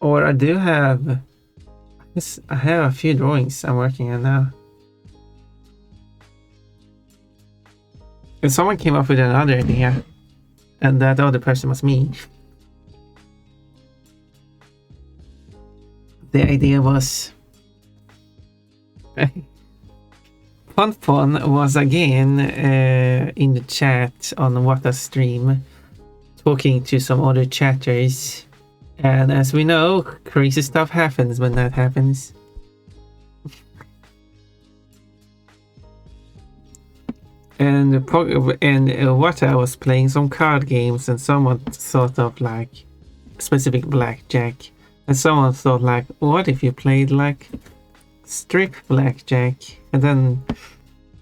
Or I do have... I have a few drawings I'm working on now. And someone came up with another idea. And that other person was me. The idea was... Pon was again in the chat on Wata's stream, talking to some other chatters. And as we know, crazy stuff happens when that happens. And Wata was playing some card games, and someone thought of like specific blackjack. And someone thought like, what if you played like strip blackjack? And then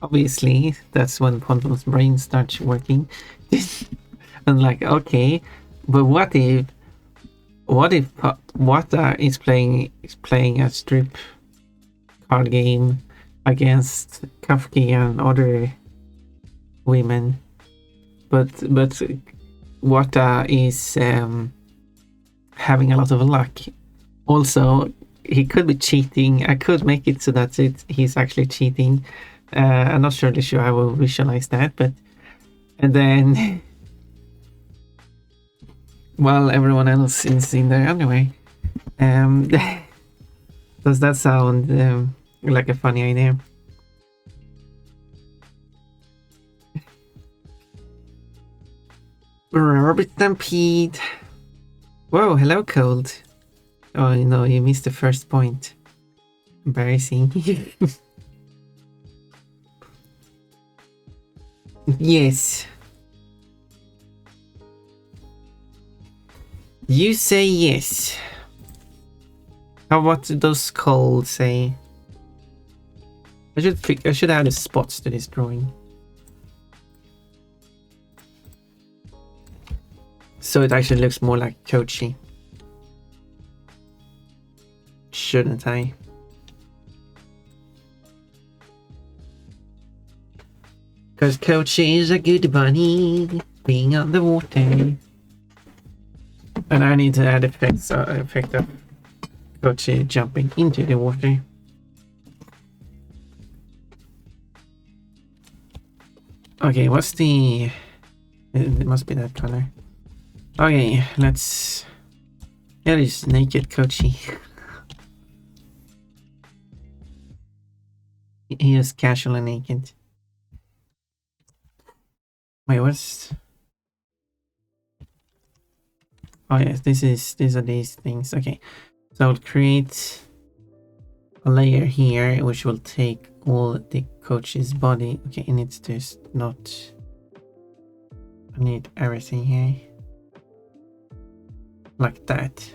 obviously that's when Ponton's brain starts working. And like, okay, but what if Wata is playing a strip card game against Kafki and other women, but Wata is having a lot of luck. Also, he could be cheating. I could make it so that he's actually cheating. I'm not really sure I will visualize that, but and then while everyone else is in there anyway. Does that sound like a funny idea? Rabbit Stampede. Whoa, hello, Cold. Oh, no, you missed the first point. Embarrassing. Yes. You say yes. How about those Cold say? I should add the spots to this drawing. So it actually looks more like Kochi. Shouldn't I? Because Kochi is a good bunny being on the water. And I need to add effect of Kochi jumping into the water. Okay, what's the... It must be that color. Okay, let's... There is naked Kochi. He is casually naked. Wait, what's... Oh yes, these are these things. Okay, so I'll create a layer here, which will take all the Kochi's body. Okay, it needs to not... I need everything here. Like that.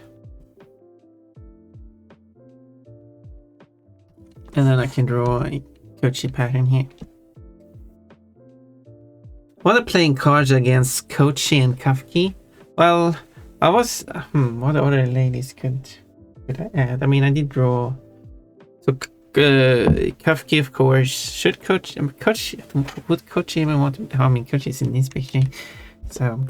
And then I can draw a Kochi pattern here. What are playing cards against Kochi and Kafki? Well, I was... what other ladies could I add? I mean, I did draw... So, Kafki, of course. Should Kochi... Would Kochi even want to... I mean, Kochi is in this picture. So...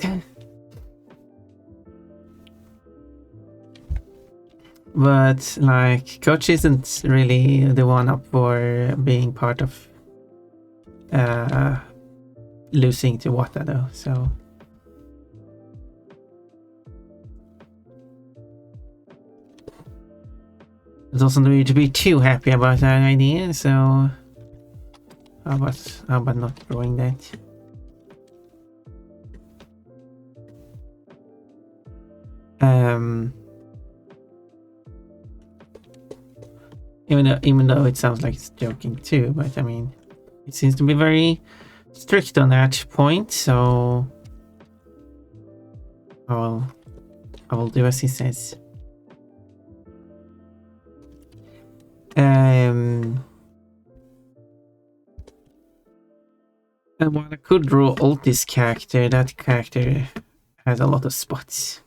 But, like, Kochi isn't really the one up for being part of losing to Wata, though, so... I doesn't need to be too happy about that idea, so... How about not drawing that? Even though it sounds like it's joking too, but I mean, it seems to be very strict on that point, so I will do as he says. And while I could draw Ulti's character, that character has a lot of spots.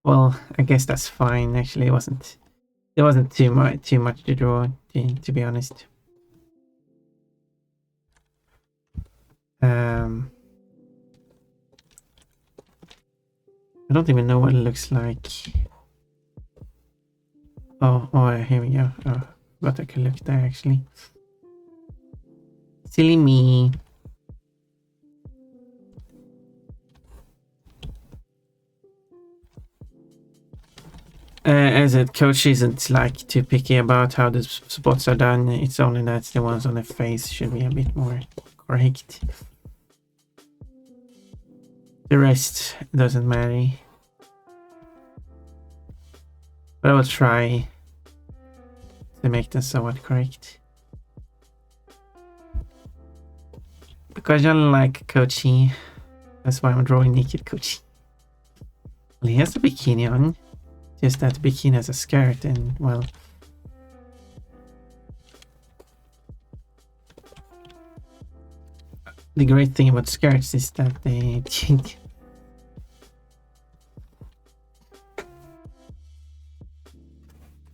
Well, I guess that's fine. Actually, it wasn't too much to draw, to be honest. I don't even know what it looks like. Oh, here we go. Oh, but I can look there actually. Silly me. As a coach isn't like too picky about how the spots are done. It's only that the ones on the face should be a bit more correct. The rest doesn't matter. But I will try to make them somewhat correct. Because I like Kochi. That's why I'm drawing naked Kochi. Well, he has a bikini on. Just that bikini has a skirt and, well... The great thing about skirts is that they change.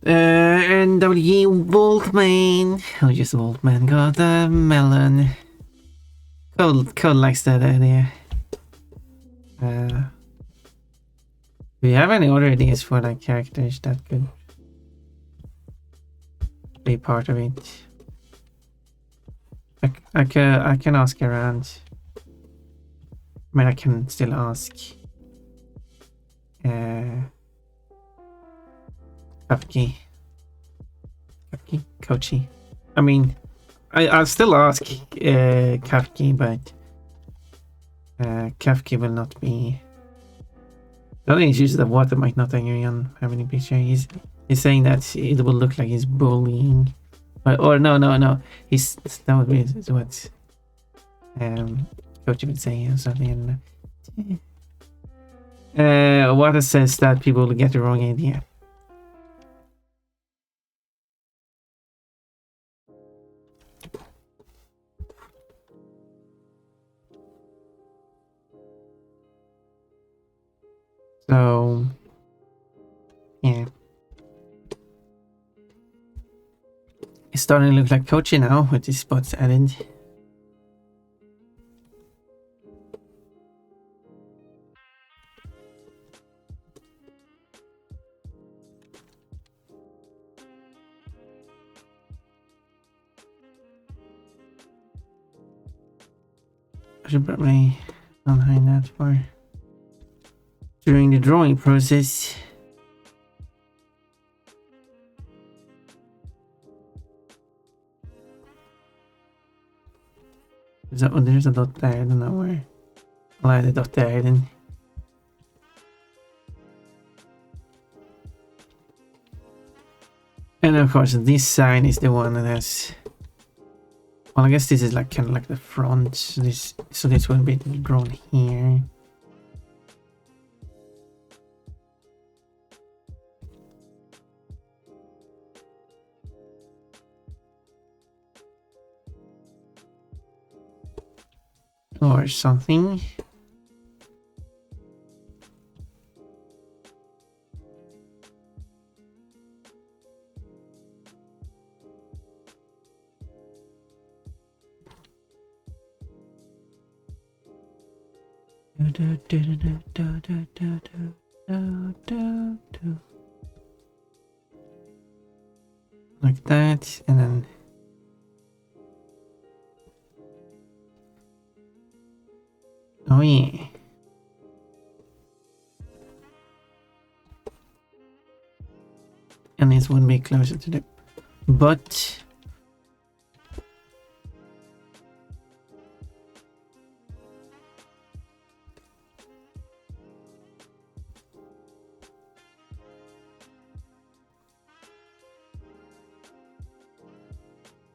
And W. Voltman. Oh, just Voltman got a melon. Cole likes that idea. Do you have any other ideas for like characters that could be part of it? I can ask around. I mean, I can still ask. Kochi. I mean, I'll still ask Kafki, but Kafki will not be. The only issue is the water might not agree on having a picture. He's saying that it will look like he's bullying. Or no. That would be what Coach would say or something. Water says that people will get the wrong idea. So yeah. It's starting to look like Kochi now with these spots added. I should probably not hide that for during the drawing process. There's a dot there, I don't know where. I'll add a dot there then. And of course this sign is the one that has, well, I guess this is like kind of like the front, so this will be drawn here. Or something. Like that, and then oh yeah. And this would be closer to the butt.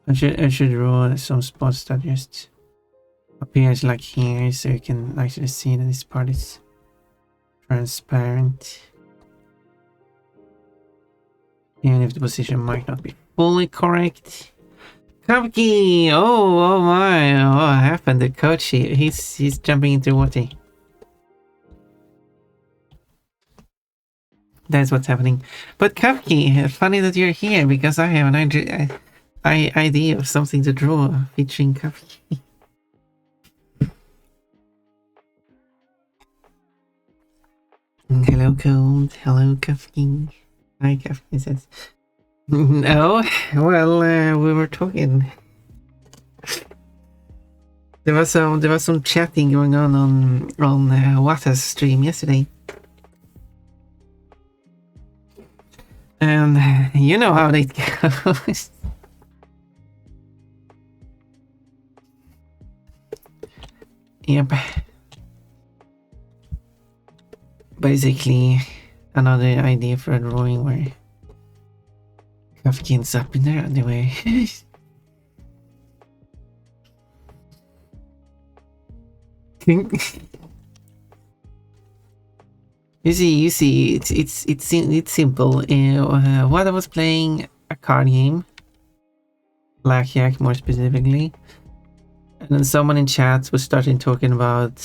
I should draw some spots that just appears like here, so you can actually see that this part is transparent. Even if the position might not be fully correct. Kabuki! Oh my! What happened to Kochi? He's jumping into water. That's what's happening. But Kabuki, funny that you're here because I have an idea of something to draw featuring Kabuki. Hello, Cold. Hello, Kabuki. Hi, Kabuki says. No, well, we were talking. There was some chatting going on Wata's stream yesterday, and you know how it goes. Yep. Basically, another idea for a drawing where Kafkin's up in there anyway. you see, it's simple. What I was playing a card game, blackjack more specifically, and then someone in chat was starting talking about,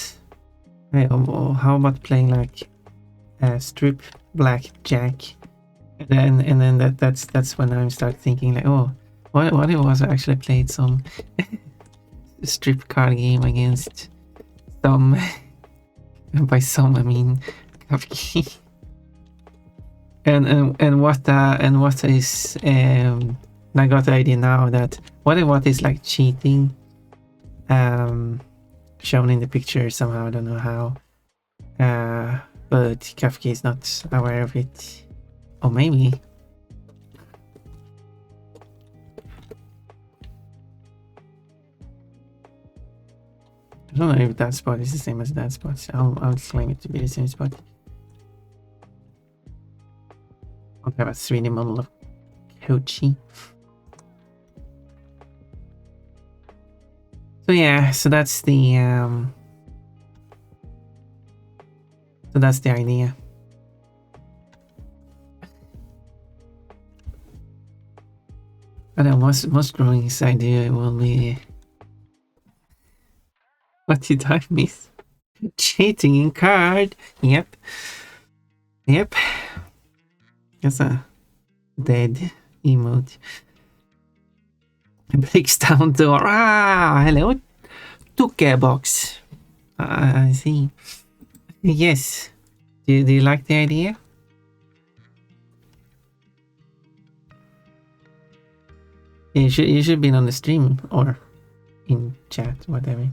hey, how about playing like strip blackjack, and then that's when I start thinking like, oh, what it was I actually played some strip card game against some, and by some I mean Kafki. and what is I got the idea now that what is like cheating shown in the picture somehow, I don't know how, but Kafka is not aware of it, or maybe. I don't know if that spot is the same as that spot. I'll claim it to be the same spot. I'll have a 3D model of Kochi. So yeah, so that's the idea. And then most drawings idea will be what did I miss? Cheating in card. Yep. That's a dead emote. Breaks down door. Ah, hello, Tuke box. I see. Yes. Do you like the idea? You should be on the stream or in chat, whatever.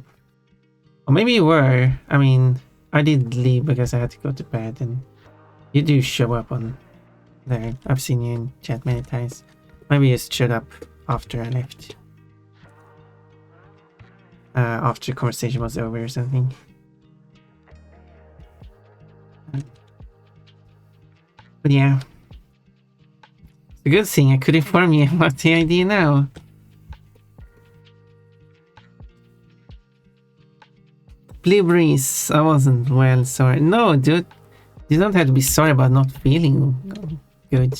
Or maybe you were. I mean, I did leave because I had to go to bed, and you do show up on there. I've seen you in chat many times. Maybe you just showed up after I left. After the conversation was over or something. But yeah. It's a good thing I could inform you about the idea now. Blueberries, I wasn't well, sorry. No, dude. You don't have to be sorry about not feeling good.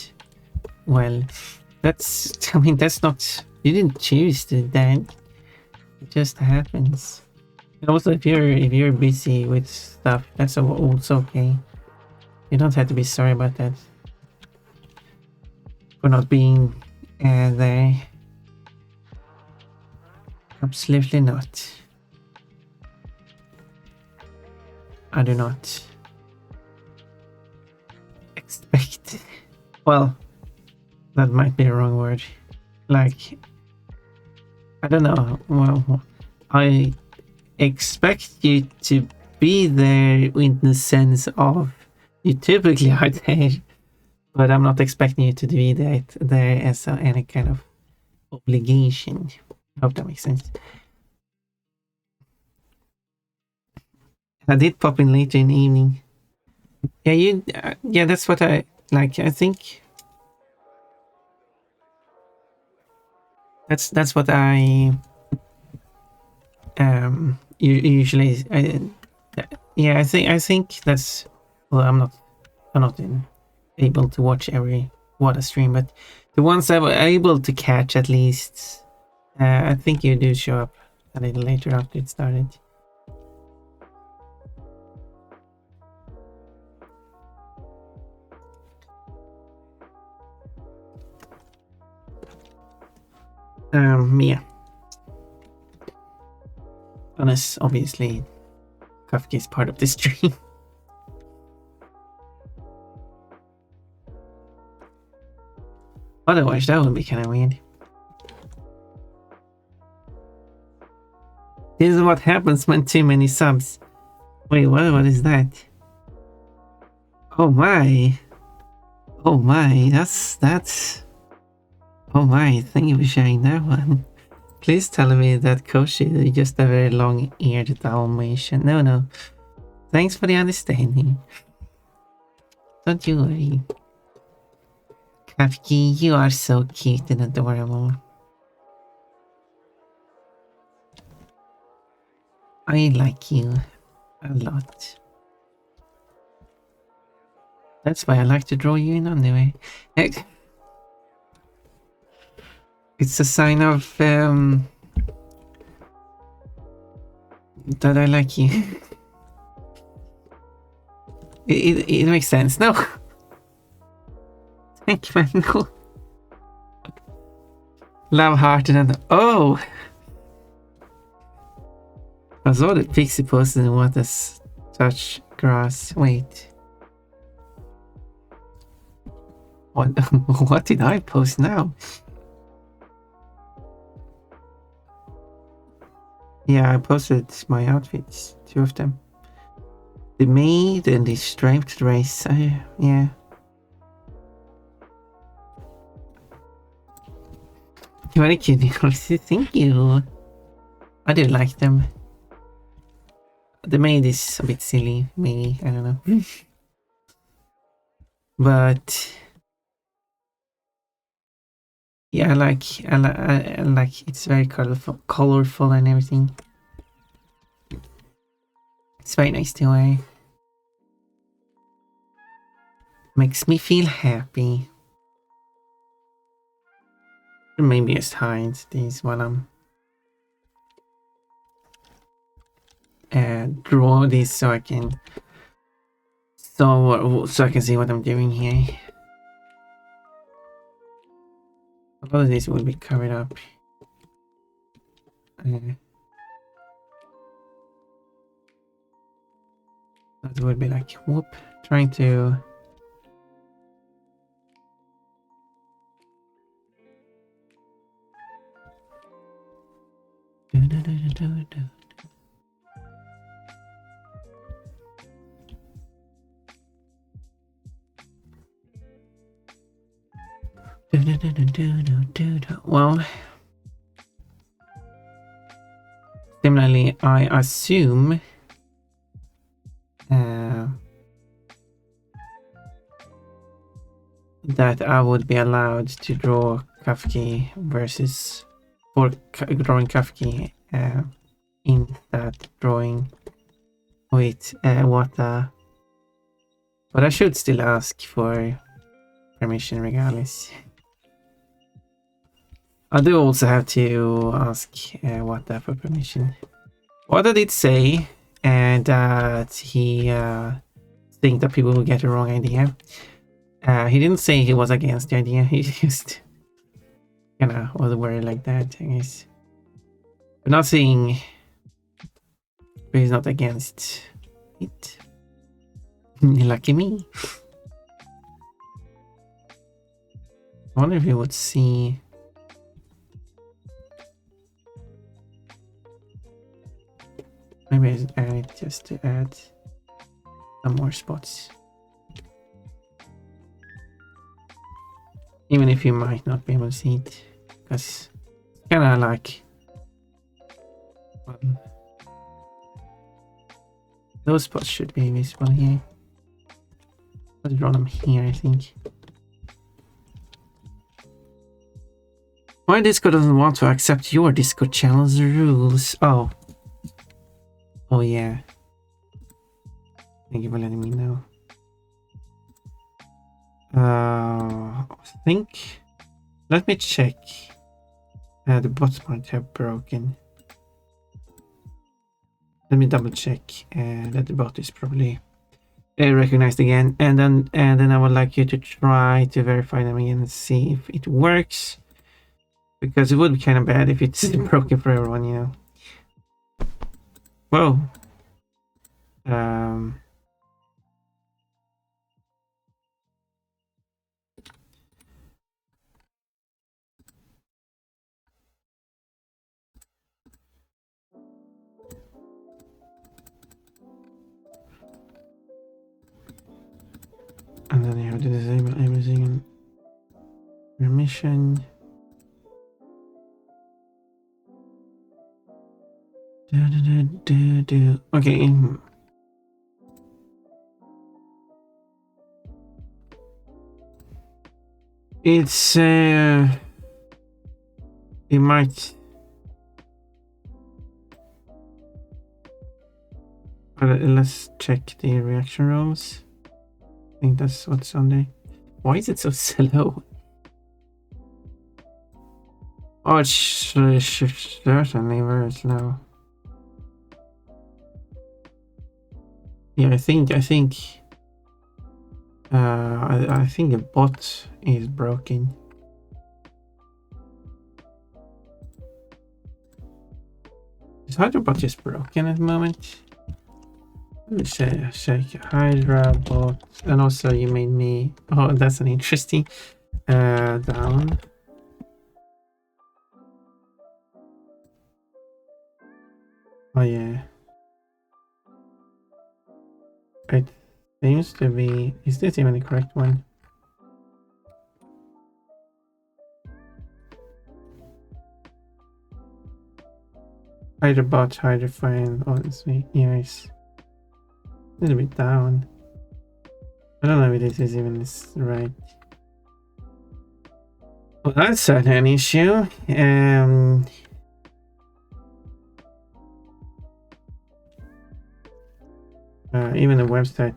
Well, I mean, that's not, you didn't choose to that. It just happens. And also, if you're busy with stuff, that's also okay. You don't have to be sorry about that. For not being there. Absolutely not. I do not expect. Well, that might be a wrong word. Like, I don't know. Well, I expect you to be there in the sense of you typically are there, but I'm not expecting you to be there as any kind of obligation. I hope that makes sense. I did pop in later in the evening. Yeah, yeah, that's what I like. I think that's what I usually. Yeah, I think that's. Well, I'm not able to watch every Wata stream, but the ones I was able to catch at least, I think you do show up a little later after it started. Yeah. Unless obviously Kafka is part of the stream. Otherwise, that would be kind of weird. This is what happens when too many subs. Wait, what is that? Oh my. Oh my, that's... Oh my, thank you for sharing that one. Please tell me that Koshi is just a very long-eared Dalmatian. No. Thanks for the understanding. Don't you worry. Kafki, you are so cute and adorable. I like you a lot. That's why I like to draw you in anyway. It's a sign of that I like you. it makes sense. No. Thank you, man. No. Love hearted and oh. I saw the pixie post and what is touch grass. Wait. What what did I post now? Yeah, I posted my outfits, 2 of them. The maid and the striped dress. Yeah. Very cute. Thank you. I do like them. The maid is a bit silly, maybe. I don't know. But yeah, I like it's very colorful and everything. It's very nice to wear. Makes me feel happy. Maybe just hide these while I'm draw this so I can I can see what I'm doing here. A lot of this will be covered up. That would be like whoop, trying to well, similarly, I assume that I would be allowed to draw Kafki versus for drawing Kafki in that drawing with Wata, but I should still ask for permission regardless. I do also have to ask Wata for permission. Wata did say that he think that people will get the wrong idea. He didn't say he was against the idea. He just kind of was worried like that, I guess. But not saying he's not against it. Lucky me. I wonder if you would see. Maybe I add it just to add some more spots. Even if you might not be able to see it, because it's kind of like those spots should be visible here. Let's draw them here, I think. My Discord doesn't want to accept your Discord channel's rules. Oh. Oh yeah. Thank you for letting me know. I think. Let me check. The bots might have broken. Let me double check that the bot is probably recognized again, and then I would like you to try to verify them again and see if it works, because it would be kind of bad if it's broken for everyone, you know. Whoa. And then you have to disable everything in permission. Okay. It's it might. Let's check the reaction rules. I think that's what's on there. Why is it so slow? Oh, it's certainly very slow. Yeah, I think I think the bot is broken. Is Hydra just broken at the moment? Let me check Hydra bot, and also you made me. Oh, that's an interesting down. Oh yeah, it seems to be. Is this even the correct one? Hydra bot, Hydra friend. Honestly, yeah, it's a little bit down. I don't know if this is even right. Well, that's an issue. Even the website.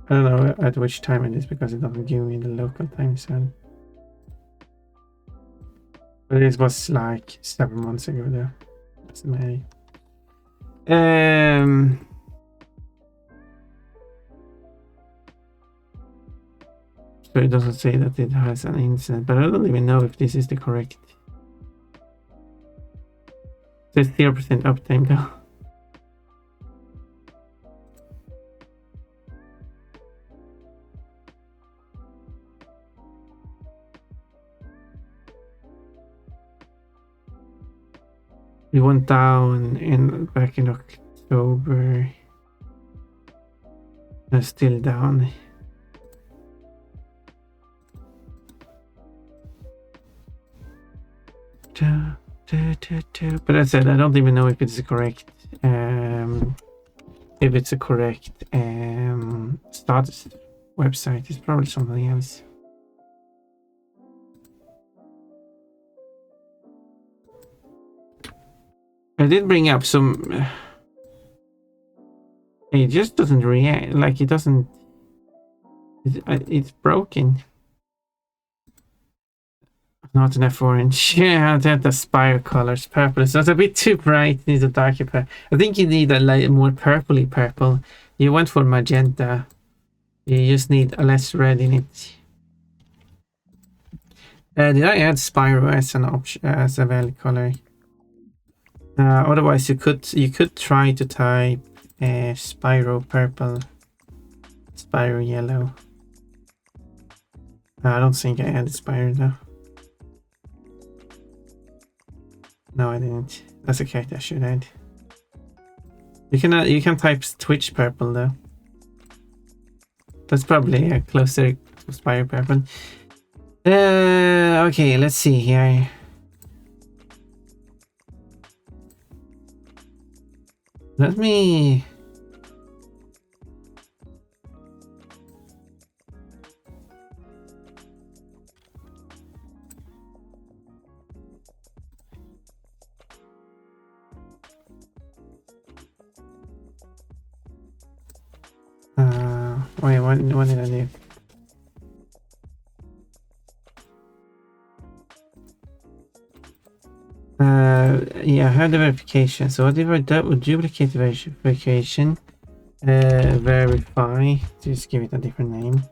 I don't know at which time it is because it doesn't give me the local time zone. But it was like 7 months ago though. That's May. So it doesn't say that it has an incident, but I don't even know if this is the correct. It says 0% uptime though. We went down back in October. And still down. But as I said, I don't even know if it's correct. If it's a correct status website, it's probably something else. I did bring up some. It just doesn't react. Like it doesn't. It's broken. Not enough orange. Yeah, that the spire colors purple. So it's a bit too bright. It needs a darker purple. I think you need a light, more purpley purple. You went for magenta. You just need a less red in it. Did I add Spyro as an option as a valid color? Otherwise, you could try to type Spyro purple, Spyro yellow. I don't think I added Spyro though. No, I didn't. That's a character I should add. You can type Twitch purple though. That's probably closer to Spyro purple. Okay, let's see here. Let me. Wait, what did I do? Yeah, I had the verification. So what if I duplicate the verification? Verify. Just give it a different name.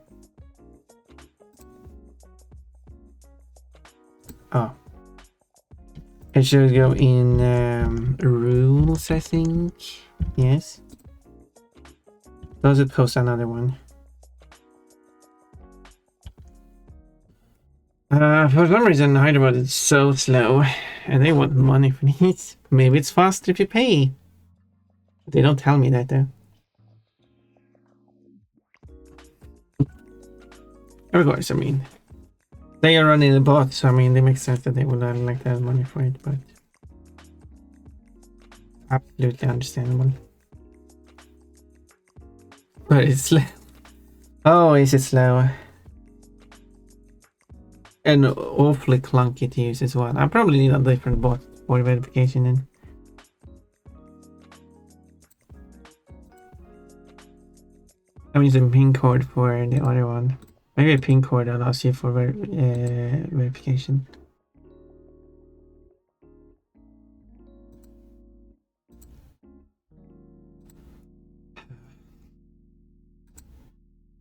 Oh. It should go in rules, I think. Yes. Does it post another one? For some reason, Hyderabad is so slow, and they want money for these. Maybe it's faster if you pay. They don't tell me that though. Of course, I mean, they are running the bot, so I mean, it makes sense that they would like to have money for it, but absolutely understandable. But it's slow. Oh, is it slow? And awfully clunky to use as well. I probably need a different bot for verification then. I'm using pin code for the other one. Maybe a pin code allows you for verification.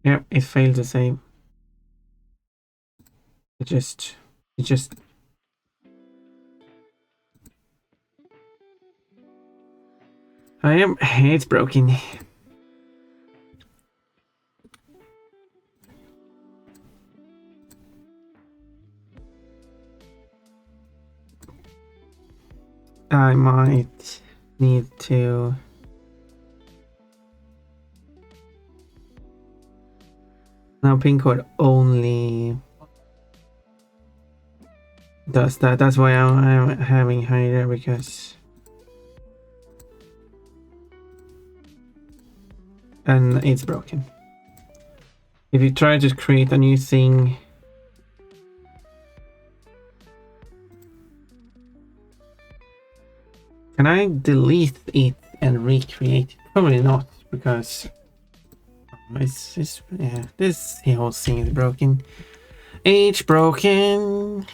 Yep, it failed the same. It just it's broken. I might need to now pin code only does that. That's why I'm having higher because and it's broken. If you try to create a new thing, can I delete it and recreate it? Probably not, because it's yeah, this whole thing is broken. It's broken.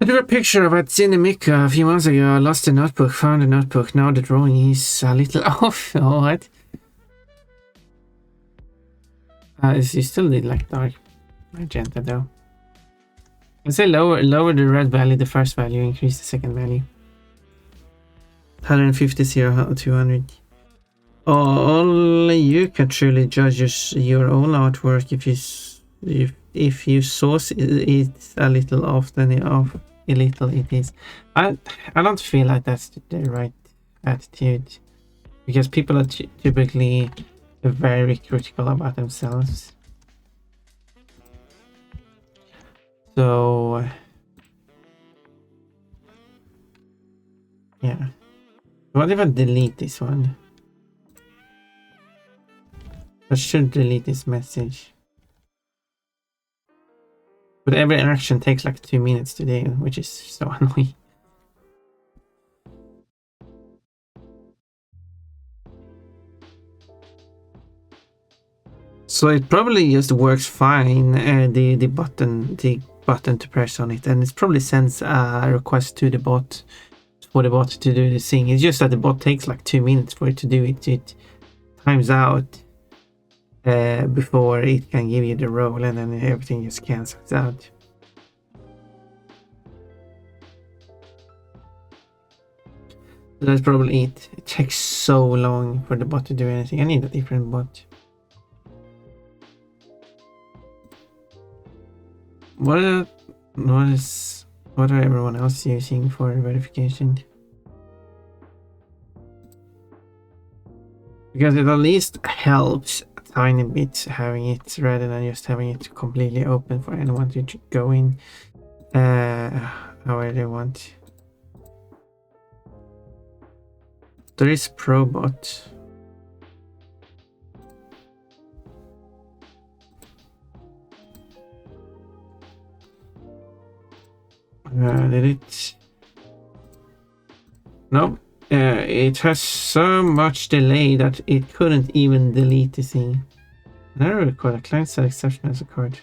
I drew a picture of at Cinemika a few months ago. I lost the notebook, found the notebook. Now the drawing is a little off. Alright. You still need like dark magenta though. I say lower the red value, the first value, increase the second value. 150, 200. Only you can truly judge your own artwork if you source it a little off, then off a little it is. I don't feel like that's the right attitude, because people are typically very critical about themselves. So yeah. What if I delete this one? I should delete this message. But every action takes like 2 minutes to do, which is so annoying. So it probably just works fine, the button to press on it, and it probably sends a request to the bot for the bot to do the thing. It's just that the bot takes like 2 minutes for it to do it. It times out before it can give you the roll, and then everything just cancels out. So that's probably it. It takes so long for the bot to do anything. I need a different bot. What are everyone else using for verification? Because it at least helps a tiny bit having it rather than just having it completely open for anyone to go in however they want. There is Probot. Did it? Nope. It has so much delay that it couldn't even delete the thing. An error record. A client said exception has occurred.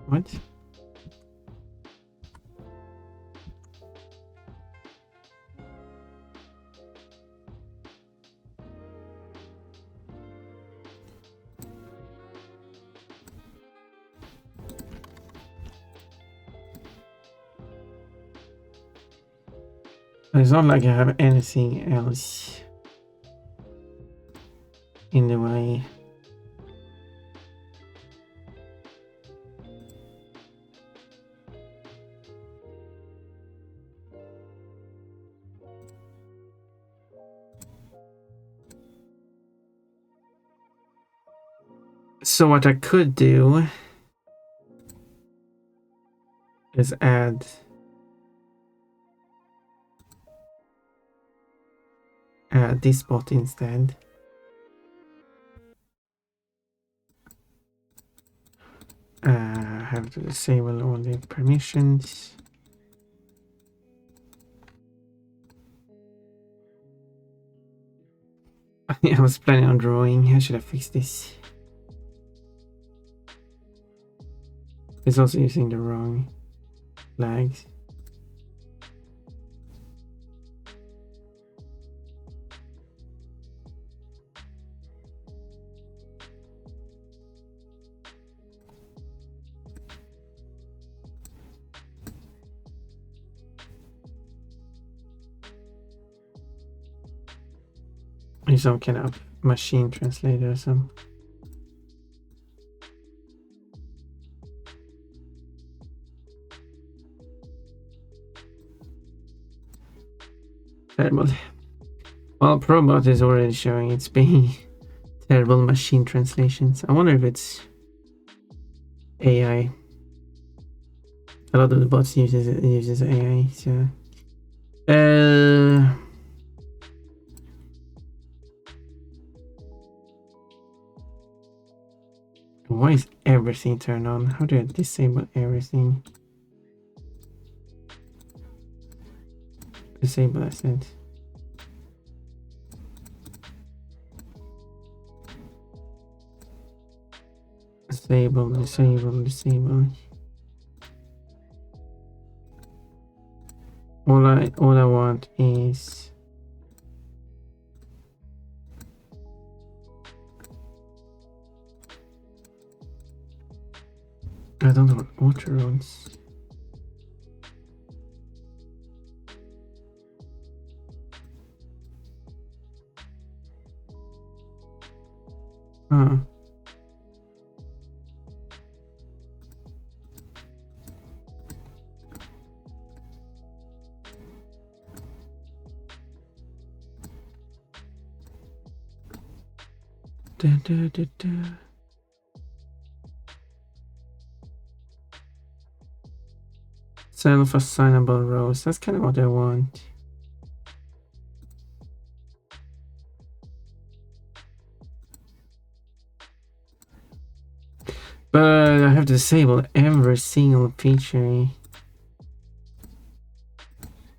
What? It's not like I have anything else in the way. So what I could do is add this bot instead. Have to disable all the permissions. I was planning on drawing. How should I fix this? It's also using the wrong flags. It's some kind of machine translator or something. Terrible. Well, Probot is already showing it's being terrible machine translations. I wonder if it's AI. A lot of the bots uses AI, so why is everything turned on? How do I disable everything? Disable, I said. Disable. All I want is I don't know what auto runs. Huh. Self-assignable rows. That's kind of what I want. But I have to disable every single feature.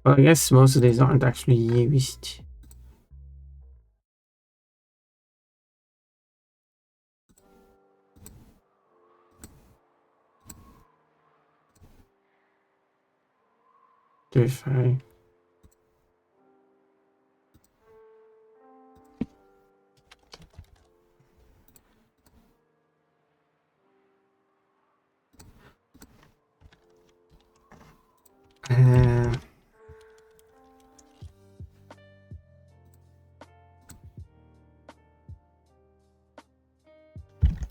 Well, I guess most of these aren't actually used. To be fair.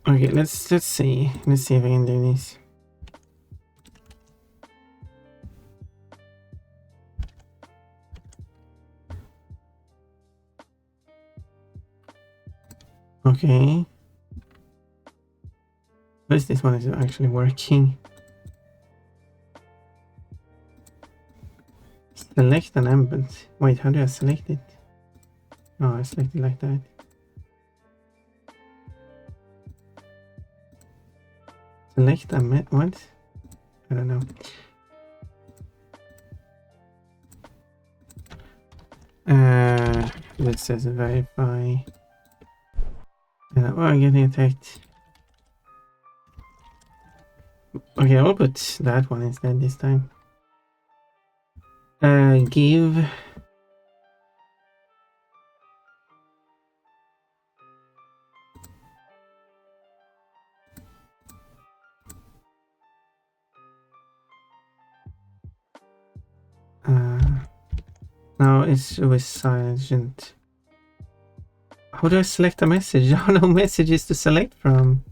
Okay, let's see. Let's see if I can do this. Okay. At least this one is actually working. Select an embed. Wait, how do I select it? Oh, I select it like that. Select a what? I don't know. That says verify. Oh, I'm getting attacked. Okay, I'll put that one instead this time. Give. No, it was silent. How do I select a message? There are no messages to select from.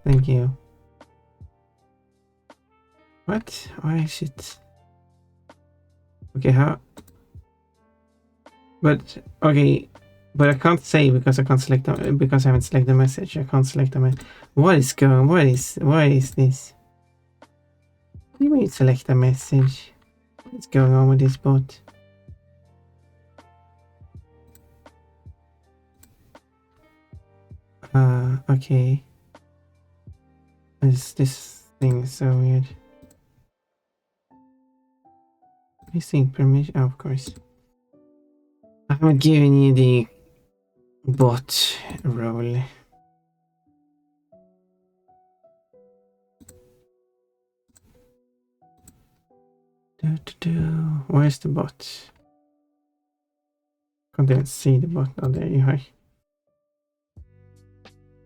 Thank you. What? Why is it? Okay, how? But okay, but I can't say because I can't select because I haven't selected the message. I can't select the message. What is going? What is this? What do you mean select a message? What's going on with this bot? Okay. This thing is so weird. Missing permission, oh, of course. I haven't given you the bot role. Where's the bot? Can't even see the bot. Oh, there you are.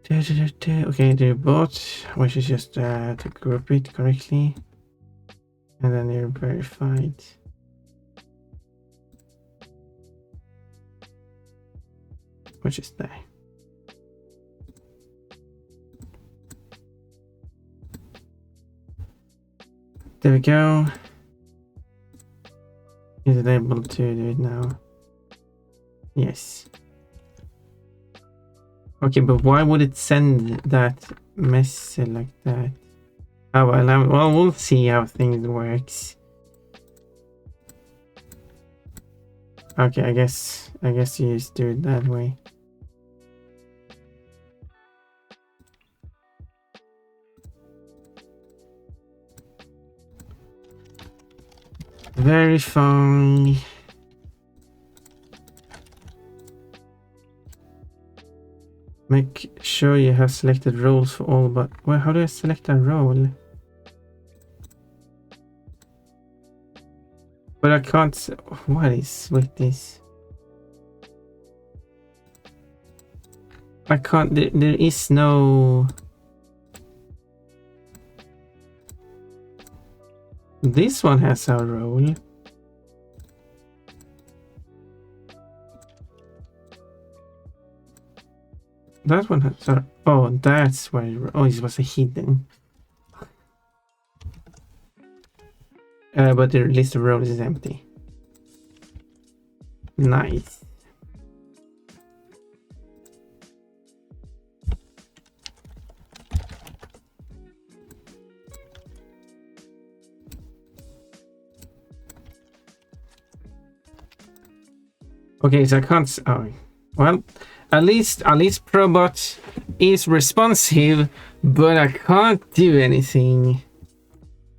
Okay, the bot, which is just to group it correctly. And then you're verified. Which is there. There we go. Is it able to do it now? Yes. Okay, but why would it send that message like that? Oh well, we'll see how things works. Okay, I guess you just do it that way. Verify. Make sure you have selected roles for all, but well, how do I select a role? But I can't. What is with this? I can't. There is no. This one has a role. That one has a. Oh, that's why. Oh, it was a hidden. But the list of roles is empty. Nice. Okay, so I can't. Oh, well, at least Probot is responsive, but I can't do anything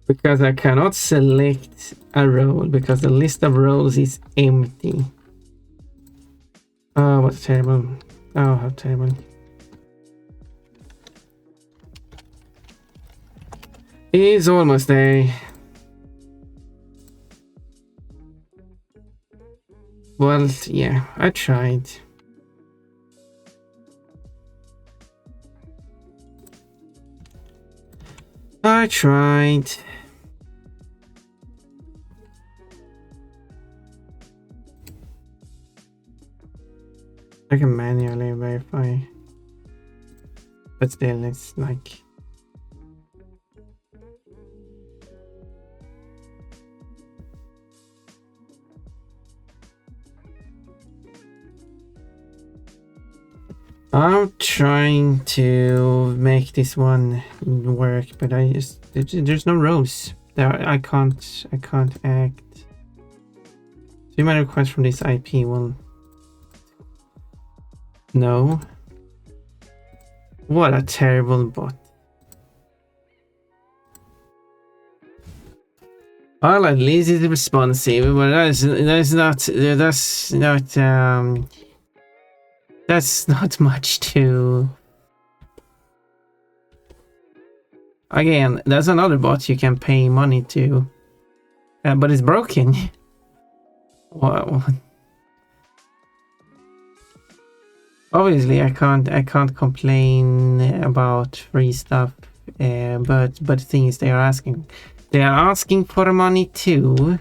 because I cannot select a role because the list of roles is empty. Oh, what's terrible! Oh, how terrible! It's almost there. Well, yeah, I tried. I tried. I can manually verify. But still, it's like... I'm trying to make this one work, but there's no rows. I can't act. Do my request from this IP one? No. What a terrible bot. Well, at least it's responsive, but that's not much to... Again, that's another bot you can pay money to. But it's broken. Wow. Obviously, I can't complain about free stuff. But the thing is, they are asking They are asking for money too,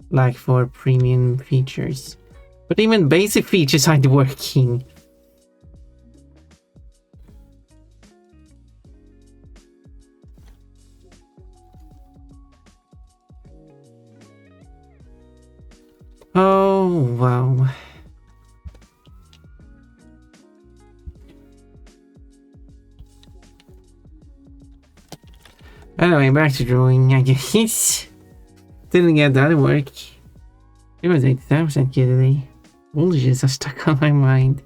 like for premium features. But even basic features aren't working. Oh, wow. Anyway, back to drawing, I guess. Didn't get that work. It was 87% today. Bullshits are stuck on my mind.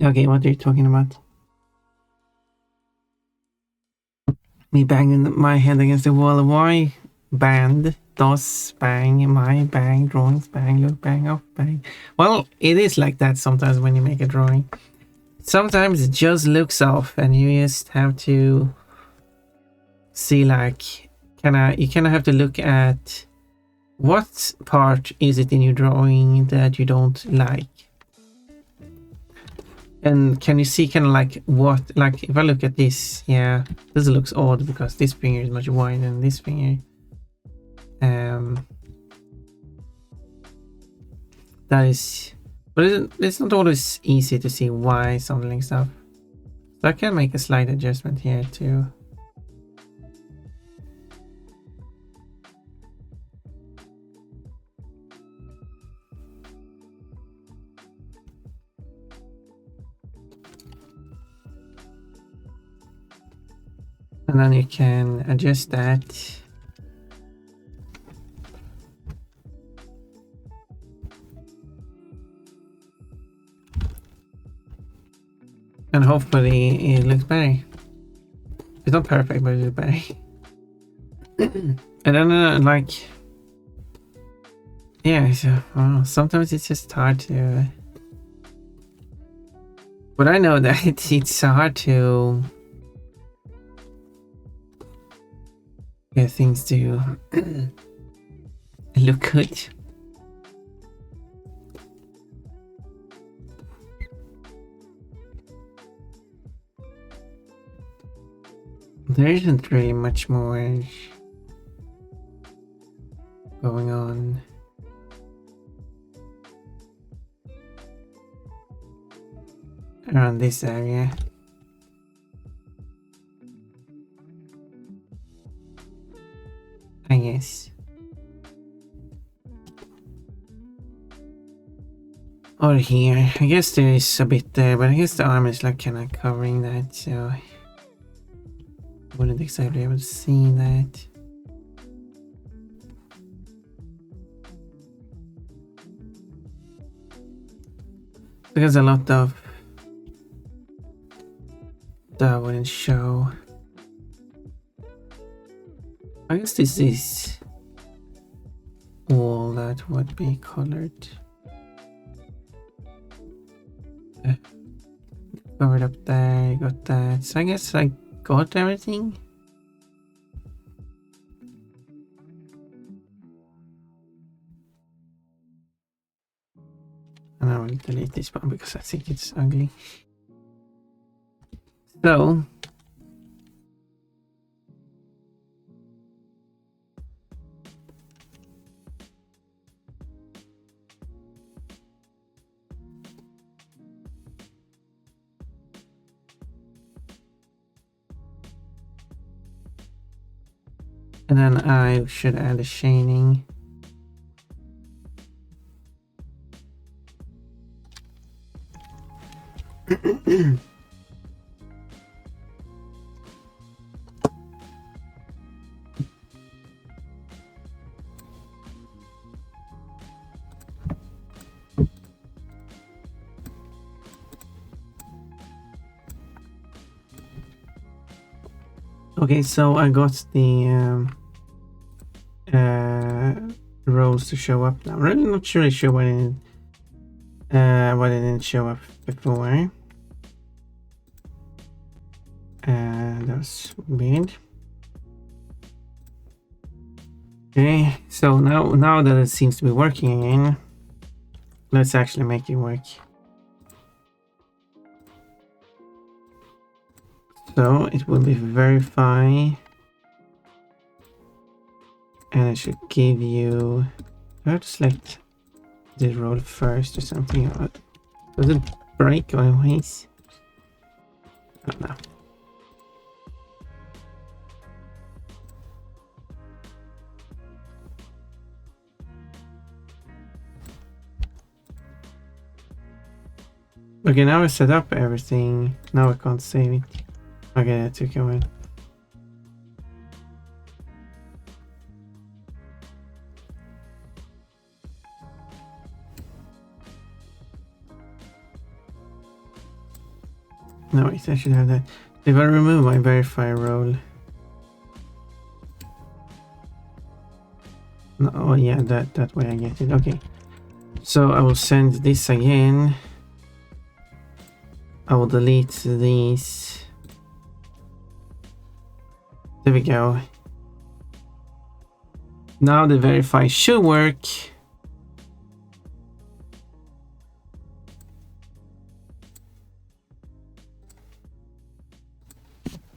Okay, what are you talking about? Me banging my head against the wall. Why? Band, DOS, bang, my bang, drawings, bang, look, bang, off, bang. Well, it is like that sometimes when you make a drawing. Sometimes it just looks off and you just have to see like, you kind of have to look at what part is it in your drawing that you don't like. And can you see kind of like what, like if I look at this, yeah, this looks odd because this finger is much wider than this finger. That is, but it's not always easy to see why something like stuff. So I can make a slight adjustment here too. And then you can adjust that. And hopefully it looks better. It's not perfect, but it looks better. And then like, yeah, so sometimes it's just hard to. But I know that it's hard to get things to look good. There isn't really much more going on. Around this area. I guess. Or here. I guess there is a bit there, but I guess the arm is like kind of covering that, so I wouldn't exactly be able to see that. Because a lot of that wouldn't show. I guess this is all that would be colored. Covered up there, got that. So I guess I got everything. And I will delete this one because I think it's ugly. So and then I should add a shading. Okay, so I got the rows to show up now. I'm really not really sure why it didn't show up before. That was weird. Okay, so now that it seems to be working again, let's actually make it work. So it will be verify And I should give you... I have to select the role first or something. Does it break always? I don't know. Okay, now I set up everything. Now I can't save it. Okay, that took a while. No, wait, I should have that. If I remove my verify role. No, oh yeah, that way I get it. Okay. So I will send this again. I will delete these. There we go. Now the verify should work.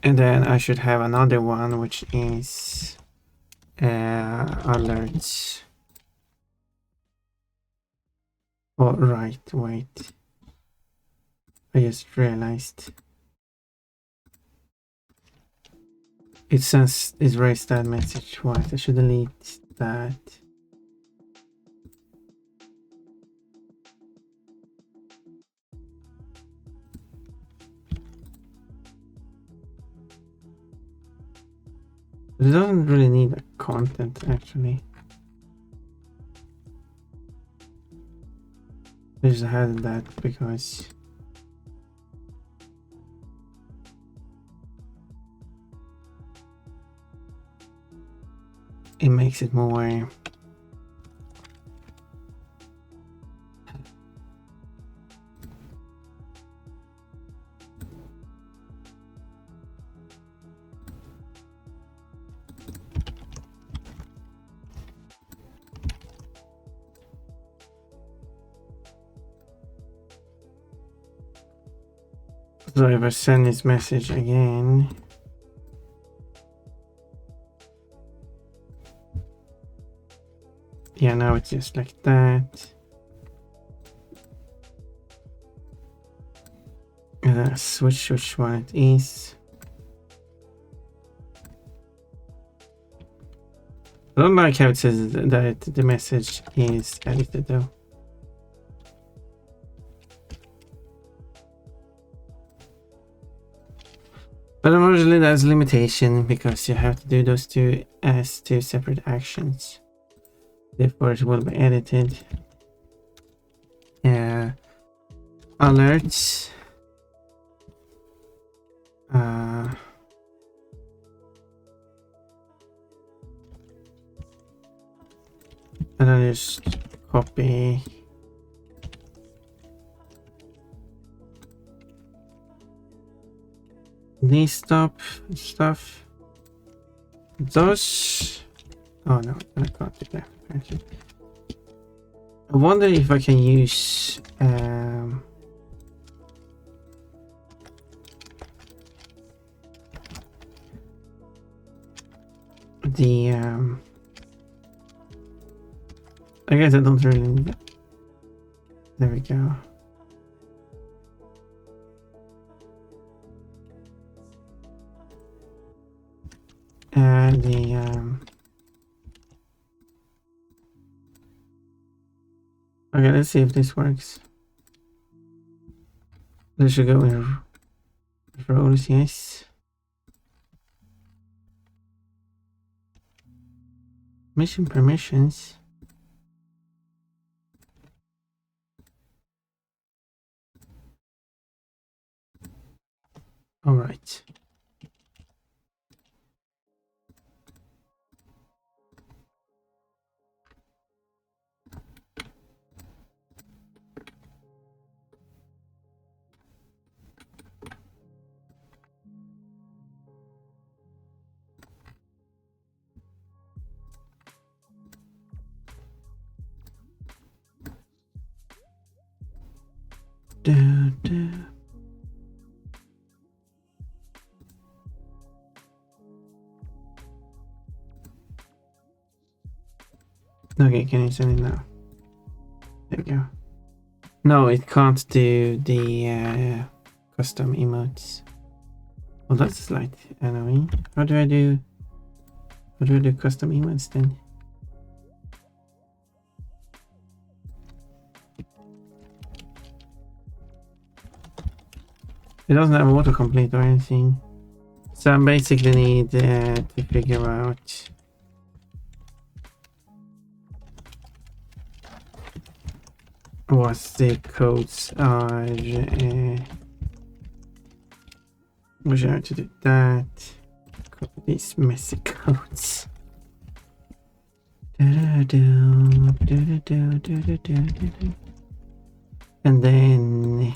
And then I should have another one, which is alerts. Oh, right, wait. I just realized. It says it raised that message twice. I should delete that. It doesn't really need the content actually. I just had that because it makes it more so if I send this message again, yeah, now it's just like that. Switch which one it is. I don't like how it says that the message is edited though. But unfortunately that's a limitation because you have to do those two as two separate actions. Therefore it will be edited. Alerts. And then just copy these stuff. Those. Oh no, I can't do that. Actually. I wonder if I can use the I guess I don't really need that. There we go. And the okay, let's see if this works. This should go in roles, yes. Mission permissions. All right. Okay, can you send it now? There we go. No, it can't do the custom emotes. Well, that's slight annoying. How do I do custom emotes then? It doesn't have autocomplete or anything. So I basically need to figure out what the codes are. We should have to do that. Copy these messy codes. And then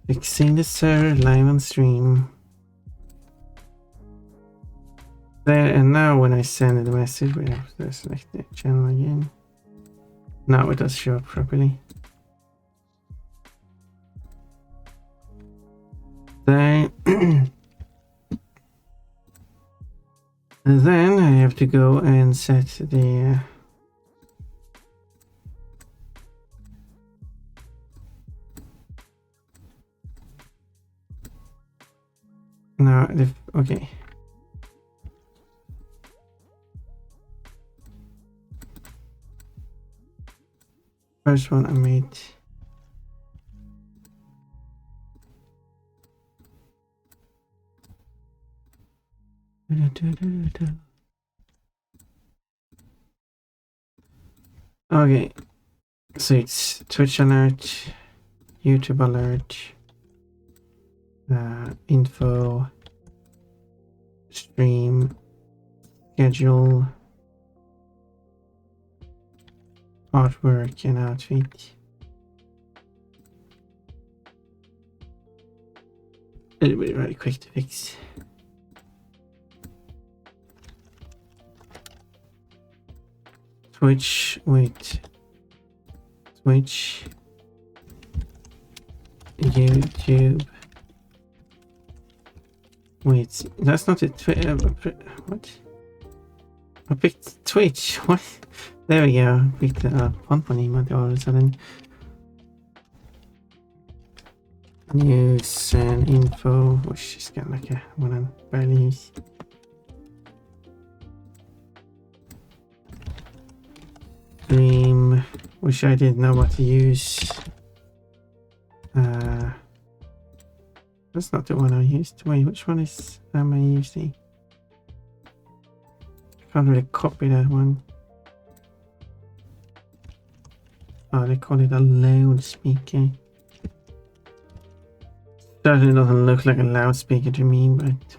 fixing the server live on stream. There, and now when I send the message, we have to select the channel again. Now it does show up properly. Then, and then I have to go and set the now the okay. First one I made. Okay, so it's Twitch alert, YouTube alert, info, stream, schedule, artwork, and outfit. It'll be very quick to fix. Twitch, wait. Twitch, YouTube. Wait, that's not it. What? I picked Twitch. What? There we go. I picked a fun emote all of a sudden. News and info, which is kind of like a one I barely use. Stream, which I didn't know what to use. That's not the one I used. Wait, which one am I using? I can't really copy that one. Oh, they call it a loudspeaker. Certainly doesn't look like a loudspeaker to me, but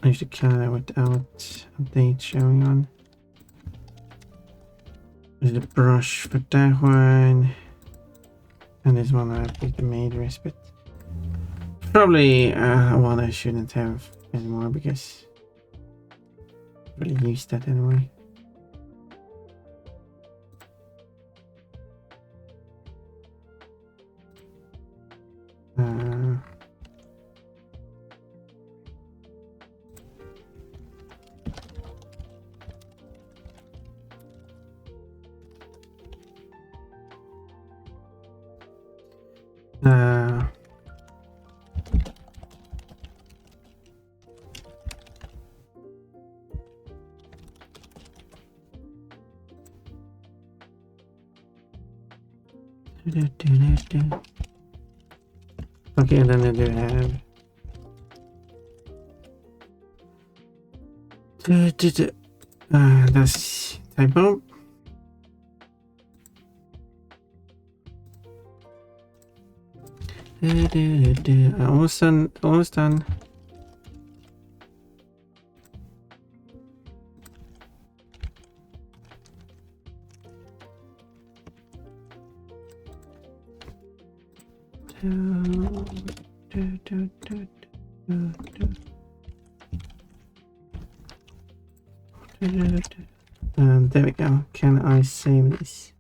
I should count that without update showing on. There's the brush for that one, and this one I picked the maid respite. Probably one I shouldn't have anymore because I really used that anyway. Okay, and then I do have that's typo. Almost done. Almost done. There we go. Can I save this?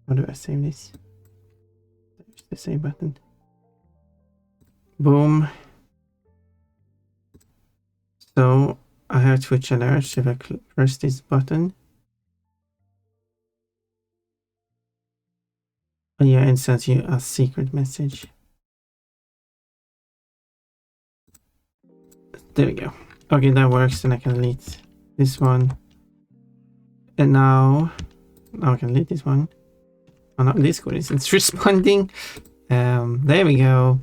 How do I save this? There's the save button. Boom. So I have Twitch alerts if I press this button. Oh yeah, it sends you a secret message. There we go. Okay, that works. Then I can delete this one. And now I can delete this one. Oh no, Discord isn't responding. There we go.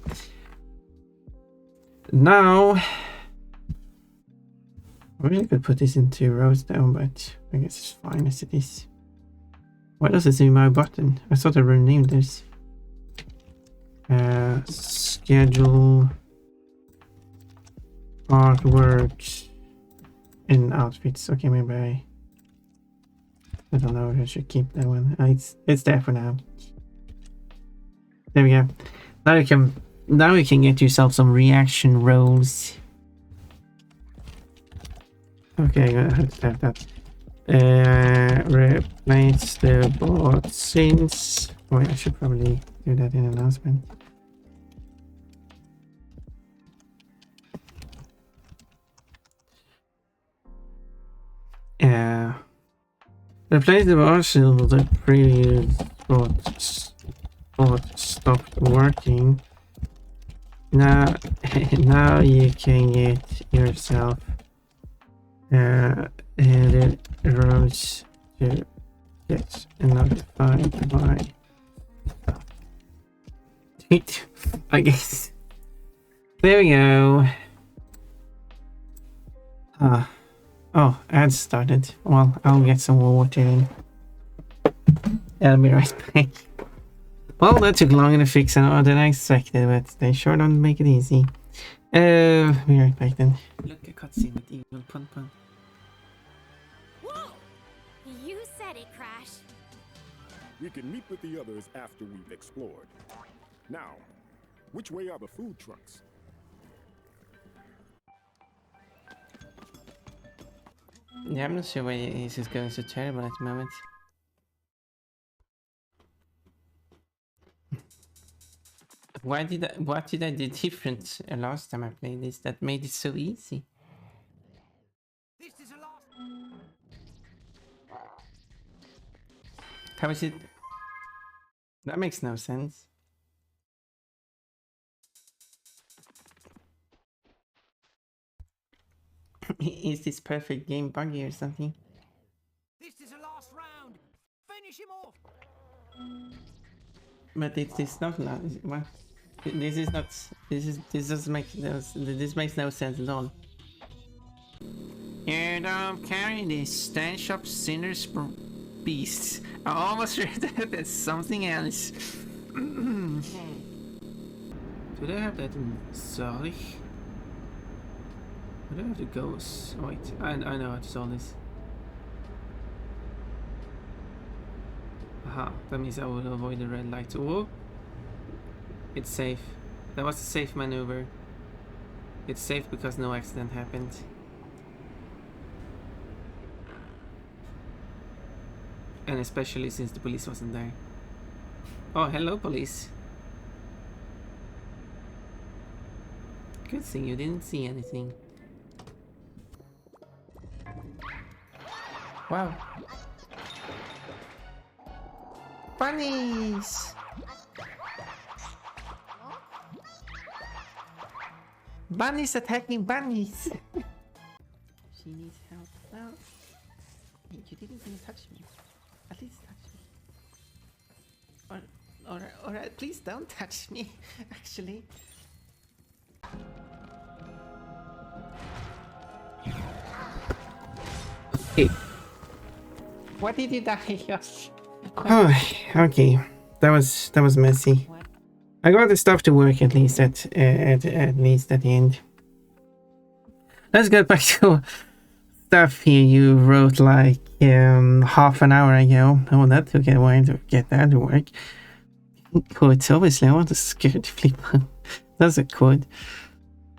Now I really could put this in 2 rows down, but I guess it's fine as it is. Why does it say my button? I thought I renamed this. Schedule artwork in outfits. Okay, maybe I don't know if I should keep that one. It's there for now. There we go. Now you can get yourself some reaction roles. Okay, I'm gonna have to have that. Replace the bot since. Wait, I should probably do that in announcement. Replace the bot since the previous bot stopped working. Now you can get yourself the roles to get notified by tweet, I guess. There we go. Oh, ads started. Well, I'll get some more water in. I'll be right back. Well, that took longer to fix than I expected, but they sure don't make it easy. Be right back then. Look, a cutscene with evil Pun Pun. Whoa! You said it, Crash. We can meet with the others after we've explored. Now, which way are the food trucks? Yeah, I'm not sure why this is going so terrible at the moment. What did I do different last time I played this that made it so easy? This is a last. How is it? That makes no sense. Is this perfect game buggy or something? This is a last round. Finish him off. But it's not. What? This is not. This doesn't make no. This makes no sense at all. You don't carry this stench of sinners beasts. I almost read that as something else. Do they have that in Zurich? I don't have to go. Wait, I know how to solve this. Aha, that means I will avoid the red light. Oh, it's safe. That was a safe maneuver. It's safe because no accident happened. And especially since the police wasn't there. Oh, hello police. Good thing you didn't see anything. Wow. Bunnies! Bunnies attacking bunnies! She needs help. Well, you didn't even touch me. At least touch me. Or please don't touch me, actually. Okay. What did you die of? Oh, okay. That was messy. I got the stuff to work at least at least at the end. Let's get back to stuff here you wrote like half an hour ago. Oh, that took a while to get that to work. Quotes, obviously I want to scared flipper. That's a quote.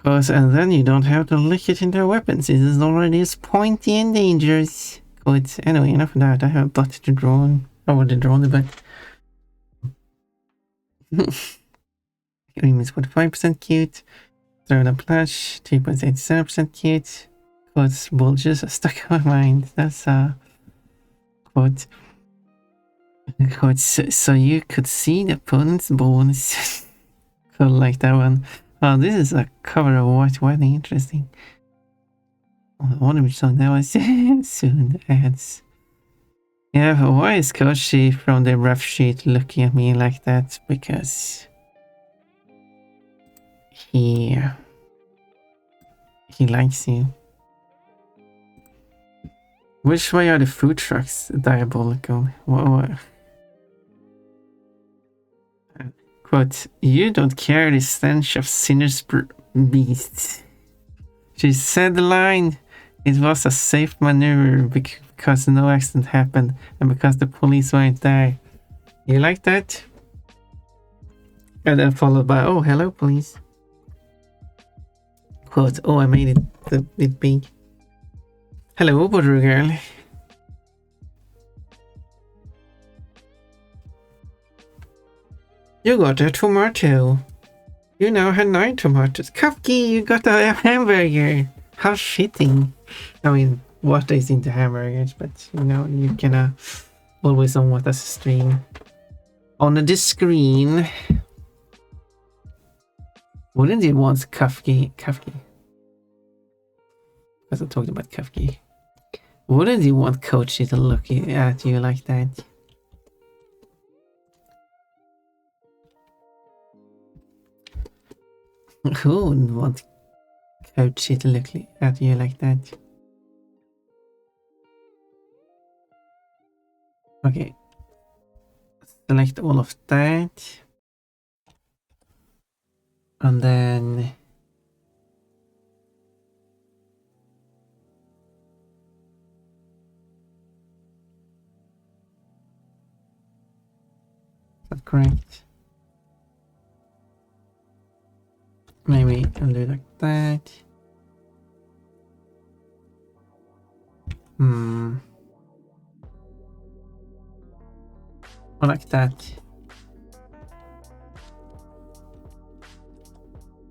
And then you don't have to lick it into weapons. It is already as pointy and dangerous. Quotes. Anyway, enough of that. I have a butt to draw on. I want to draw the butt. Green is 45% cute. Third and plush, 3.87% cute. Quotes bulges are stuck in my mind. That's quote. Quote, so you could see the opponent's bones. Cool, like that one. Oh, this is a cover of White Wedding. Interesting. I wonder which song that was. Soon ads. Yeah, but why is Koshi from the ref sheet looking at me like that? Because he likes you. Which way are the food trucks diabolical? What? Quote, you don't carry the stench of sinners beasts. She said the line. It was a safe maneuver because no accident happened and because the police weren't there. You like that? And then followed by, oh, hello, police. Quote, oh, I made it a bit big. Hello, border girl. You got a tomato. You now have 9 tomatoes. Cupkey, you got a hamburger. How fitting. I mean, what is into hamburgers, but you know, you can always on what as a stream. On the screen. Wouldn't you want Kafki? Because I talked about Kafki. Wouldn't you want Kochi to look at you like that? Who wouldn't want Kochi to look at you like that? Okay. Select all of that. And then is that correct? Maybe I'll do like that. Or like that.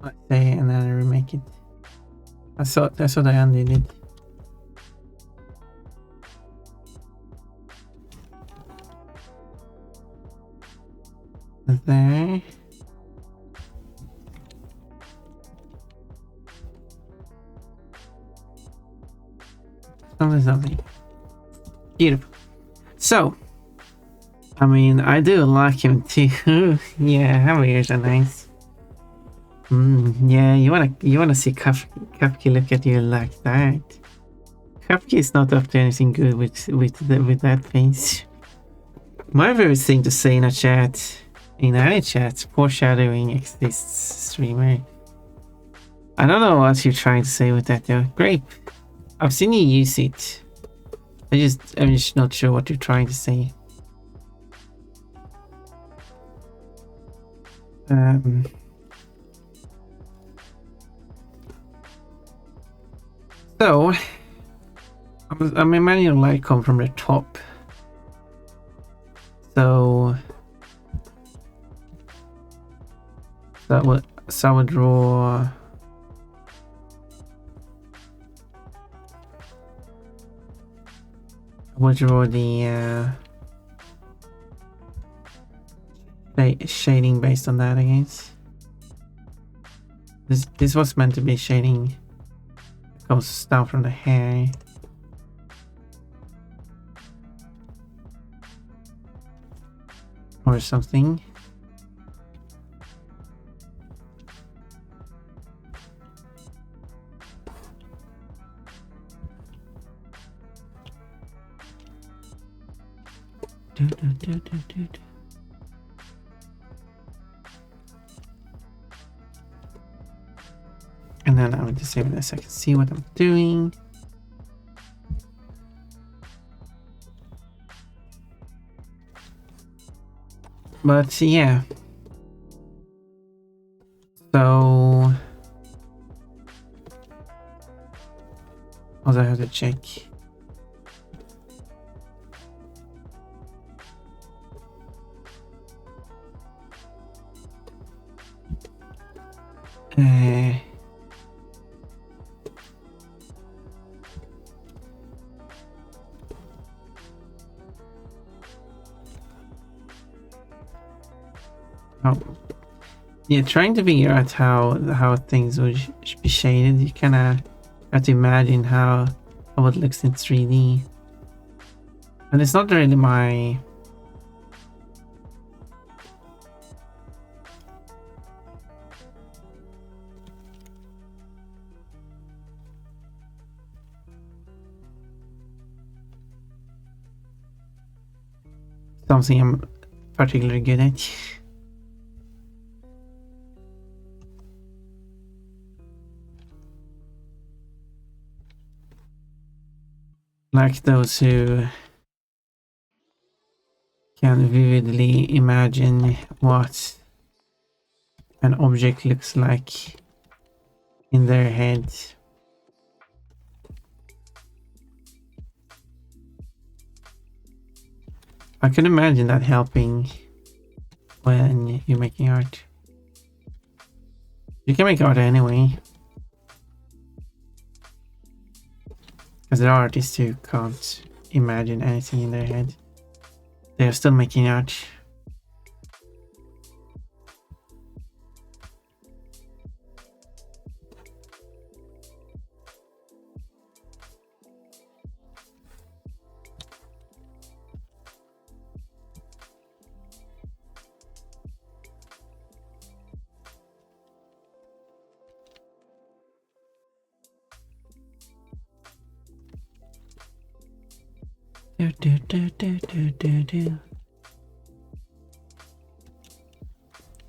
Let's say, and then remake it. That's what I undid it. There. Something. Beautiful. So, I mean, I do like him too. Yeah, hamburgers are nice. Yeah, you wanna see Kapki look at you like that. Kapki is not up to anything good with that face. My favorite thing to say in a chat, in any chat, foreshadowing exists, streamer. I don't know what you're trying to say with that though. Great. I've seen you use it. I'm just not sure what you're trying to say. So, I mean, manual light come from the top. So I would draw. We'll draw the shading based on that, I guess. This was meant to be shading. Comes down from the hair. Or something. And then I will disable this so I can see what I'm doing. But yeah. So also I have to check. Uh, oh, yeah, trying to figure out how things would be shaded. You kind of have to imagine how it looks in 3D, and it's not really my. Something I'm particularly good at. Like those who can vividly imagine what an object looks like in their head. I can imagine that helping when you're making art. You can make art anyway. Because there are artists who can't imagine anything in their head. They are still making art.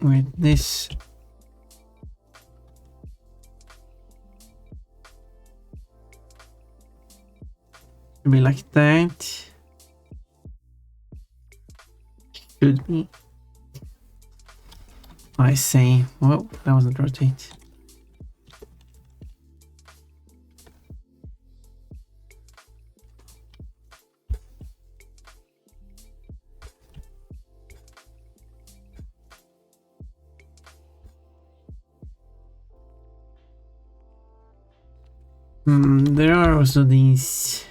With this be like that. Should be. I say, whoa, that wasn't rotate. There are also these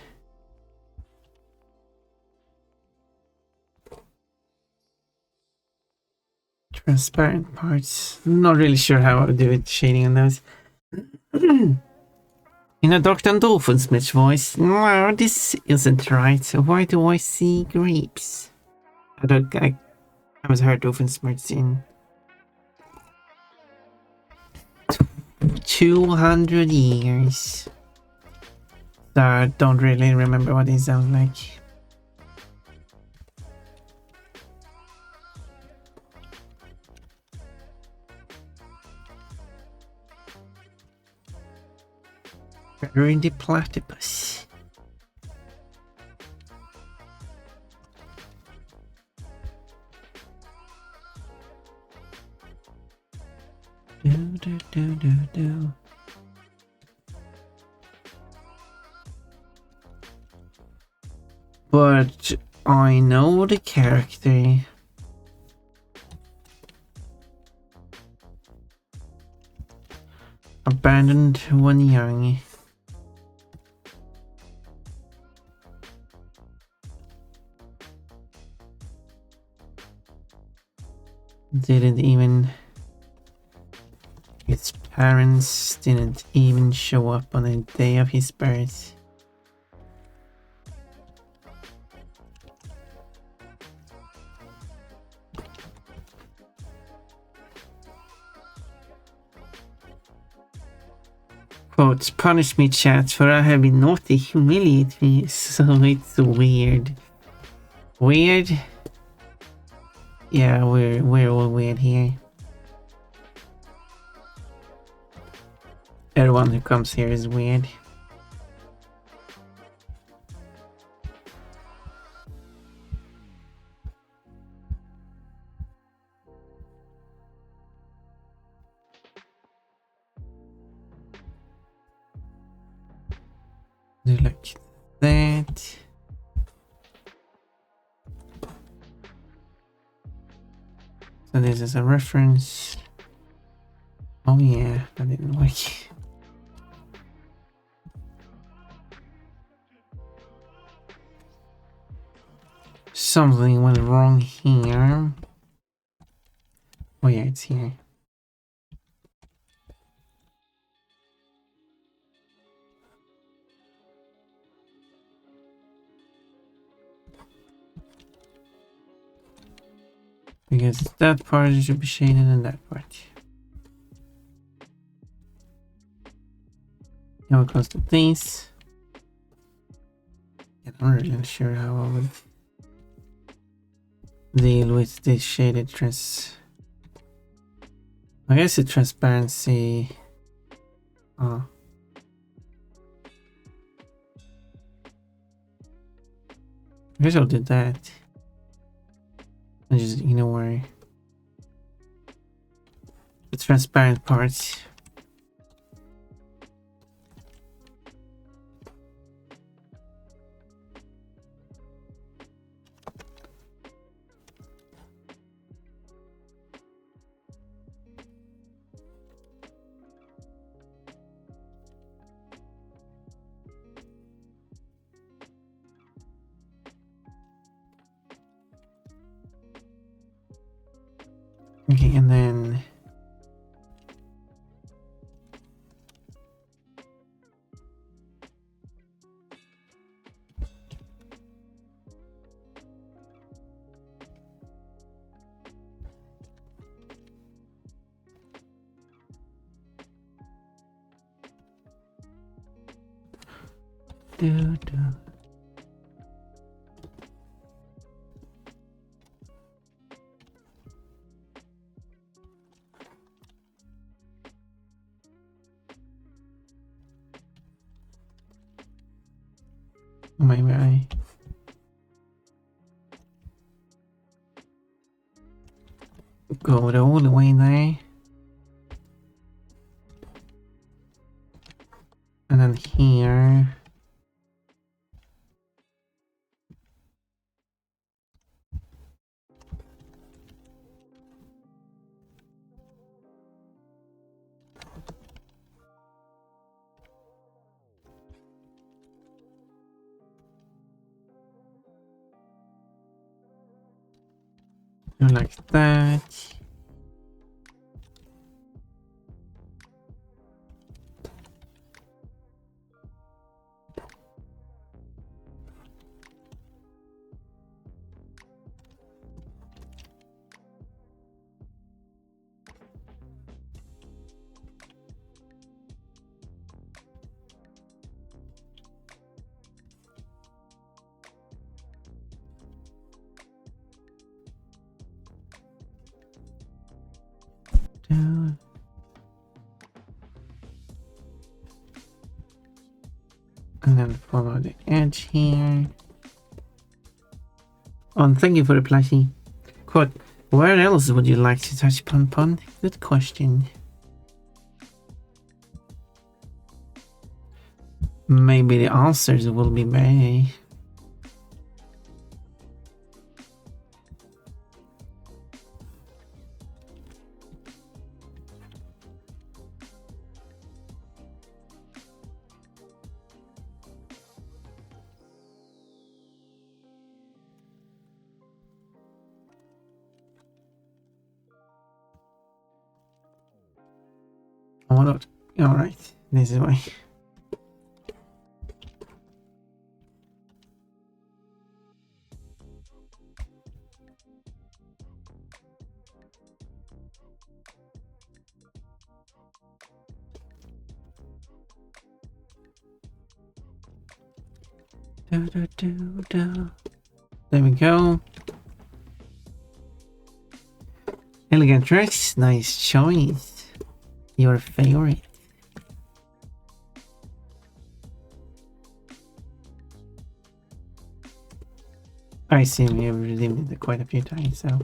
transparent parts. Not really sure how I would do it shading on those. In a Dr. Dolphinsmith's voice, no, this isn't right. Why do I see grapes? I haven't heard Dolphinsmiths in 200 years. So I don't really remember what they sound like. Better the platypus. Do. But I know the character. Abandoned when young. Didn't even. His parents didn't even show up on the day of his birth. Quote, punish me, chat, for I have been naughty, humiliate me, so it's weird. Weird? Yeah, we're all weird here. Everyone who comes here is weird. Do like that. So this is a reference. Oh Oh yeah, that didn't work. Something went wrong here. Oh yeah, it's here. Because that part should be shaded and that part. Now it goes to this. I'm not really sure how I would deal with this shaded I guess the transparency. Oh. I guess I'll do that. And just ignore the transparent parts. Okay, and then do. Maybe I go all the way there. And then here. Do like that. Do. And then follow the edge here. Oh, and thank you for the plushie. Quote, where else would you like to touch Pun Pun? Good question. Maybe the answers will be May. Oh, not. Alright, this is why. There we go. Elegant dress, nice choice. Your favorite. I assume you've redeemed it quite a few times, so.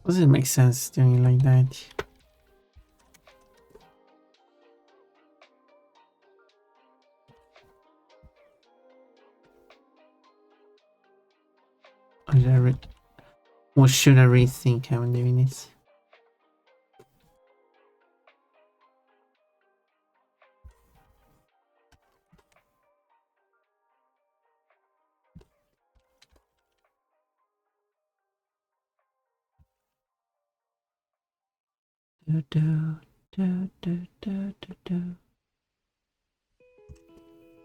Does it make sense doing it like that? Or should I rethink how I'm doing this?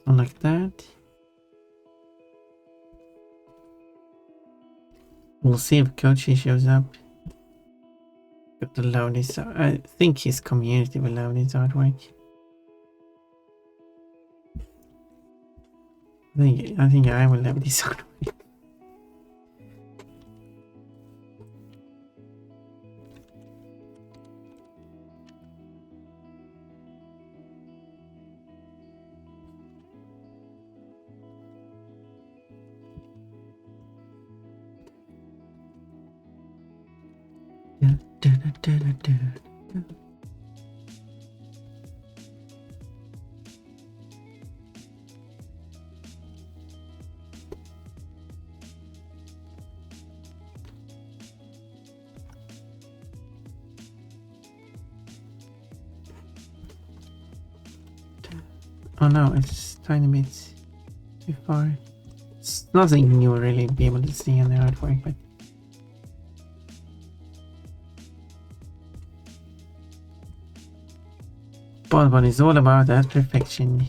Like that. We'll see if Kochi shows up. Got to load this. I think his community will load his artwork. I think I will load this artwork. Oh no, it's tiny bits too far. It's nothing you'll really be able to see in the artwork, but but it's all about that perfection.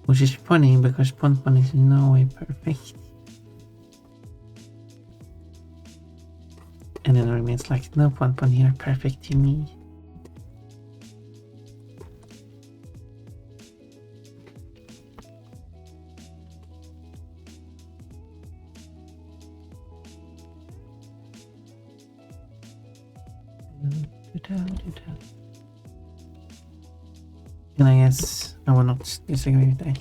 Which is funny because Ponpon is in no way perfect. And then it remains like, no Ponpon here perfect to me. And I guess I will not disagree with that.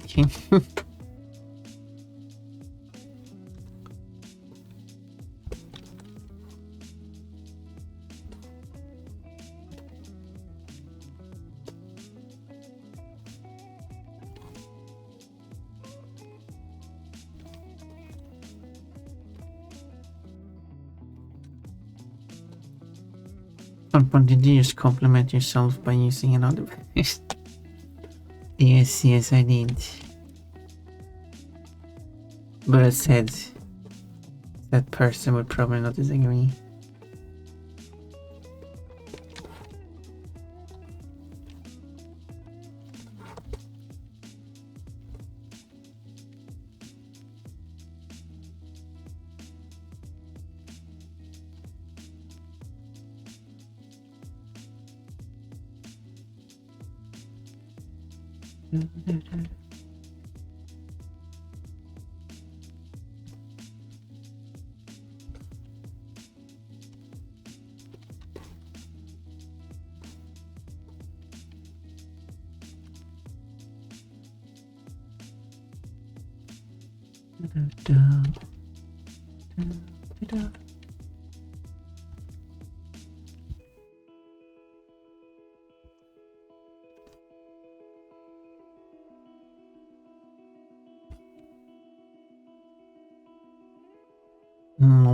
But did you just compliment yourself by using another voice? Yes, I did. But I said that person would probably not disagree.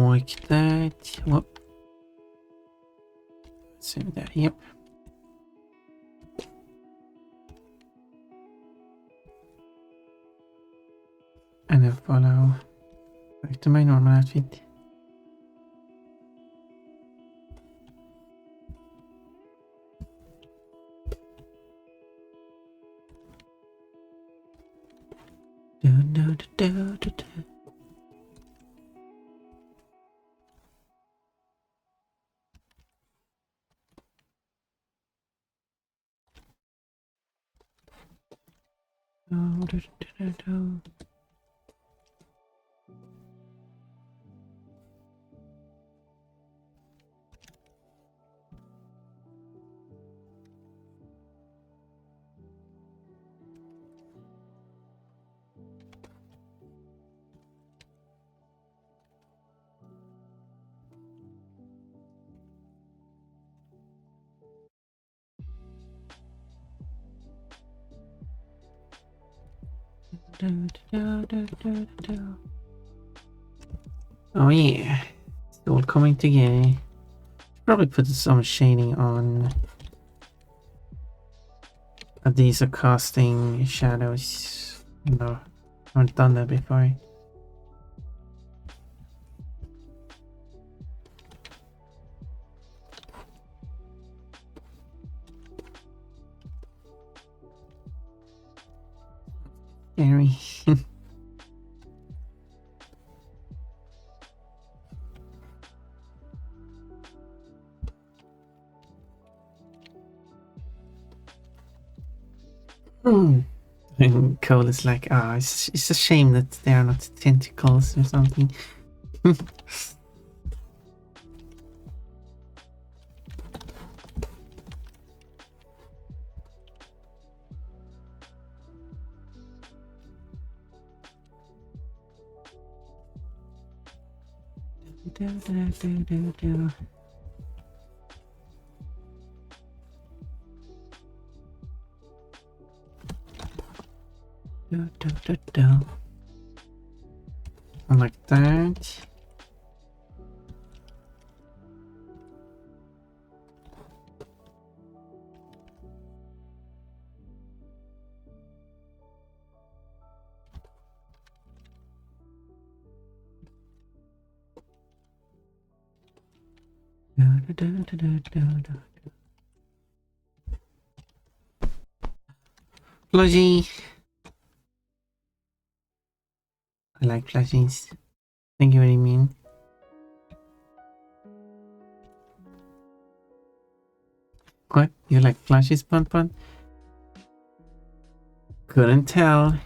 Like that. Whoop. Save that. Yep. And then follow back to my normal outfit. Oh yeah, it's all coming together. Probably put some shading on. These are casting shadows. No, I haven't done that before. Scary. And Cole is like, it's a shame that they are not tentacles or something. Like that. Plushie. I like plushies. Thank you very much. What? You like plushies, Pun Pun? Couldn't tell.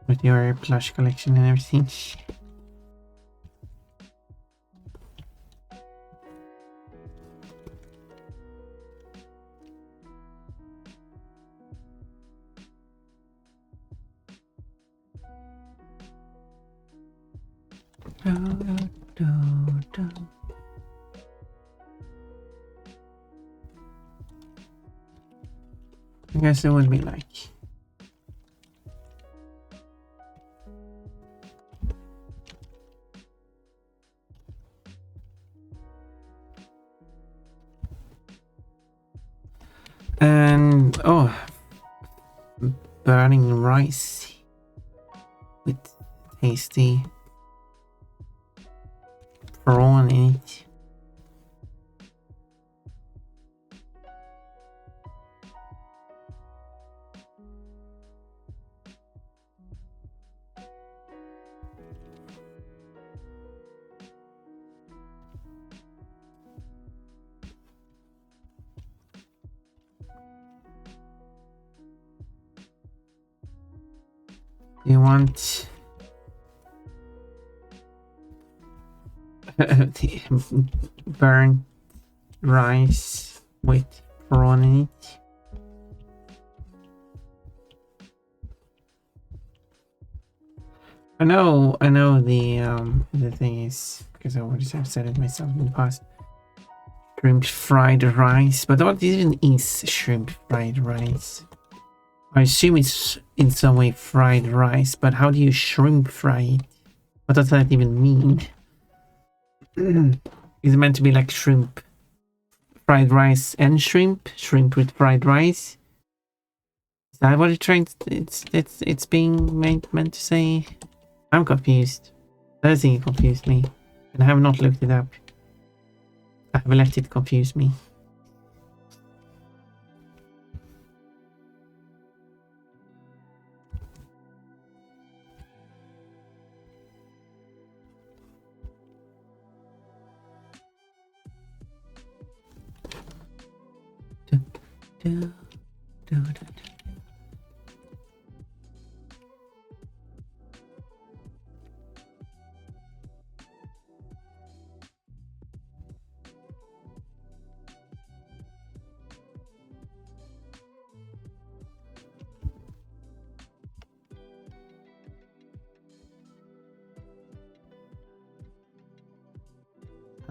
With your plush collection and everything. I guess it would be like. And burning rice with tasty prawn in it. Do you want burnt rice with prawn in it? I know the thing is, because I already have said it myself in the past, shrimp fried rice, but what even is shrimp fried rice? I assume it's in some way fried rice, but how do you shrimp fry it? What does that even mean? Is it meant to be like shrimp fried rice and shrimp with fried rice? Is that what it's being meant to say? I'm confused. That thing confused me, and I have not looked it up. I have let it confuse me.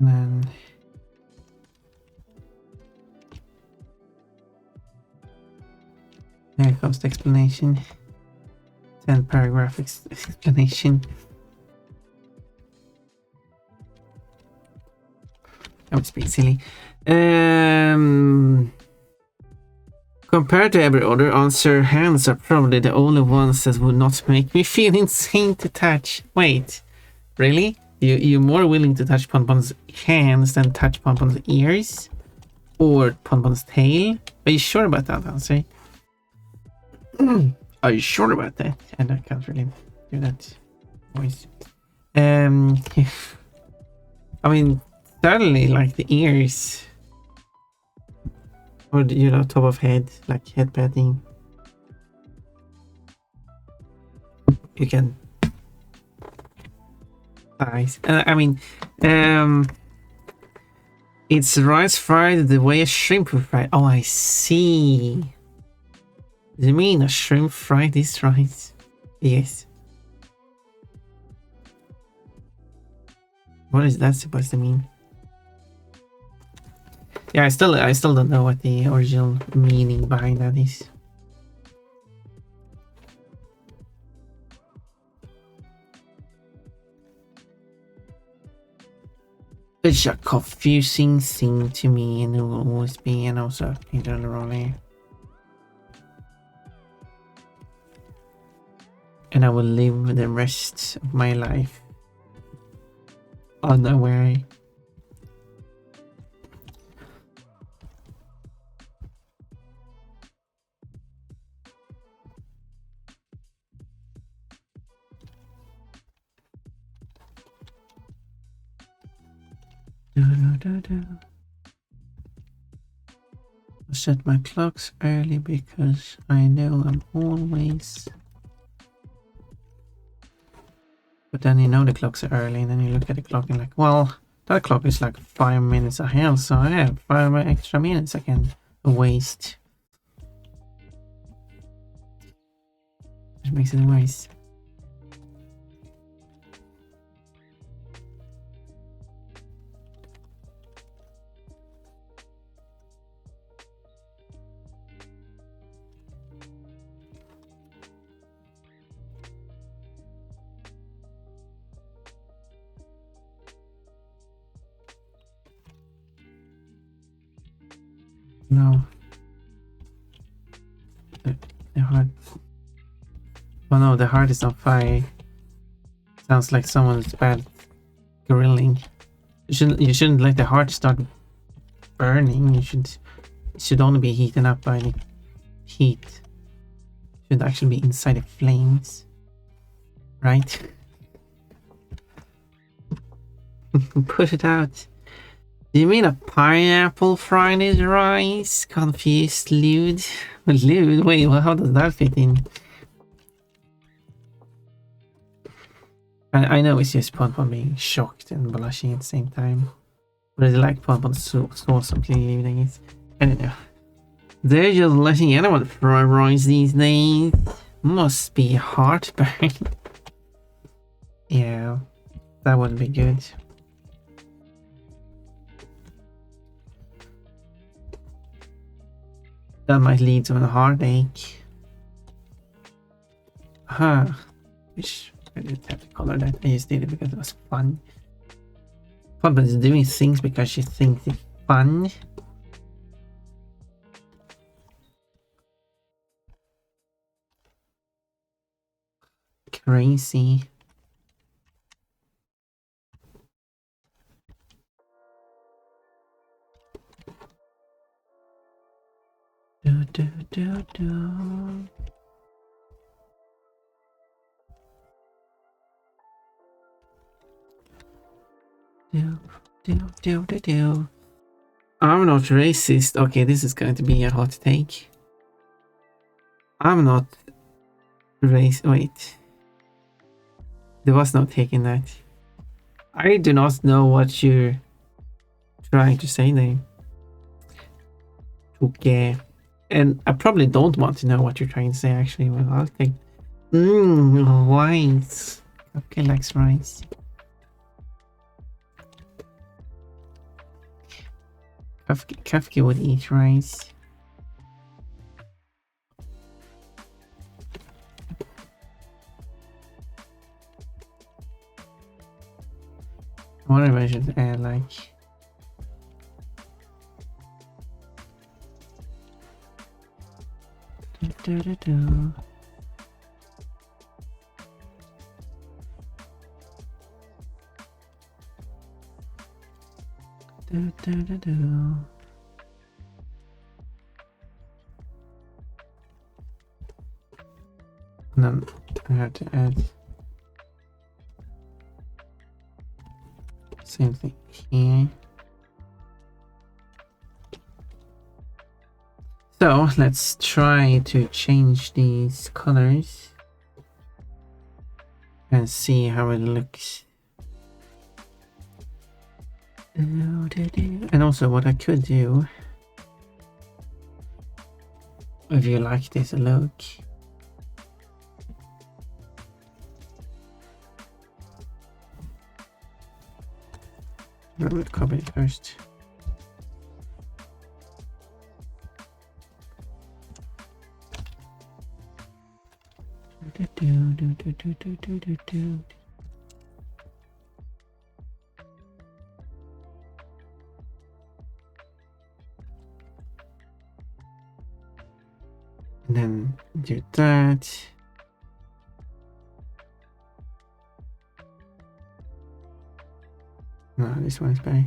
And then there comes the explanation. 10 paragraph explanation. That was pretty silly. Compared to every other answer, hands are probably the only ones that would not make me feel insane to touch. Wait, really? You're more willing to touch Ponpon's hands than touch Ponpon's ears? Or Ponpon's tail? Are you sure about that answer? Are you sure about that? And I can't really do that voice. I mean, certainly like the ears. Or, you know, top of head, like head patting. You can. Nice. I mean, it's rice fried the way a shrimp would fry. Oh, I see. Do you mean a shrimp fried is rice? Yes. What is that supposed to mean? Yeah, I still don't know what the original meaning behind that is. It's a confusing thing to me, and it will always be, and also internally. And I will live the rest of my life unaware. I set my clocks early because I know I'm always. But then you know the clocks are early, and then you look at the clock and like, well, that clock is like 5 minutes ahead, so I have 5 extra minutes I can waste. Which makes it worse. No. The heart. Oh no, the heart is on fire. Sounds like someone's bad grilling. You shouldn't let the heart start burning. It should only be heated up by the heat. It should actually be inside the flames. Right? Put it out. Do you mean a pineapple fried rice? Confused Lude. Lude? Wait, well, how does that fit in? I know it's just Ponpon being shocked and blushing at the same time. But it's like Ponpon saw something leaving it. I don't know. They're just letting anyone fry rice these days. Must be heartburn. Yeah, that wouldn't be good. That might lead to a heartache. Huh. Which I didn't have to color that. I just did it because it was fun. Ponpon is doing things because she thinks it's fun. Crazy. Do, do, do, do. Do. I'm not racist. Okay, this is going to be a hot take. I'm not racist. Wait. There was no take in that. I do not know what you're trying to say there. Okay. And I probably don't want to know what you're trying to say actually. Well, I'll take. Rice. Okay, likes rice. Kafka would eat rice. I wonder if I should add like do. And then I have to add same thing here. So let's try to change these colors and see how it looks. And also what I could do, if you like this look, I will copy it first. And then do that. No, this one's better.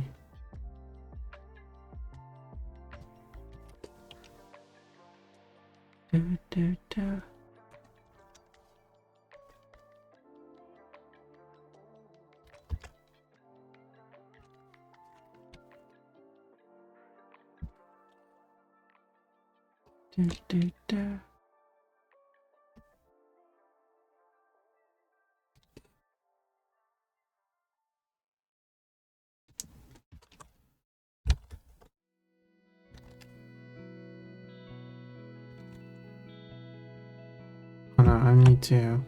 Oh no, I need to.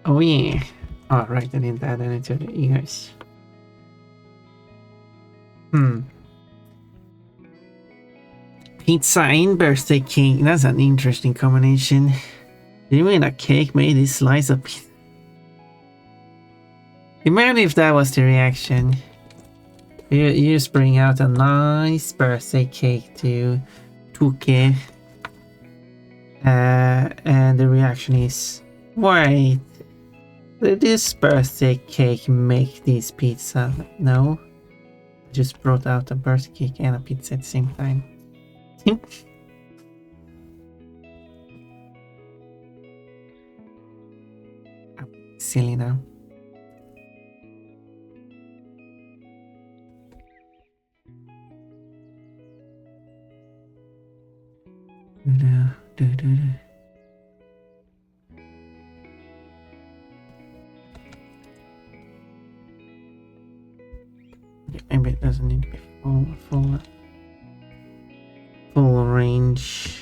Oh yeah. Oh right, I need that into the ears. Pizza and birthday cake. That's an interesting combination. Do you mean a cake made this slice of pizza? Imagine if that was the reaction. You just bring out a nice birthday cake to Tuke. And the reaction is, wait, did this birthday cake make this pizza? No. I just brought out a birthday cake and a pizza at the same time. Silly now. Maybe it doesn't need to be full range.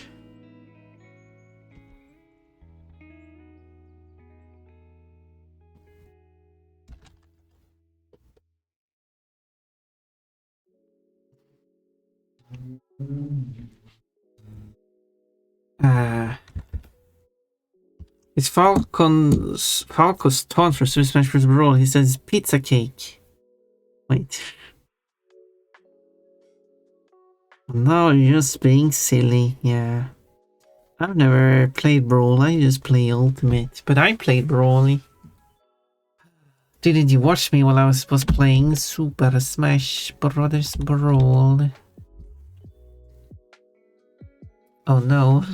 It's Falco's taunt for Super Smash Bros. Brawl. He says pizza cake. Wait. No, you're just being silly. Yeah. I've never played Brawl. I just play Ultimate. But I played Brawly. Didn't you watch me while I was playing Super Smash Bros. Brawl? Oh no.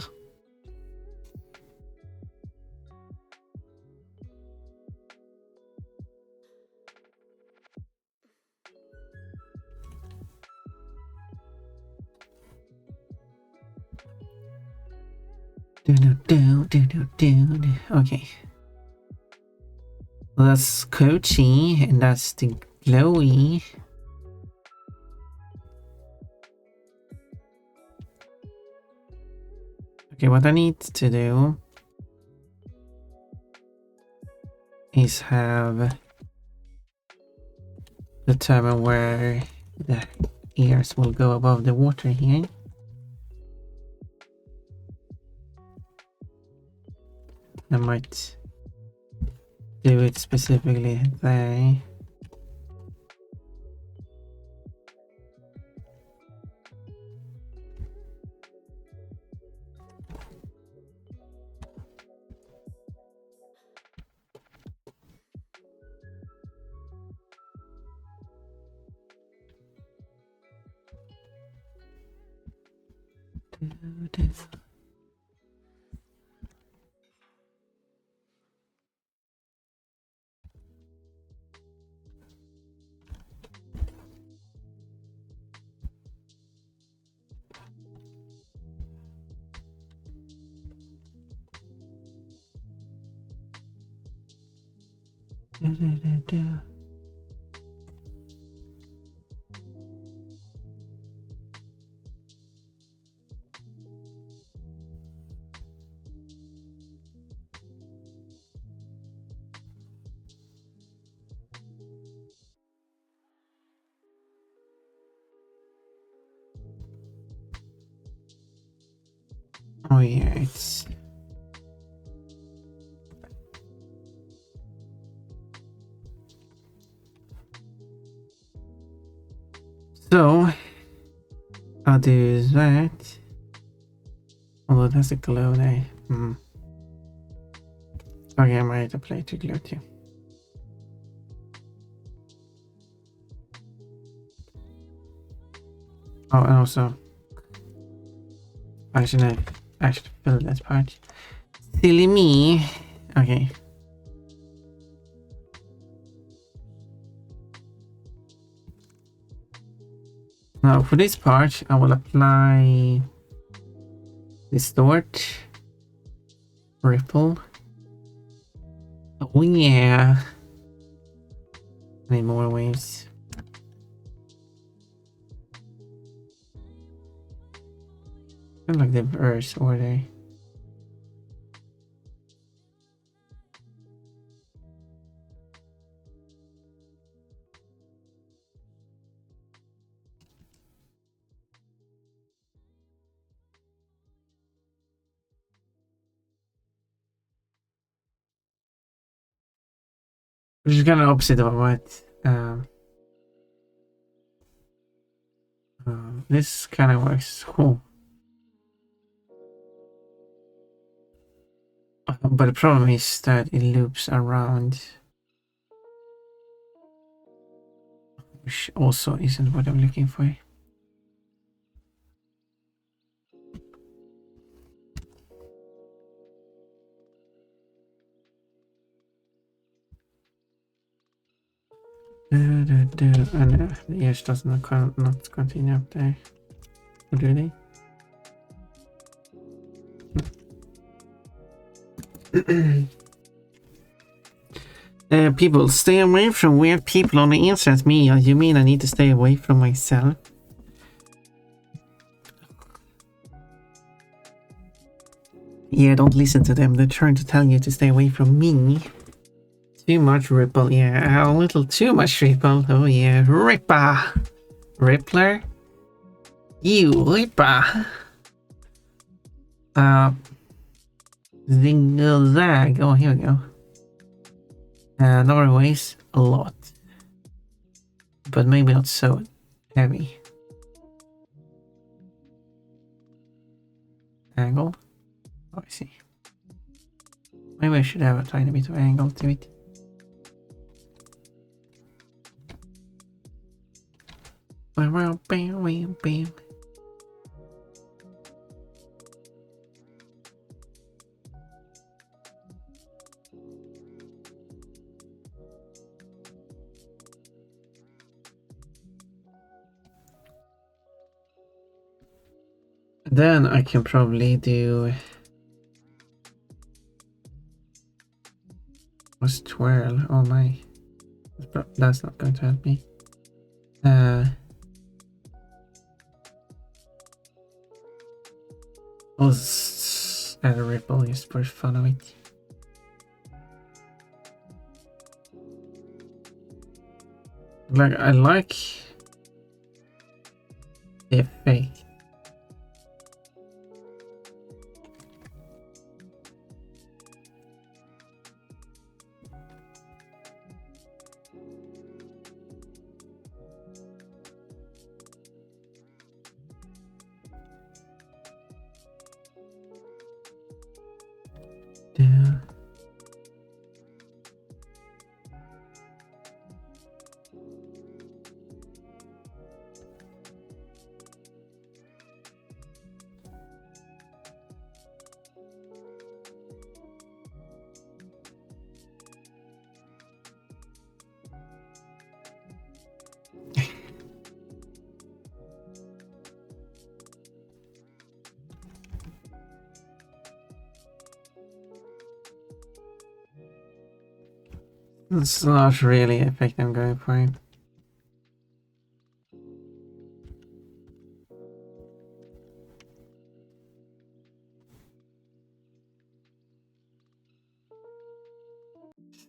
Okay. Well, that's Kochi, and that's the Glowy. Okay, what I need to do is have determine where the ears will go above the water here. I might do it specifically there. Do this. Do. Oh yeah, it's so I'll do that. Although that's a glow there. Okay, I'm ready to play to glow too. Oh, and also I should fill that part. Silly me. Okay. Now for this part, I will apply distort, ripple. Oh yeah. I need more waves. Kind of like the verse order. Which is kind of opposite of what this kind of works. Cool. But the problem is that it loops around, which also isn't what I'm looking for. And the ears does not continue up there. Or do they? People, stay away from weird people on the internet. Me, you mean I need to stay away from myself? Yeah, don't listen to them. They're trying to tell you to stay away from me. Too much ripple, yeah, a little too much ripple. Oh yeah, Ripper, Rippler, you Ripper. Zag. Oh, here we go. Number weighs a lot, but maybe not so heavy. Angle. Oh, I see. Maybe I should have a tiny bit of angle to it. Bam, bam, bam. Then I can probably do what's twirl. Oh my, that's not going to help me. Oh, add a ripple just for fun of it. Like, I like the effect. Yeah. It's not really the effect I'm going for.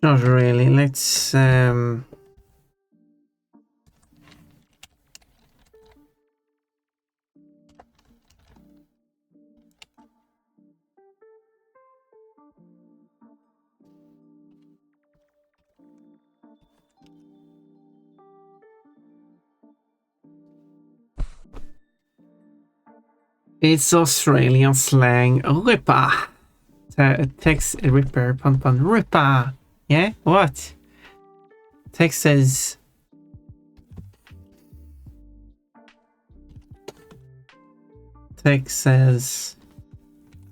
Not really. Let's it's Australian slang. Ripper. Text ripper pun pun ripper. Yeah? What? Text says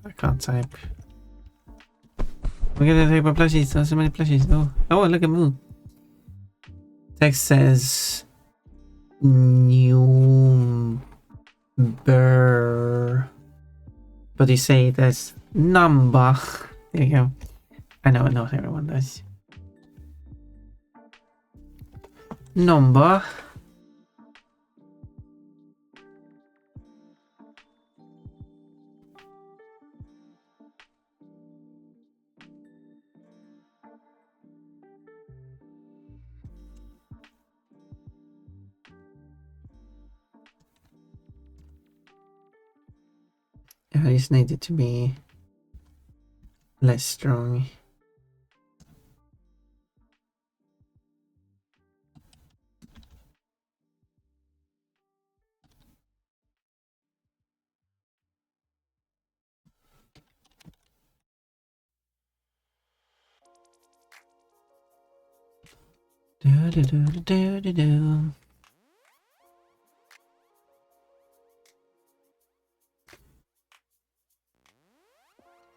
I can't type. We're gonna take my plushies. There's so many plushies. Oh, look at Moo. Text says new burr. But you say it as number. There you go. I know not everyone does. Number. I just need it to be less strong.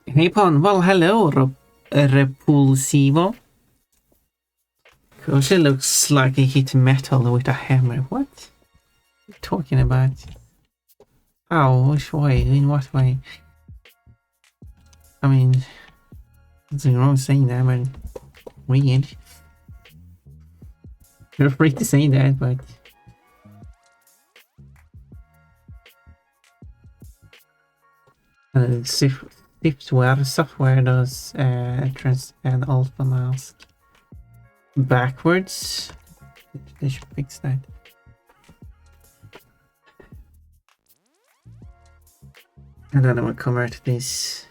Hey Pon, well hello Repulsivo. Course it looks like he hit metal with a hammer. What? What are you talking about? How? Which way? In what way? I mean, nothing wrong saying that, but weird. You're free to say that, but software does trans and alpha mask backwards. They should fix that. And then I will convert this.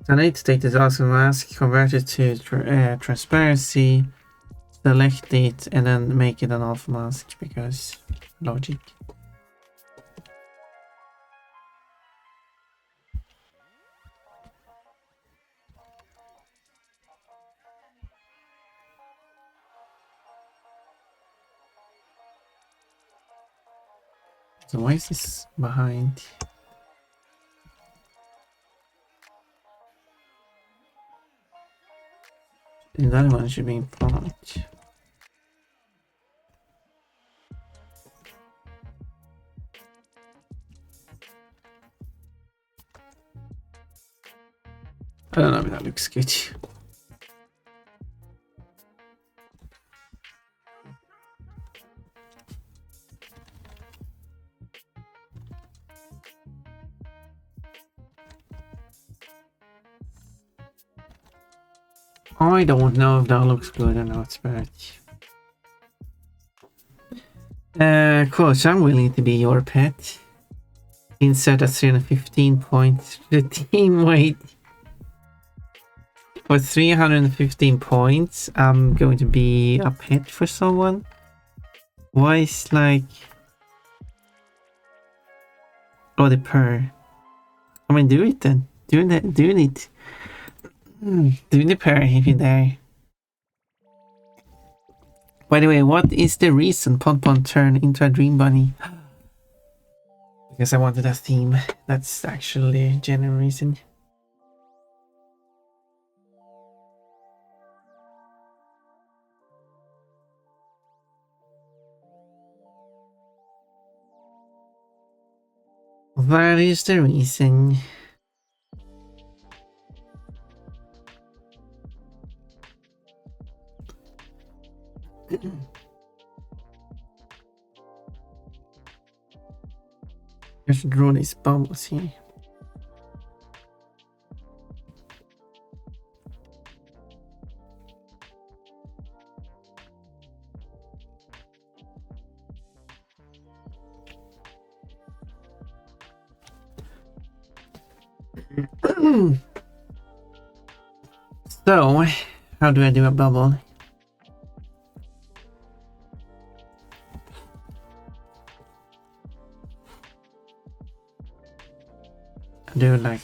Donate state is also mask, convert it to transparency, select it, and then make it an alpha mask because logic. So why is this behind? And that one should be in front. I don't know if that looks good. I don't know if that looks good or not, but coach, I'm willing to be your pet. Insert a 315 points to the team weight. For 315 points, I'm going to be a pet for someone. Why is like... Oh, the purr. I mean, do it then. Do it. Do the purr if you're there. By the way, what is the reason Pon Pon turned into a dream bunny? Because I wanted a theme. That's actually a genuine reason. That is the reason. Let's draw these bubbles here. So, how do I do a bubble? I do like...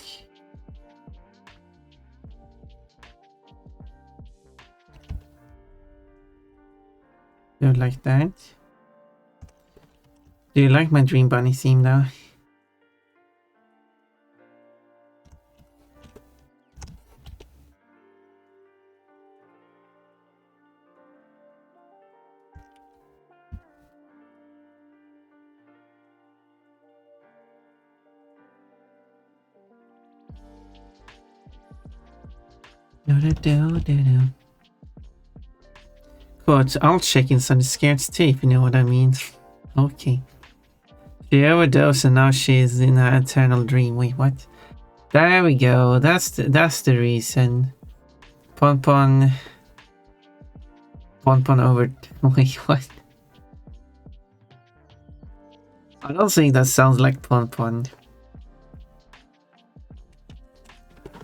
Do it like that. Do you like my dream bunny theme though? Do. But I'll check inside the scared state if you know what I mean. Okay. She overdosed and now she's in an eternal dream. Wait, what? There we go. That's the reason. Pon Pon over. Wait, what? I don't think that sounds like Pon Pon.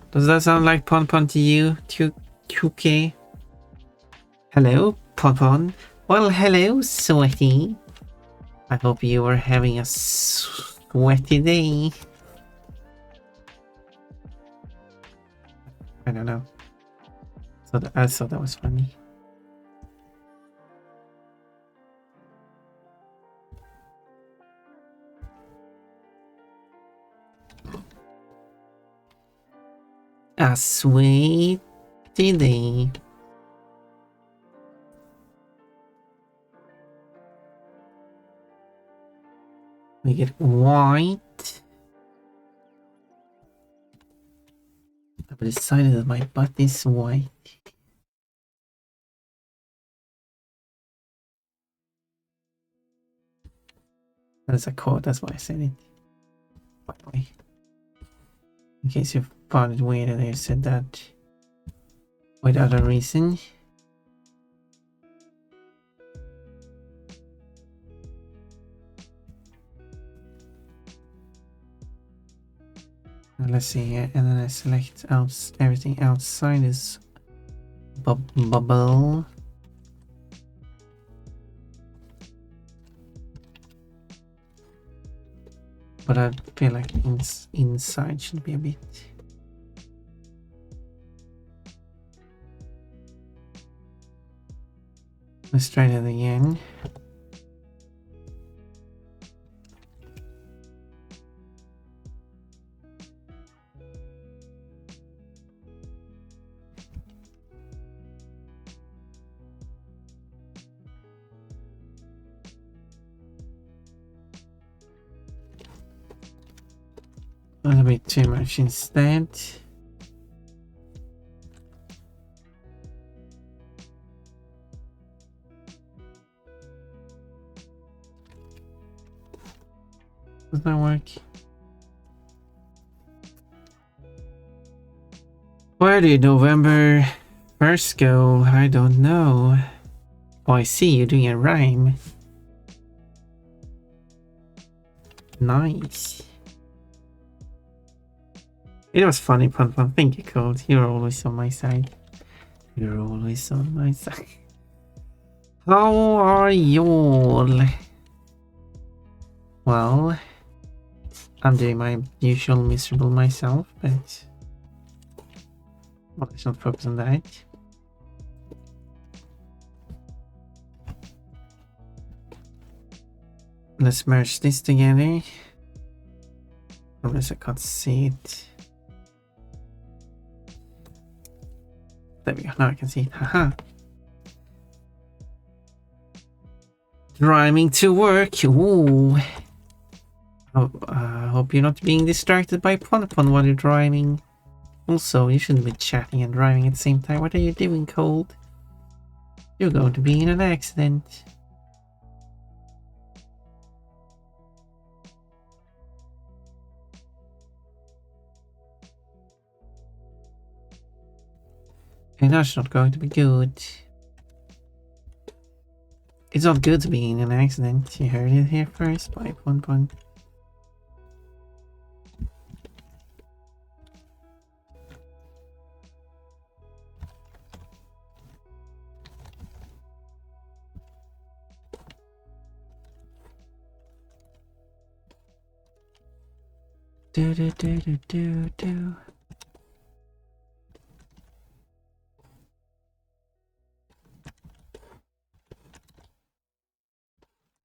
Does that sound like Pon Pon to you? 2K? Hello, Pon Pon. Well, hello, Sweaty. I hope you are having a sweaty day. I don't know. So I thought that was funny. A sweaty day. Make it white. I've decided that my butt is white. That's a quote, that's why I said it. By the way. In case you found it weird that I said that without a reason. Let's see here, and then I select out everything outside is bubble. But I feel like inside should be a bit. Let's try that again. A little bit too much instead. Does that work? Friday, November First go, I don't know. Oh, I see you're doing a rhyme. Nice. It was funny, Pun Pun. Thank you, Cold. You're always on my side. You're always on my side. How are y'all? Well, I'm doing my usual miserable myself, but well, let's not focus on that. Let's merge this together. Unless I can't see it. There we go. Now I can see it. Haha. Driving to work. Ooh. Hope you're not being distracted by Ponapon while you're driving. Also, you shouldn't be chatting and driving at the same time. What are you doing, Cold? You're going to be in an accident. And that's not going to be good. It's not good to be in an accident. You heard it here first by Ponpon. Do do do do do do.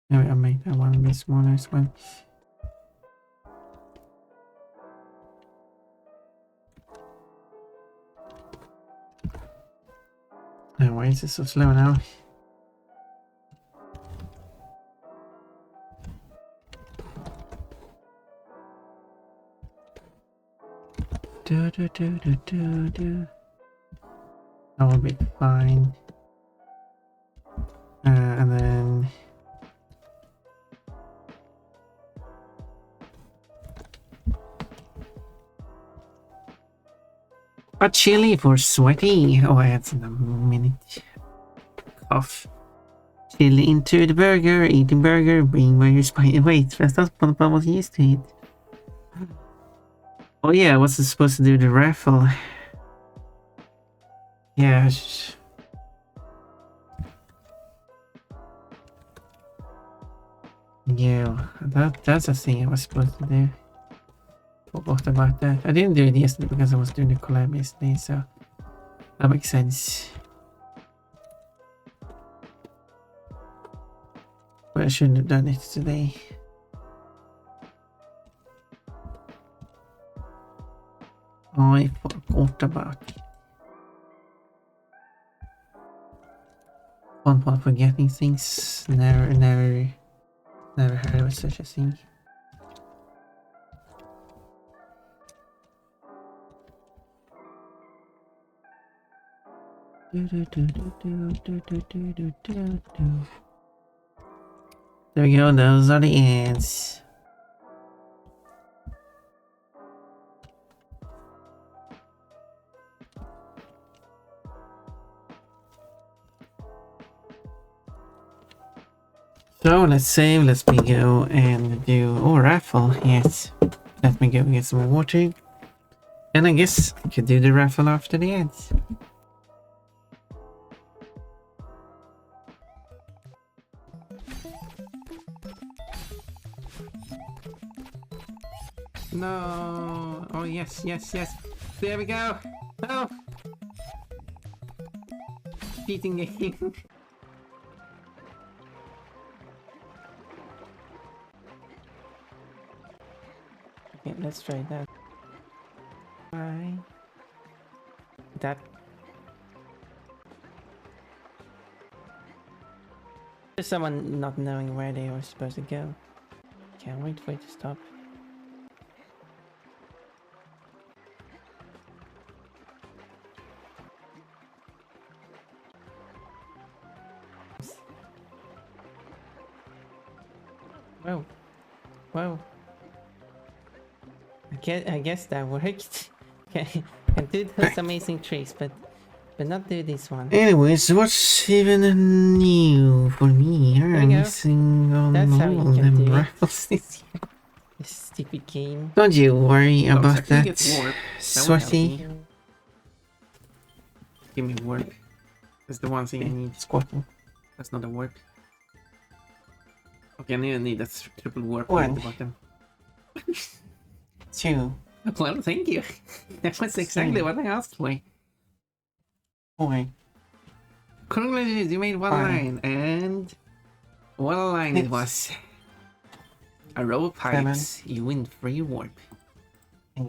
Maybe I'll make that one a bit smaller as well. Oh, why is it so slow now? Do do do do do do. That will be fine. And then a chili for sweaty. Oh, I had some a minute. Cough. Chili into the burger, eating burger, being very spicy. Wait, that's not what I was used to it. Oh yeah, I wasn't supposed to do the raffle. Yeah. Yeah, that's a thing I was supposed to do. Forgot about that. I didn't do it yesterday because I was doing the collab yesterday, so that makes sense. But I shouldn't have done it today. I forgot about it. Fun part forgetting things. Never heard of such a thing. There we go, those are the ants. So let's save, let me go and do raffle, yes. Let me go get some water. And I guess I could do the raffle after the ads. No. Oh yes, yes, yes. There we go. Oh. Cheating game. Okay, let's try that. Bye. That. There's someone not knowing where they were supposed to go. Can't wait for it to stop. Whoa. Whoa. I guess that worked. Okay, I did those amazing tricks, but but not do this one. Anyways, what's even new for me? we I'm go. missing on That's how all you can them do it. raffles this year. This stupid game. Don't you worry Looks about like you that, get warp. That would help Sweaty. me. Give me warp. That's the one thing I need. Squatting. That's not a warp. Okay, I need that triple warp One. at the bottom. 2, Well, thank you. That was exactly what I asked for. 4, Congratulations, you made one Fine. line, and what a line it Six. was. A row of pipes, you win free warp. 8,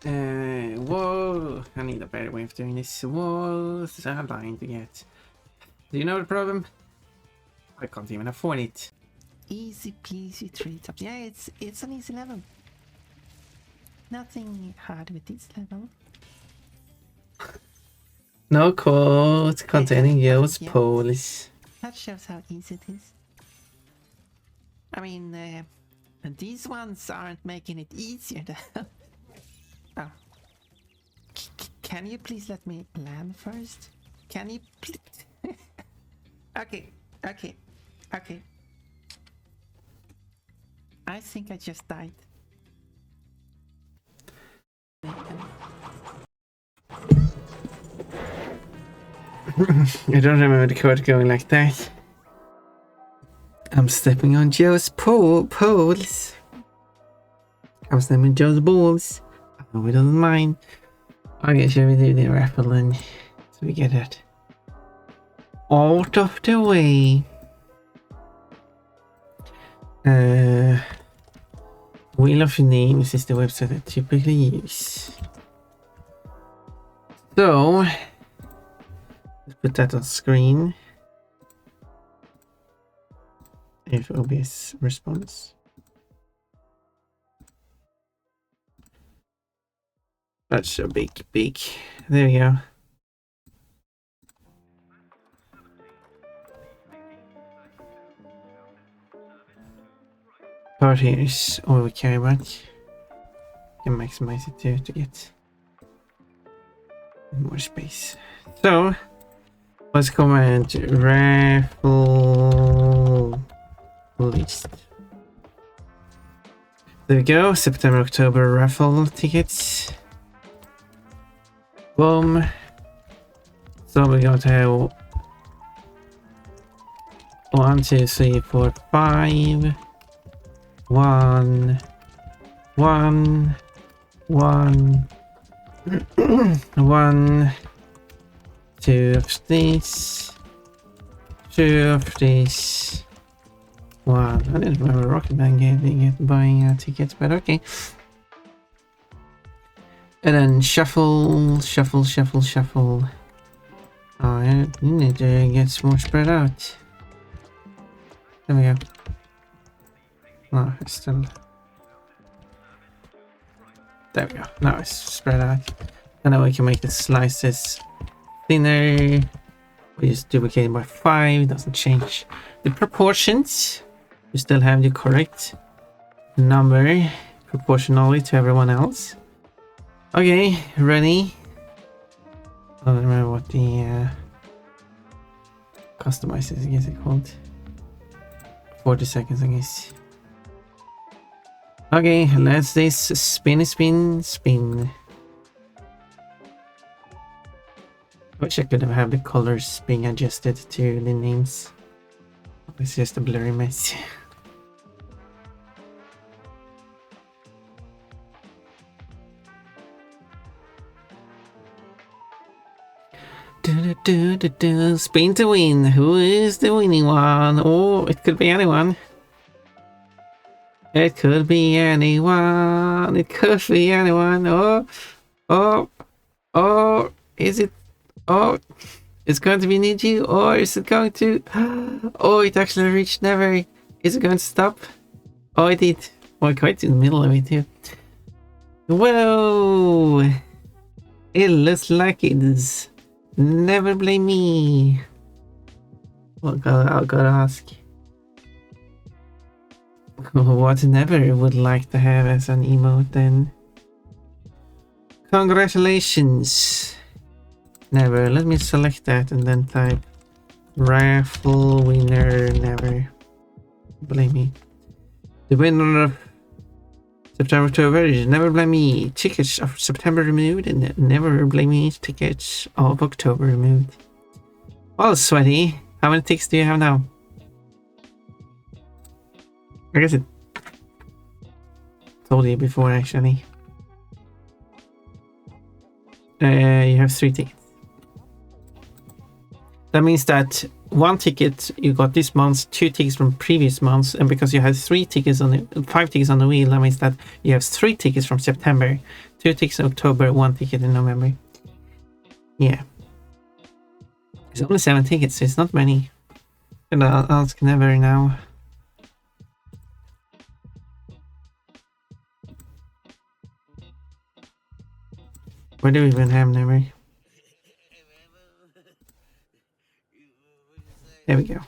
9. Whoa, I need a better way of doing this. Whoa, it's a line to get. Do you know the problem? I can't even afford it. Easy peasy treetops. Yeah, it's an easy level. Nothing hard with this level. No code containing Yo's Yeah. police. That shows how easy it is. I mean, these ones aren't making it easier though. Oh. Can you please let me land first? Can you please? Okay. I think I just died. I don't remember the code going like that. I'm stepping on Joe's poles. I'm stepping Joe's balls. I hope he doesn't mind. Okay, shall we do the raffle then? So we get it out of the way. Wheel of Names is the website I typically use. So let's put that on screen. If OBS responds. That's so big. There we go. Part here is all we care about. Can maximize it too to get more space. So let's comment raffle list. There we go. September, October raffle tickets. Boom. So we're going to have 1, 2, 3, 4, 5. 1, 1, 1, 1, 2 of these, 2 of these, 1. I didn't remember Rocket Man buying tickets, but okay. And then shuffle. Oh, yeah, you need to get more spread out. There we go. No, it's still. There we go. Now it's spread out. And now we can make the slices thinner. We just duplicate it by 5. Doesn't change the proportions. You still have the correct number proportionally to everyone else. Okay, ready. I don't remember what the customize is, I guess it called. 40 seconds, I guess. Okay, let's this spin. Wish I could have had the colors being adjusted to the names. It's just a blurry mess. Spin to win. Who is the winning one? Oh, it could be anyone. It could be anyone. It could be anyone. Oh, is it? Oh, it's going to be Niji, or is it going to? Oh, it actually reached never. Is it going to stop? Oh, it did. Oh, quite in the middle of it too. Whoa! It looks like it's never blame me. Well, I'll gotta ask. What never would like to have as an emote then? Congratulations. Never. Let me select that and then type raffle winner never. Blame me. The winner of September October is Never Blame Me. Tickets of September removed and Never Blame Me tickets of October removed. Well, Sweaty, how many tickets do you have now? I guess it told you before actually. You have 3 tickets. That means that 1 ticket you got this month, 2 tickets from previous months, and because you had 5 tickets on the wheel, that means that you have 3 tickets from September, 2 tickets in October, 1 ticket in November. Yeah. It's only 7 tickets, so it's not many. And I'll ask Never now. Where do we even have Never? There we go.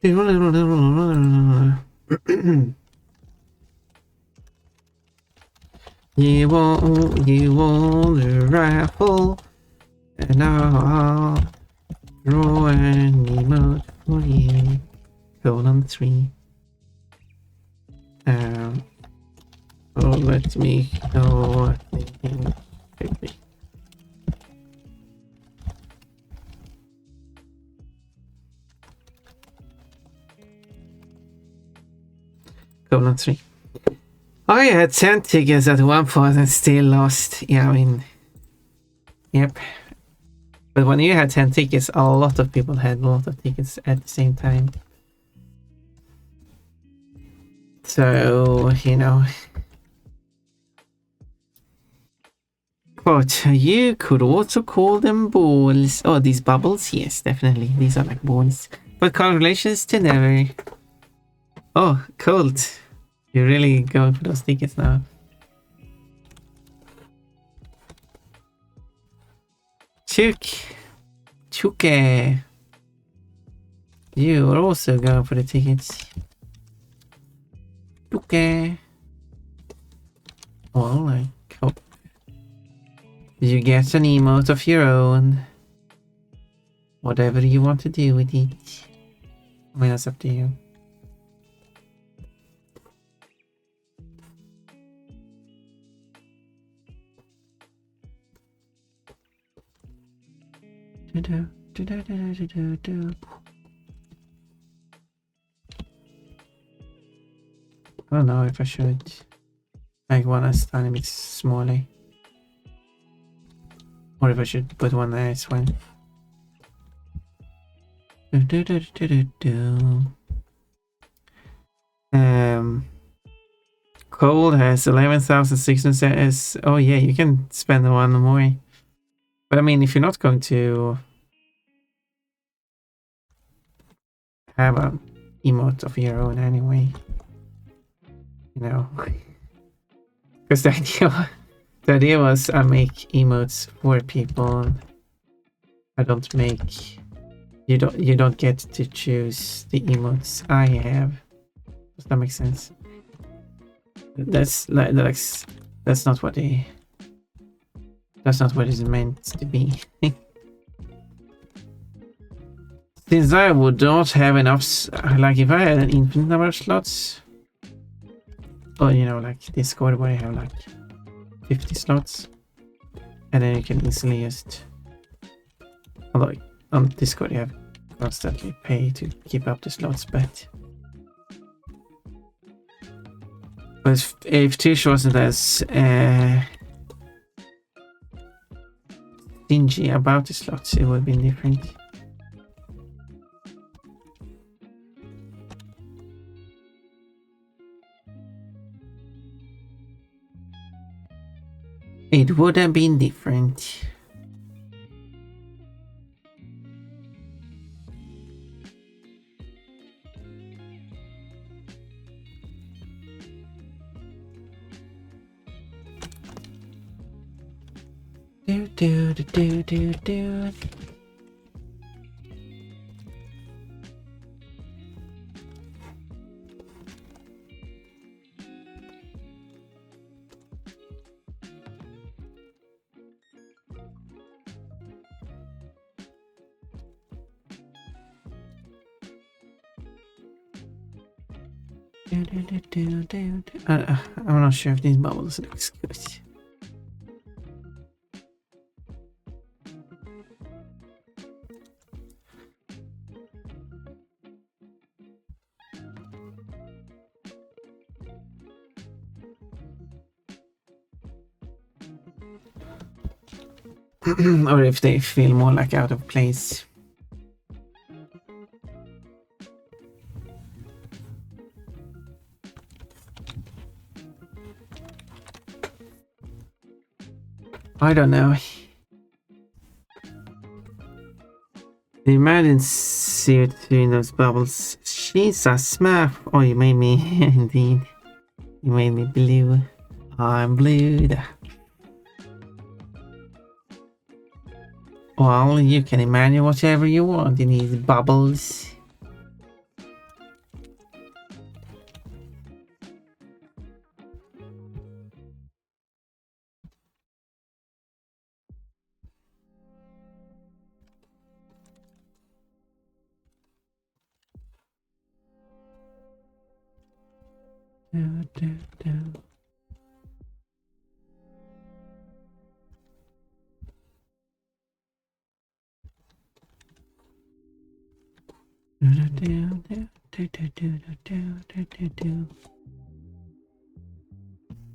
You won the raffle, and now I'll draw an emote for you. Colon 3. Oh, let me know anything quickly. Colon 3. I had 10 tickets at one point and still lost. Yeah, I mean, yep. But when you had 10 tickets, a lot of people had a lot of tickets at the same time. So, you know. But you could also call them balls. Oh, these bubbles? Yes, definitely. These are like balls. But congratulations to Never. Oh, Colt. You're really going for those tickets now. Chuke. You are also going for the tickets. Chuke. Well, I hope you get an emote of your own. Whatever you want to do with it. I mean, that's up to you. I don't know if I should make one as tiny bit smaller, or if I should put one there as well. Cold has 11,600. Oh yeah, you can spend one more. But I mean, if you're not going to have an emote of your own anyway, you know, because the idea was I make emotes for people. I don't make. You don't get to choose the emotes I have. Does that make sense? That's not what it's meant to be. Since I would not have enough, like if I had an infinite number of slots, or you know, like Discord where I have like 50 slots, and then you can easily just, although on Discord you have constantly pay to keep up the slots, but if 2 wasn't as stingy about the slots, it would be different. It would have been different. Do. I'm not sure if these bubbles looks good. Or if they feel more like out of place. I don't know. The imagine between those bubbles. Jesus, Smurf. Oh, you made me indeed. You made me blue. I'm blue. Well, you can imagine whatever you want in these bubbles.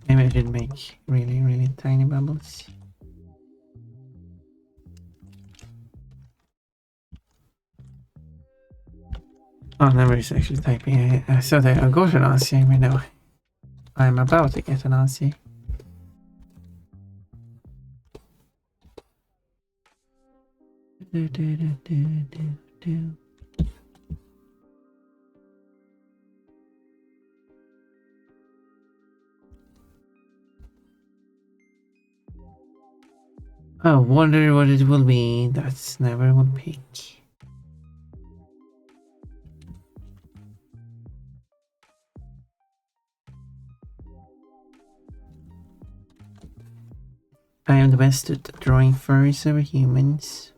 Maybe I should make really tiny bubbles. Oh, never is actually typing. I thought I got an answer, but no. I'm about to get an answer. I wonder what it will be. That's never one pick. I am the best at drawing furries over humans.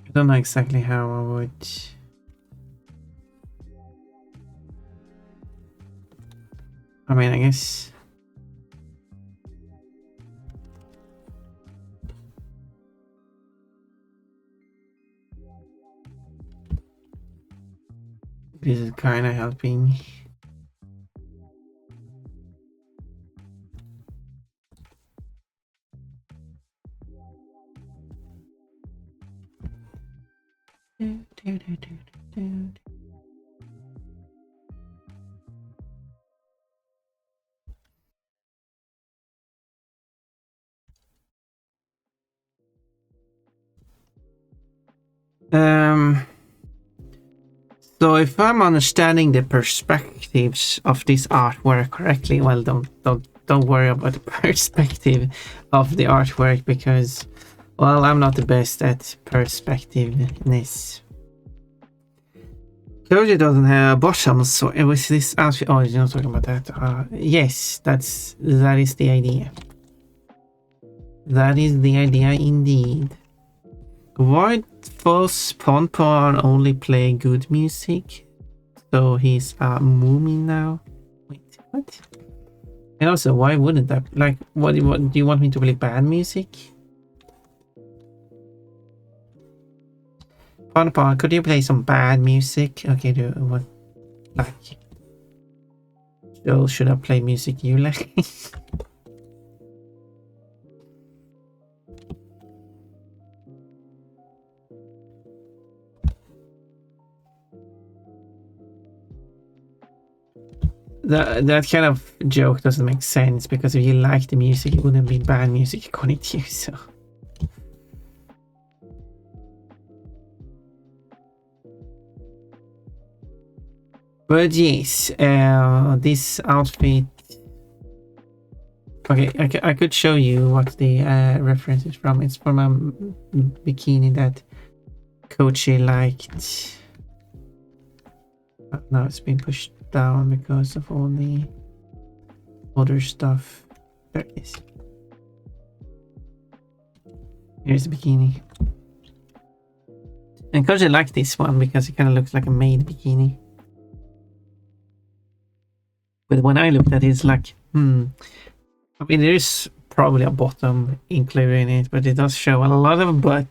I don't know exactly how I would. I mean, I guess. This is kind of helping. So if I'm understanding the perspectives of this artwork correctly, well, don't worry about the perspective of the artwork because, well, I'm not the best at perspectiveness. Koji doesn't have bottoms, so it was this outfit. Oh, you're not talking about that. Yes, that is the idea. That is the idea indeed. Why does Ponpon only play good music? So he's a Moomin now? Wait, what? And also, why wouldn't that? Like, what do you want me to play bad music? Ponpon, could you play some bad music? Okay, do what? Like, so should I play music you like? That kind of joke doesn't make sense, because if you like the music, it wouldn't be bad music according to you, so. But yes, this outfit. Okay, I could show you what the reference is from. It's from a bikini that Kochi liked. But now it's been pushed down because of all the other stuff. There it is. Here's the bikini. And Kochi liked this one because it kind of looks like a maid bikini. But when I looked at it, it's like, I mean, there is probably a bottom included in it, but it does show a lot of butt,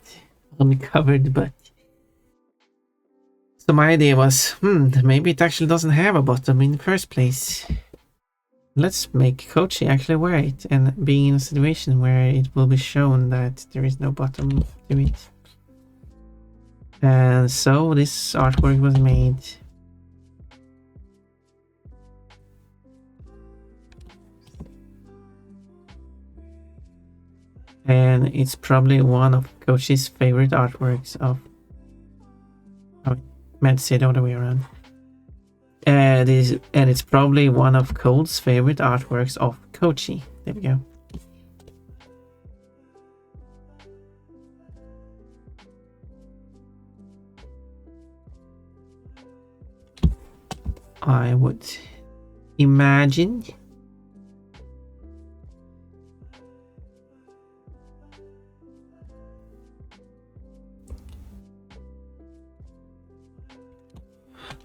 uncovered butt. So my idea was, maybe it actually doesn't have a bottom in the first place. Let's make Kochi actually wear it and be in a situation where it will be shown that there is no bottom to it. And so this artwork was made. And it's probably one of Kochi's favorite artworks of... I meant to say it the other way around. And it's probably one of Cold's favorite artworks of Kochi. There we go. I would imagine.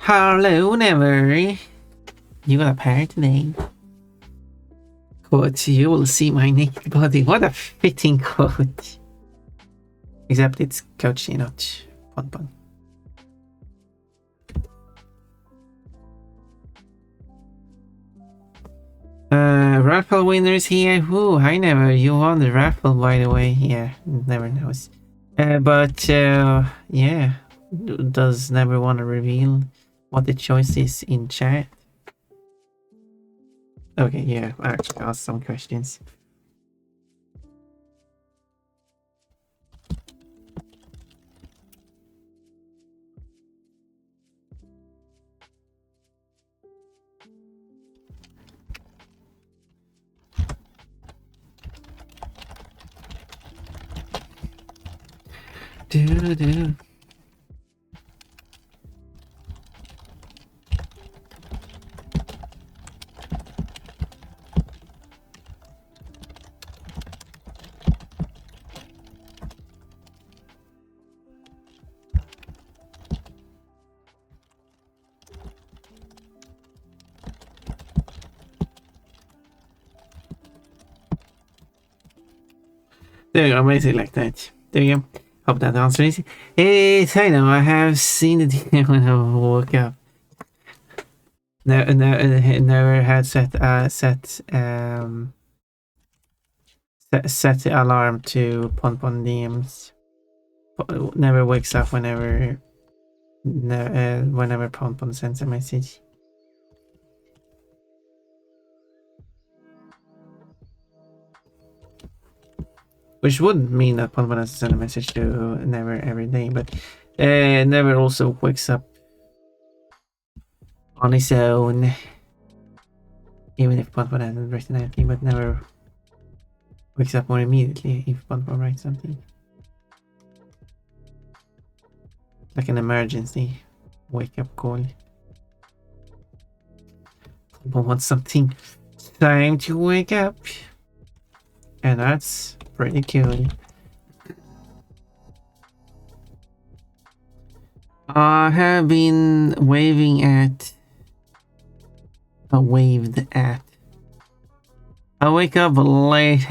Hello, Never. You got a pair today. Coat, you will see my naked body. What a fitting coat. Except it's Kochi, not Ponpon. Raffle winners here. Ooh, hi Never. You won the raffle, by the way. Yeah, Never knows. Yeah. Does Never want to reveal what the choice is in chat? Okay, yeah, I actually asked some questions. Do. There you go, amazing like that. There you go. Hope that answers it. Yes, I know, I have seen it when I woke up. Never had set the alarm to Ponpon DMs. Never wakes up whenever Ponpon sends a message. Which would mean that Ponpon has to send a message to Never every day, but Never also wakes up on his own. Even if Ponpon hasn't written anything, but Never wakes up more immediately if Ponpon writes something. Like an emergency wake-up call. Ponpon wants something. Time to wake up. And that's pretty cool. I have been waving at... waved at. I wake up late.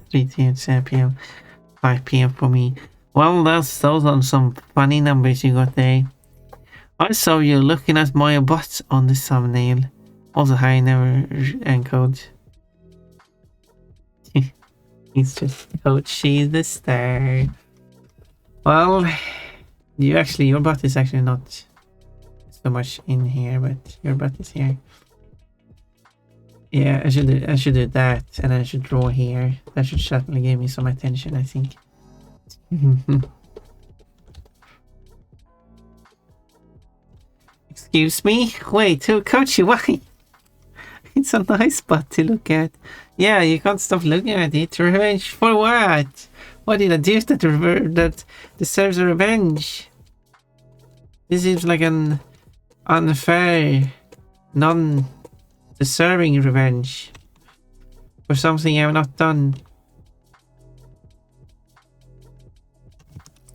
3 p.m. 5 p.m. for me. Well, those are some funny numbers you got there. I saw you looking at my butt on the thumbnail. Also, hi, never encode. It's just Coachy the star. Well, your butt is actually not so much in here, but your butt is here. Yeah, I should do that, and I should draw here. That should certainly give me some attention, I think. Excuse me? Wait, Coachy, why? It's a nice spot to look at. Yeah, you can't stop looking at it. Revenge for what? What did I do that deserves a revenge? This seems like an unfair, non-deserving revenge for something I've not done.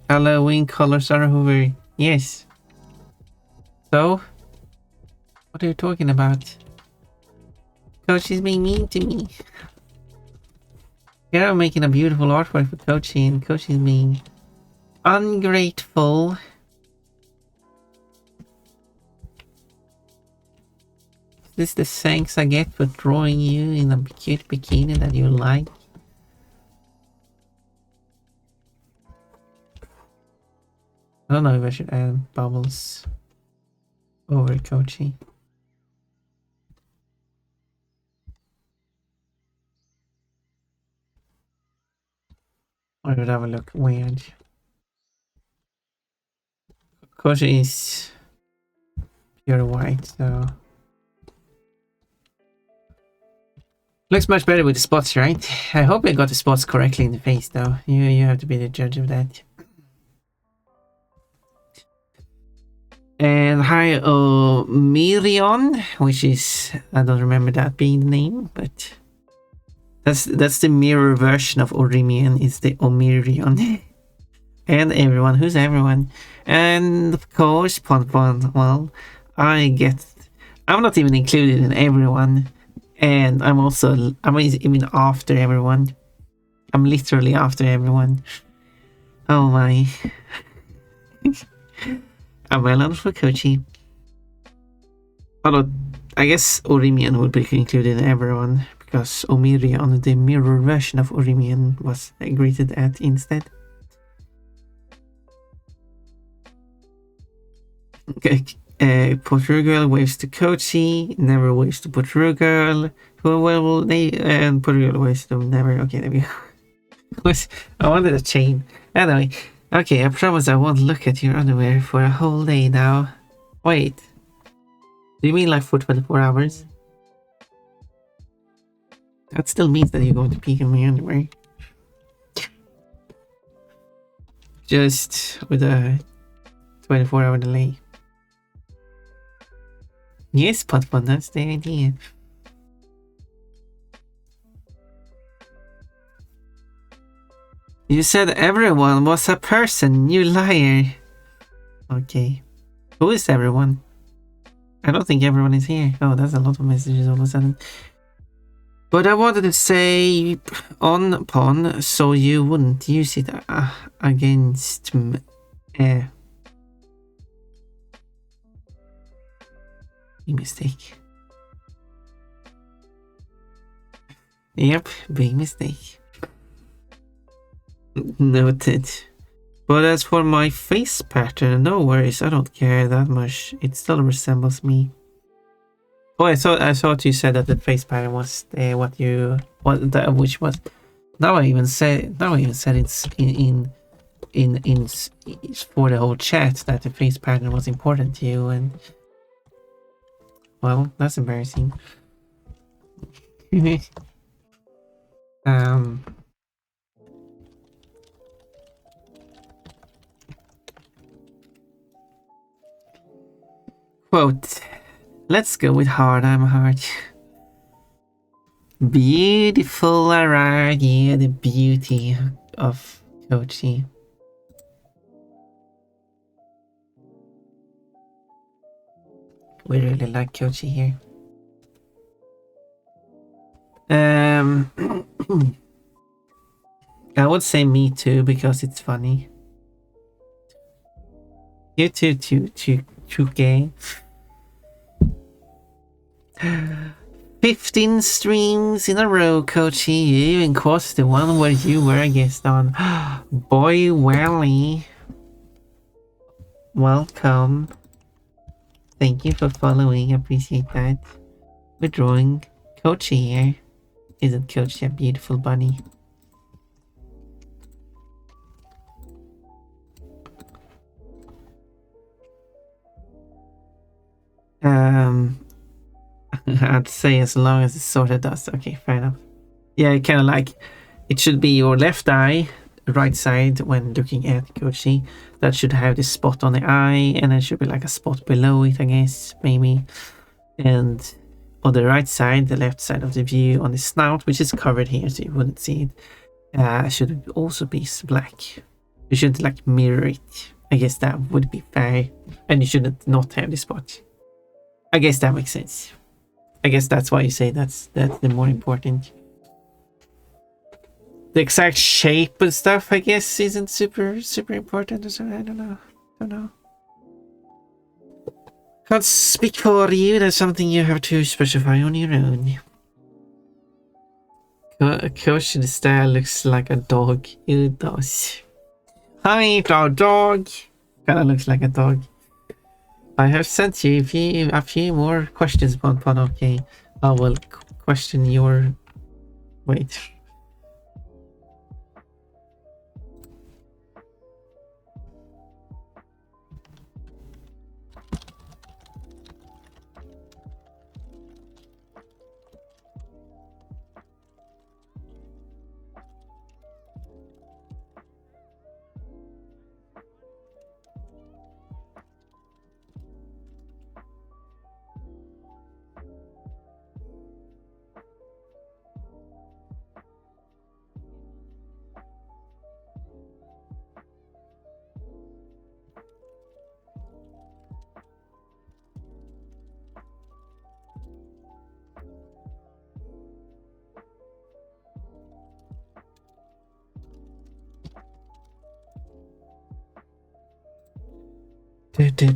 Halloween colors are over. Yes. So? What are you talking about? Coach is being mean to me. Here I'm making a beautiful artwork for Coachy, and Coach is being ungrateful. Is this the thanks I get for drawing you in a cute bikini that you like? I don't know if I should add bubbles over Coachy. Or would that look weird? Coachy is pure white, so looks much better with the spots, right? I hope I got the spots correctly in the face, though. You have to be the judge of that. And hi, Mirion, which is, I don't remember that being the name, but that's the mirror version of Orimian. It's the Omirion. And everyone, who's everyone? And of course, Ponpon. Well, I'm not even included in everyone, and I'm even after everyone. I'm literally after everyone. Oh my. I'm well on for Coachy. Although, I guess Orimian would be included in everyone, because Omirion, the mirror version of Orimian, was greeted at instead. Okay, Pottery Girl waves to Coachy, never waves to Pottery Girl. Who will they? And Pottery Girl waves to them, never. Okay, there we go. I wanted a chain. Anyway, okay, I promise I won't look at your underwear for a whole day now. Wait, do you mean like for 24 hours? That still means that you're going to peek in my underwear. Just with a 24-hour delay. Yes, Potpon, that's the idea. You said everyone was a person, you liar. Okay. Who is everyone? I don't think everyone is here. Oh, that's a lot of messages all of a sudden. But I wanted to say on pawn so you wouldn't use it against me. Big mistake. Yep, big mistake. Noted. But as for my face pattern, no worries, I don't care that much. It still resembles me. Oh, I thought you said that the face pattern was which was. Now I even said it's in for the whole chat that the face pattern was important to you, and well, that's embarrassing. Quote, let's go with hard, I'm hard. Beautiful around here, the beauty of Kochi. We really like Kochi here. I would say me too because it's funny. You too gay. 15 streams in a row, Kochi. You even crossed the one where you were a guest on. Boy Wally. Welcome. Thank you for following. Appreciate that. We're drawing Kochi here. Isn't Kochi a beautiful bunny? I'd say as long as it sort of does. Okay, fair enough. Yeah, kind of like it should be your left eye, right side when looking at Kochi. That should have this spot on the eye, and there should be like a spot below it, I guess, maybe. And on the right side, the left side of the view on the snout, which is covered here so you wouldn't see it, should also be black. You shouldn't like mirror it. I guess that would be fair. And you shouldn't not have the spot. I guess that makes sense. I guess that's why you say that's the more important. The exact shape and stuff, I guess, isn't super important or something. I don't know. Can't speak for you. That's something you have to specify on your own. Koshi, the style looks like a dog. It does. Hi, dog. Kinda looks like a dog. I have sent you a few more questions, Bonpon. Okay, I will question your... Wait.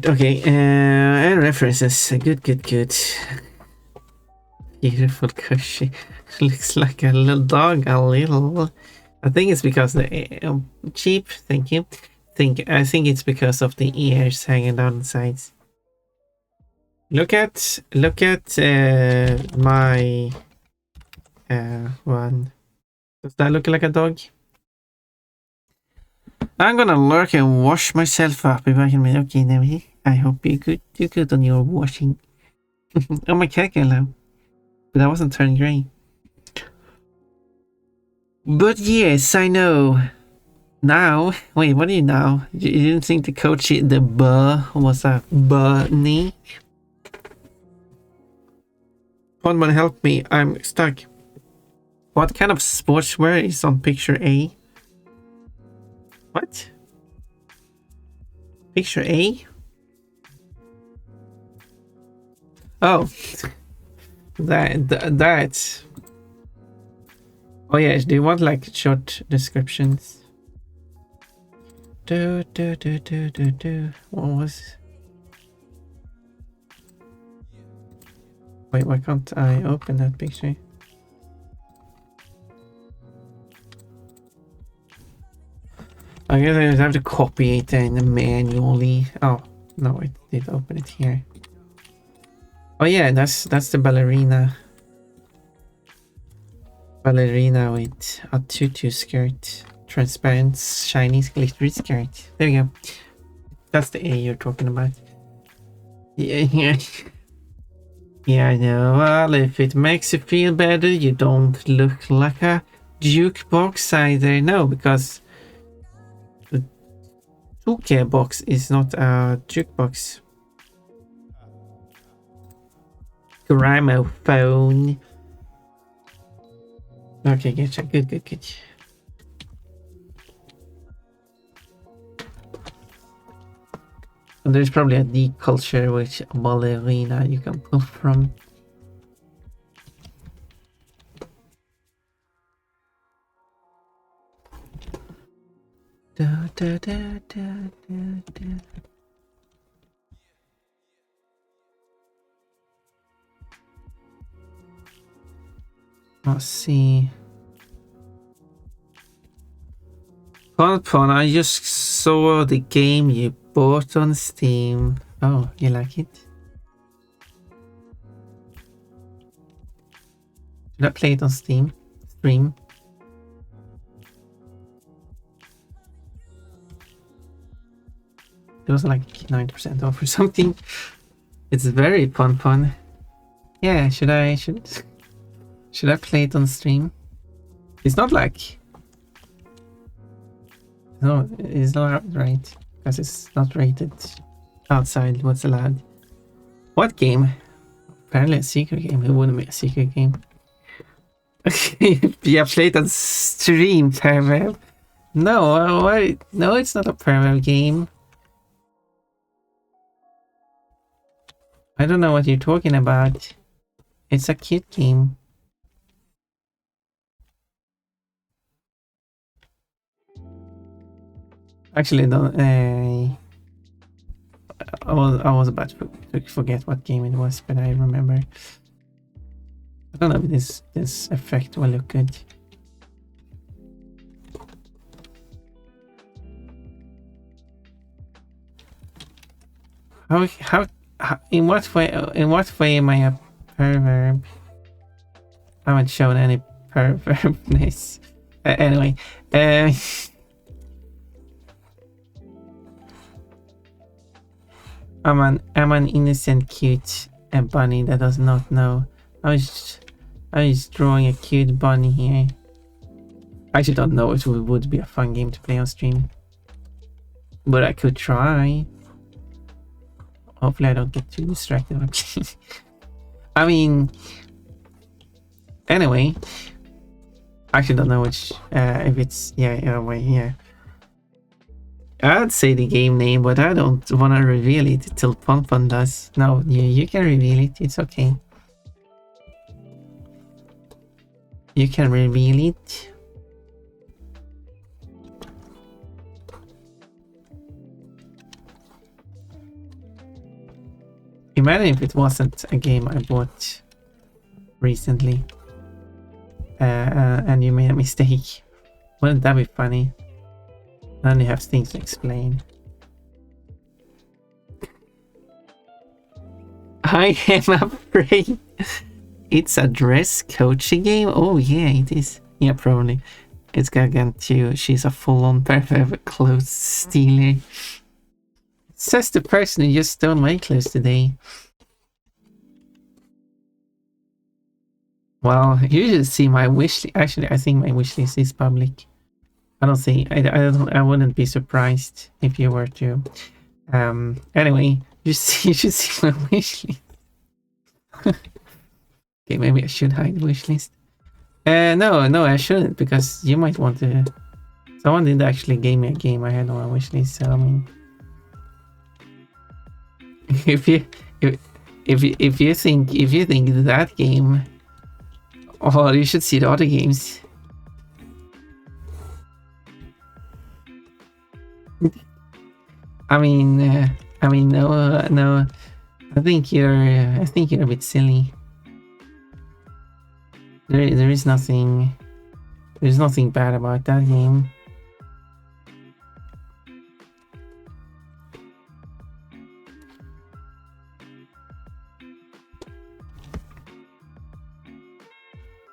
Okay, and references. Good. Beautiful Koshi. Looks like a little dog, a little. I think it's because the cheap. Thank you. I think it's because of the ears hanging down the sides. Look at my one. Does that look like a dog? I'm gonna lurk and wash myself up if I can be okay now. I hope you good on your washing. Oh, my cat can now. But I wasn't turning grey. But yes, I know. Now, wait, what do you know? You didn't think the coach the was a bunny? Podman, help me. I'm stuck. What kind of sportswear is on picture A? What? Picture A? Oh. That's... Oh yes, do you want like short descriptions? What was... Wait, why can't I open that picture? I guess I just have to copy it and manually. Oh, no, it did open it here. Oh yeah, that's the ballerina. Ballerina with a tutu skirt. Transparent, shiny, glittery skirt. There we go. That's the A you're talking about. Yeah. Yeah, I know. Well, if it makes you feel better, you don't look like a jukebox either. No, because the Tuke box is not a jukebox. Gramophone. Okay, good. And there's probably a deep culture which ballerina you can pull from. Da, da, da, da, da, da. Let's see. Pon, I just saw the game you bought on Steam. Oh, you like it? Should I play it on Steam? Stream? It was like 90% off or something. It's very Pon. Yeah, should I play it on stream? It's not like... No, it's not right. Because it's not rated outside what's allowed. What game? Apparently a secret game. It wouldn't be a secret game. Yeah, played on stream, Perverb. No, why? No, it's not a Perverb game. I don't know what you're talking about. It's a cute game. Actually, don't. I was about to forget what game it was, but I remember. I don't know if this effect will look good. How in what way am I a perverb? I haven't shown any perverbness. Anyway, I'm an innocent, cute bunny that does not know. I was drawing a cute bunny here. I actually don't know if it would be a fun game to play on stream, but I could try. Hopefully, I don't get too distracted. I mean, anyway, I actually don't know which. If it's yeah. I'd say the game name, but I don't want to reveal it till Pon does. No, you can reveal it. It's okay. You can reveal it. Imagine if it wasn't a game I bought recently and you made a mistake. Wouldn't that be funny? Then you have things to explain. I am afraid it's a dress coaching game. Oh yeah, it is. Yeah, probably. It's Gargantua. She's a full-on perfect clothes stealer. Says the person who just stole my clothes today. Well, you should see my wish list. Actually, I think my wish list is public. I don't think I wouldn't be surprised if you were to. Anyway, you should see my wish list. Okay, maybe I should hide the wish list. No, I shouldn't, because you might want to. Someone did actually give me a game I had on my wish list, so I mean, if you think that game, oh, you should see the other games. I mean, no. I think you're a bit silly. There is nothing. There's nothing bad about that game.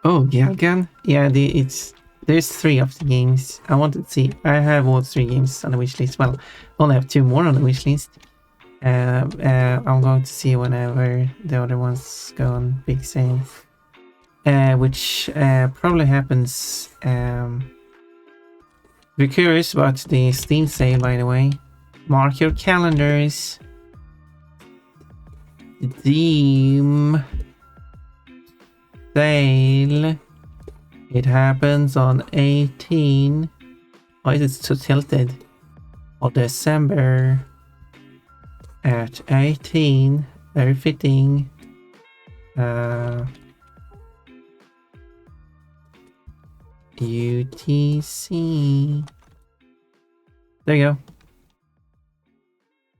Oh, Galgan? Yeah, there's 3 of the games. I wanted to see. I have all 3 games on the wish list. Well, I only have 2 more on the wish list. I'm going to see whenever the other ones go on big sale. Which probably happens. If you're curious about the Steam sale, by the way, mark your calendars. Steam sale It happens on 18. Why is it so tilted? Of December at 18. Very fitting. UTC. There you go.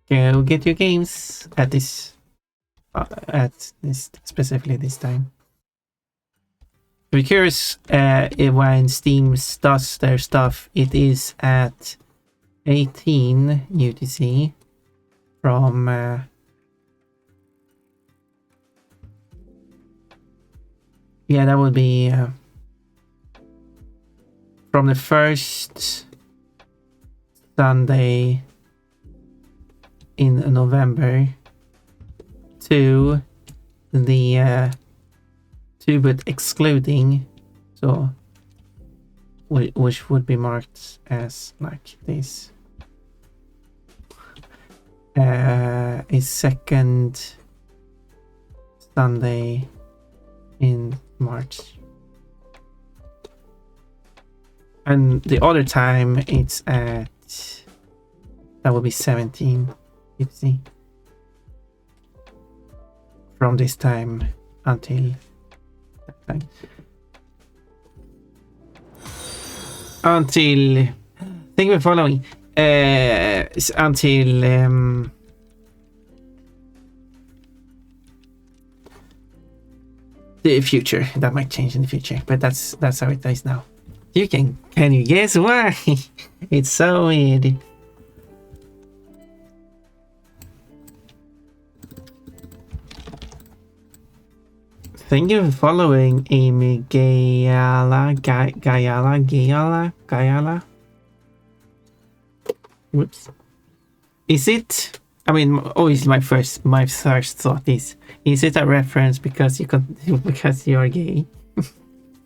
Go get your games at this specifically this time. If you're curious, when Steam does their stuff, it is at 18 UTC from yeah, that would be from the first Sunday in November to the 2, but excluding, so which would be marked as like this, is second Sunday in March, and the other time it's at, that will be 17, you see, from this time until that time. Until, thank you for following, until the future. That might change in the future, but that's how it is now. Can you guess why? It's so weird. Thank you for following Amy Gayala. Whoops. Is it? I mean, always my first thought is it a reference because because you are gay?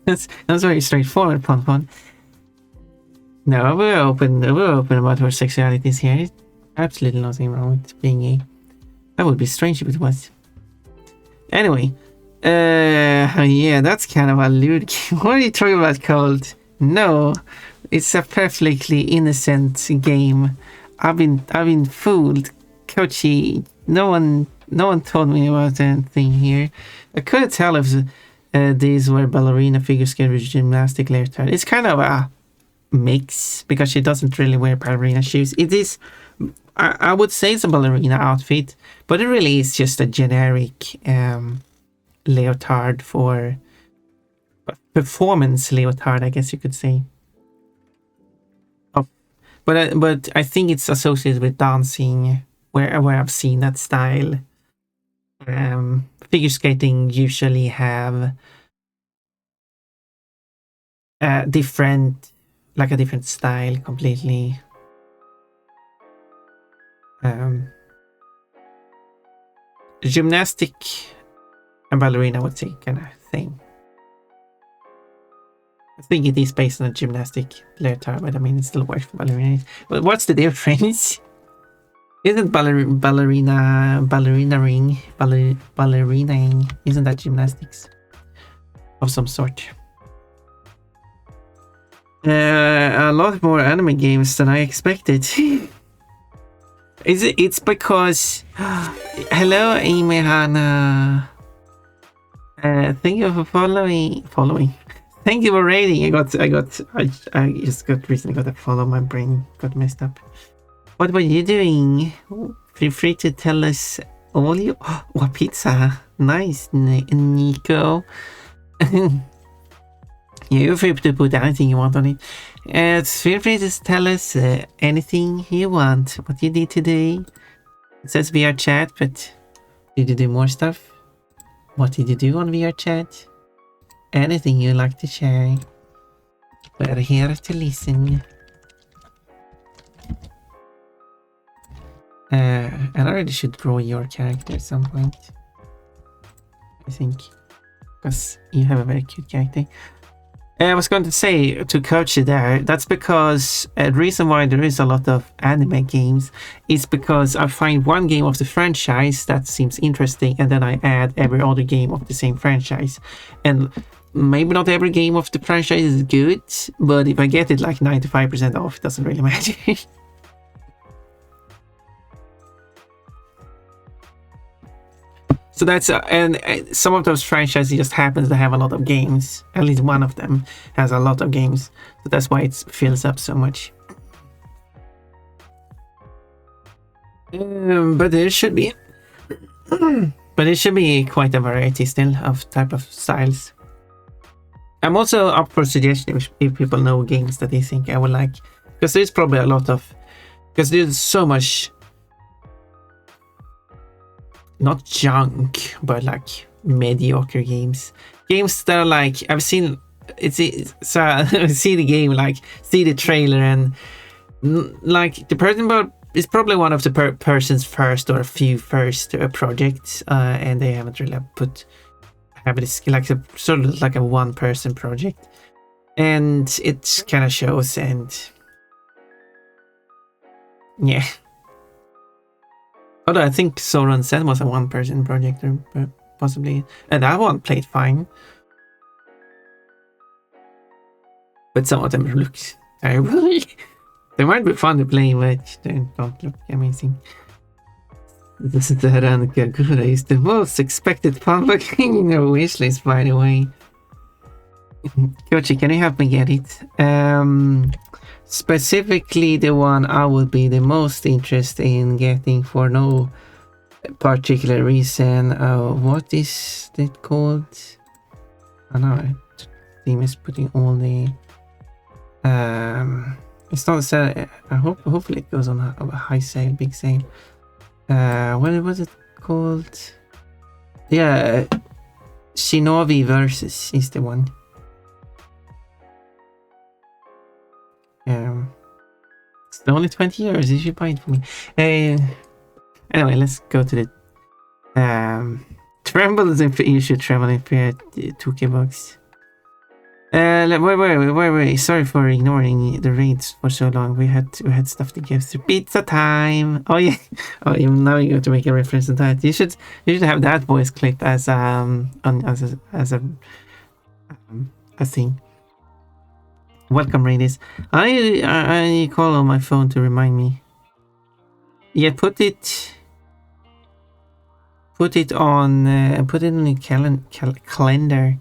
that's very straightforward, Pon. No, we're open about our sexualities here. Absolutely nothing wrong with being gay. That would be strange if it was. Anyway, yeah, that's kind of a lewd game. What are you talking about, Cold? No, it's a perfectly innocent game. I've been fooled, Kochi. No one told me about anything here. I couldn't tell if these were ballerina figure skater with gymnastic leotard. It's kind of a mix because she doesn't really wear ballerina shoes. It is, I would say, it's a ballerina outfit, but it really is just a generic leotard for performance leotard, I guess you could say. But I think it's associated with dancing, where I've seen that style. Figure skating usually have a different style completely. Gymnastic and ballerina, I would say, kind of thing. I think it is based on a gymnastic leotard, but I mean, it still works for ballerina. But what's the difference? Isn't ballerinaing, isn't that gymnastics of some sort? A lot more anime games than I expected. It's because hello, Amy Hana. Thank you for following. Thank you for rating. I just recently got a follow. My brain got messed up. What were you doing? Feel free to tell us all you. Oh, pizza. Nice, Nico. You're free to put anything you want on it. Feel free to tell us anything you want. What you did today. It says VR chat, but did you do more stuff? What did you do on VR chat? Anything you like to share. We're here to listen. And I really should draw your character at some point. I think. Because you have a very cute character. I was going to say to coach you there, that's because the reason why there is a lot of anime games is because I find one game of the franchise that seems interesting and then I add every other game of the same franchise. And maybe not every game of the franchise is good, but if I get it like 95% off, it doesn't really matter. So that's and some of those franchises just happens to have a lot of games. At least one of them has a lot of games, so that's why it fills up so much. But there should be, quite a variety still of type of styles. I'm also up for suggestions if people know games that they think I would like, because there's probably a lot of, because there's so much. Not junk, but like mediocre games that are like I've seen so see the game, like see the trailer, and like the person but it's probably one of the person's first or a few first projects, and they haven't really have this like a sort of like a one person project, and it kind of shows. And yeah. Although I think Soren Set was a one-person project, or possibly, and that one played fine. But some of them look terrible. They might be fun to play, but they don't look amazing. This is the Kagura is the most expected fun looking in your wishlist, by the way. Kochi, can you help me get it? Specifically the one I would be the most interested in getting for no particular reason. What is it called? I know Steam is putting all the it's not a sale. Hopefully it goes on a high sale, big sale. What was it called? Yeah, Shinobi Versus is the one. It's only 20 euros. You should buy it for me. Anyway, let's go to the tremble as if you should tremble if you had 2k bucks. Wait. Sorry for ignoring the raids for so long. We had stuff to give through. Pizza time. Oh yeah. Oh, now you have to make a reference to that. You should have that voice clip as a thing. Welcome, Raiders. I call on my phone to remind me. Yeah, put it on the calendar.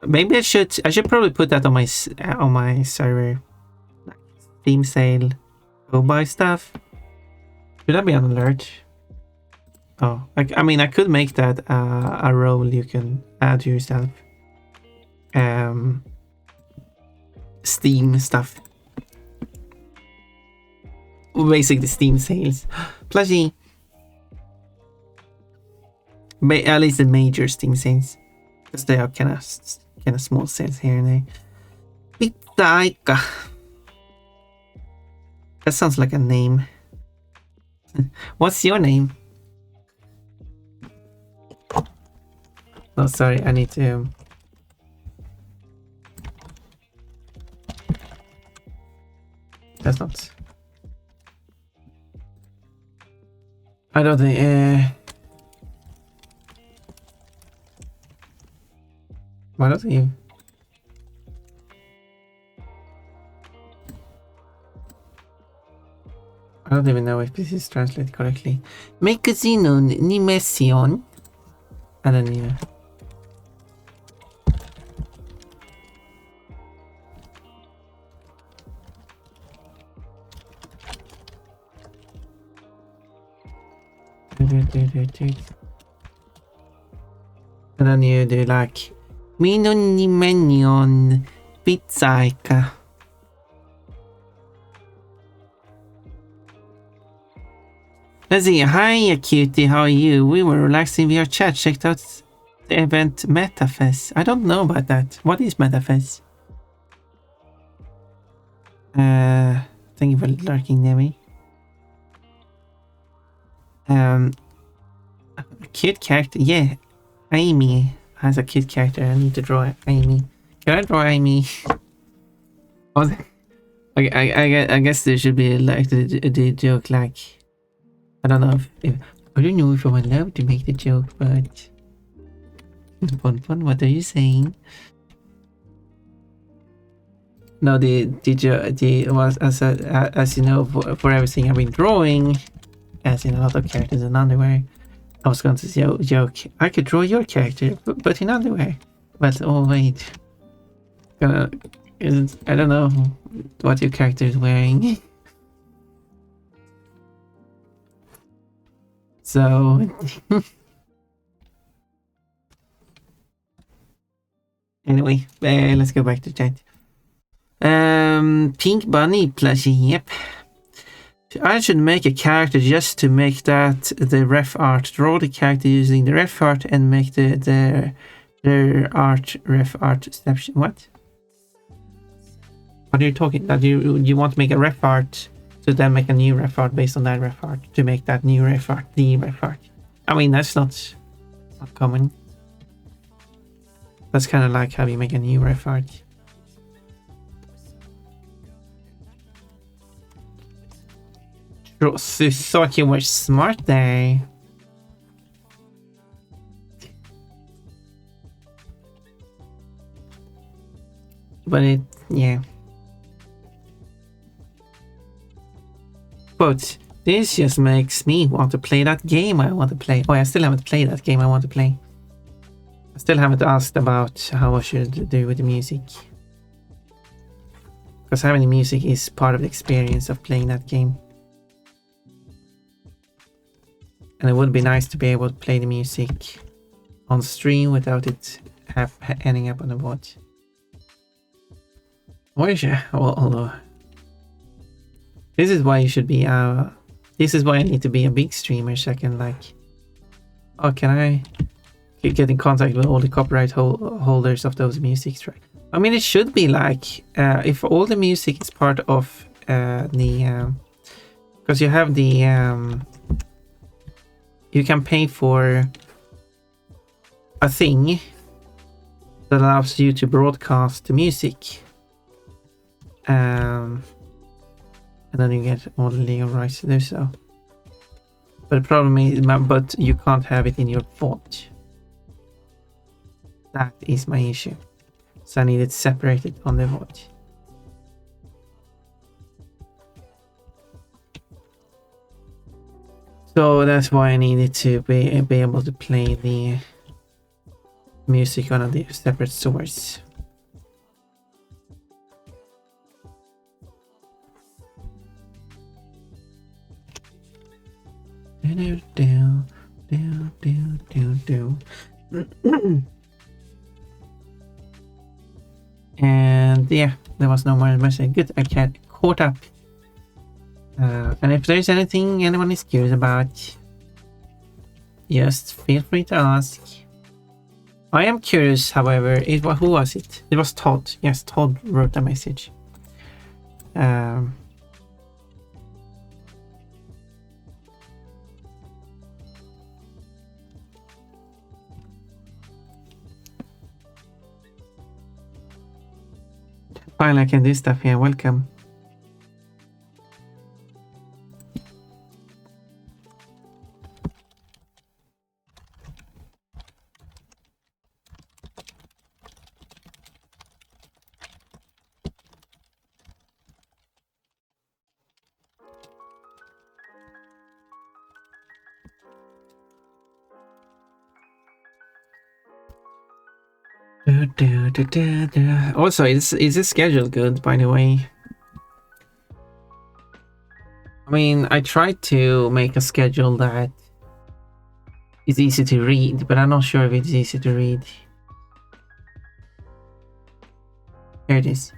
Maybe I should probably put that on my server. Like Steam sale, go buy stuff. Should I be on alert? Oh, I mean I could make that a role you can add yourself. Steam stuff. Basically Steam sales. Plushie. At least the major Steam sales. Because they are kind of small sales here and there. Pizza. That sounds like a name. What's your name? Oh, sorry, I need to... That's not... I don't think... Why don't you? I don't even know if this is translated correctly. Megazino Nimesion. I don't even. And then you do like Minonimenyon Pizzaika. Let's see. Hi, cutie. How are you? We were relaxing via chat. Checked out the event MetaFest. I don't know about that. What is MetaFest? Thank you for lurking, Nemi. A cute character. Yeah, Amy has a cute character. I need to draw Amy. Can I draw Amy? Oh, I guess there should be like the joke like. I don't know if I don't know if I would love to make the joke, but Pon, what are you saying? No, as you know, for everything I've been drawing, as in a lot of characters in underwear, I was going to joke, I could draw your character, but in underwear. But oh wait, I don't know what your character is wearing. So anyway, let's go back to chat. Pink bunny plushie, yep. I should make a character just to make that the ref art. Draw the character using the ref art and make the art ref art step. What? What are you talking? That you want to make a ref art to then make a new ref art based on that ref art to make that new ref art the ref art. I mean, that's not common. That's kind of like how you make a new ref art. You thought you were smart there. But yeah. But this just makes me want to play that game I want to play. Oh, I still haven't played that game I want to play. I still haven't asked about how I should do with the music. Because having the music is part of the experience of playing that game. And it would be nice to be able to play the music on stream without it ending up on the watch. Or although this is why you should be this is why I need to be a big streamer so I can like, oh, can I get in contact with all the copyright holders of those music tracks? I mean, it should be like if all the music is part of the because you have the you can pay for a thing that allows you to broadcast the music, and then you get all the legal rights to do so. But the problem is, but you can't have it in your vault. That is my issue. So I need it separated on the vault. So that's why I needed to be able to play the music on a separate source. And yeah, there was no more message. Good, I caught up. And if there's anything anyone is curious about, just feel free to ask. I am curious, however, who was it? It was Todd. Yes, Todd wrote a message. Finally, I can do stuff here. Welcome. Also, is the schedule good, by the way? I mean, I tried to make a schedule that is easy to read, but I'm not sure if it's easy to read. Here it is.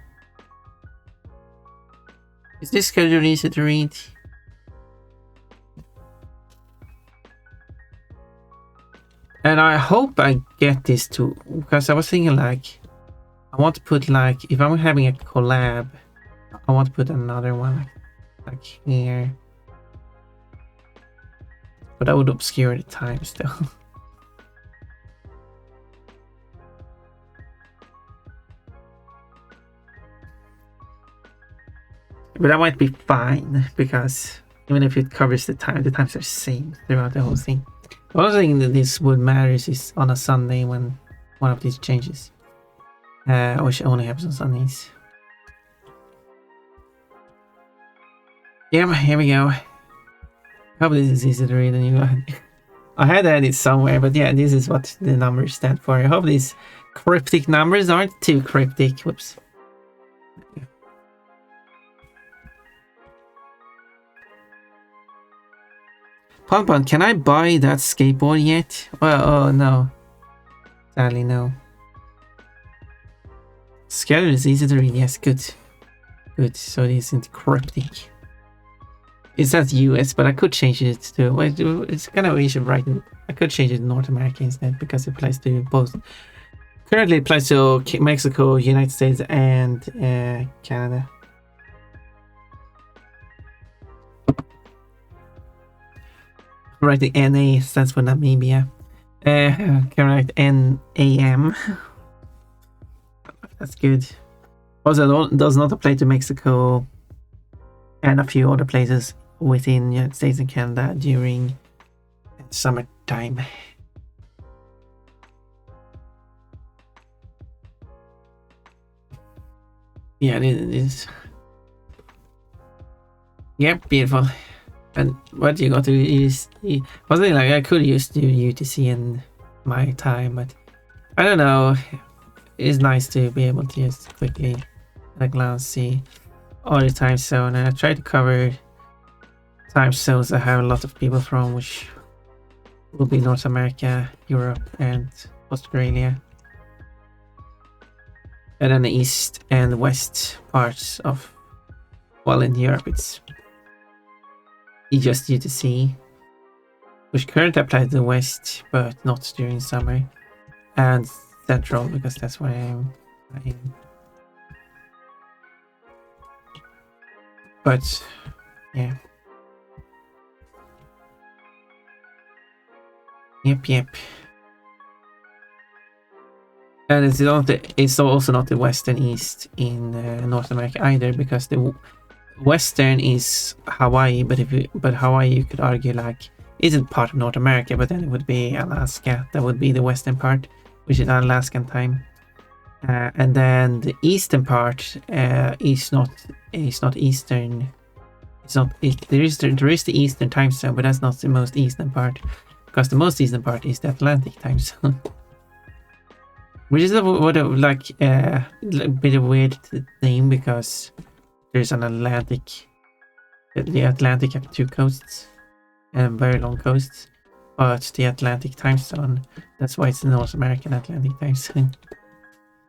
Is this schedule easy to read? And I hope I get this too, because I was thinking like, I want to put like, if I'm having a collab, I want to put another one like here. But that would obscure the time still. But that might be fine, because even if it covers the times are the same throughout the whole thing. The only thing that this would matter is on a Sunday when one of these changes, which only happens on Sundays. Yeah, here we go. Hope this is easy to read and you I had it somewhere, but yeah, this is what the numbers stand for. I hope these cryptic numbers aren't too cryptic. Whoops. Pon, can I buy that skateboard yet? Well, oh no. Sadly, no. Schedule is easy to read. Yes, good. Good, so it isn't cryptic. It says US, but I could change it to... Well, it's kind of easy, right? I could change it to North America instead, because it applies to both. Currently, it applies to Mexico, United States, and Canada. Right, the NA stands for Namibia. Correct, NAM. That's good. Also, it does not apply to Mexico and a few other places within United States and Canada during summertime. Yeah, it is. Yep, beautiful. And what you got to use, wasn't like I could use the UTC in my time, but I don't know. It's nice to be able to just quickly at a glance see all the time zone, and I try to cover time zones I have a lot of people from, which will be North America, Europe, and Australia, and then the east and west parts of, well, in Europe it's just UTC, which currently applies to the west, but not during summer, and central, because that's where I am. But yeah. Yep. And it's also not the west and east in North America either, because the western is Hawaii, but Hawaii, you could argue, like, isn't part of North America, but then it would be Alaska. That would be the western part, which is Alaskan time. And then the eastern part is not eastern. There is the eastern time zone, but that's not the most eastern part, because the most eastern part is the Atlantic time zone, which is a bit of a weird thing, because there's an Atlantic. The Atlantic have two coasts and very long coasts, but the Atlantic time zone, that's why it's the North American Atlantic time zone.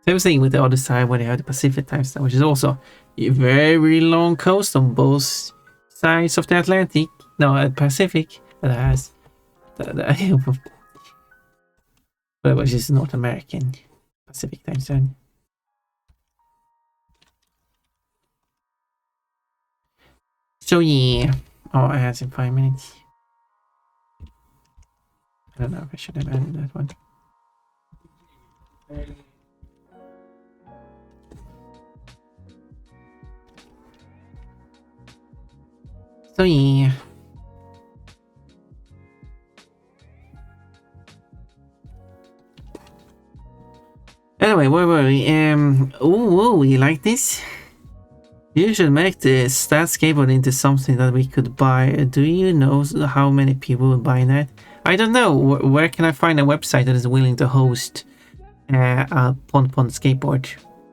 Same thing with the other side, where they have the Pacific time zone, which is also a very long coast on both sides of the Atlantic. No, Pacific, that has which is North American Pacific time zone. So yeah, I had in 5 minutes. I don't know if I should have added that one. So yeah. Anyway, where were we? Oh, you like this? You should make the stat skateboard into something that we could buy. Do you know how many people would buy that? I don't know. Where can I find a website that is willing to host a Pon skateboard?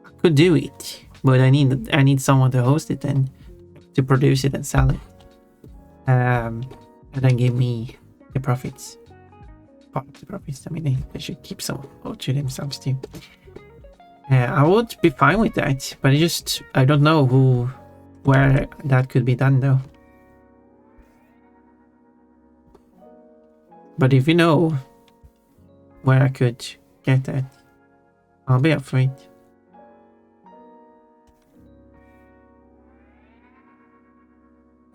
I could do it, but I need someone to host it and to produce it and sell it. And then give me the profits. Part of the profits. I mean, they should keep some to themselves too. I would be fine with that, but I don't know where that could be done though. But if you know where I could get that, I'll be up for it.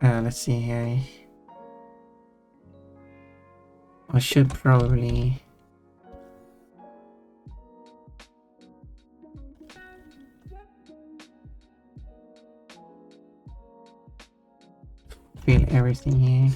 Let's see here. I should probably fill everything here.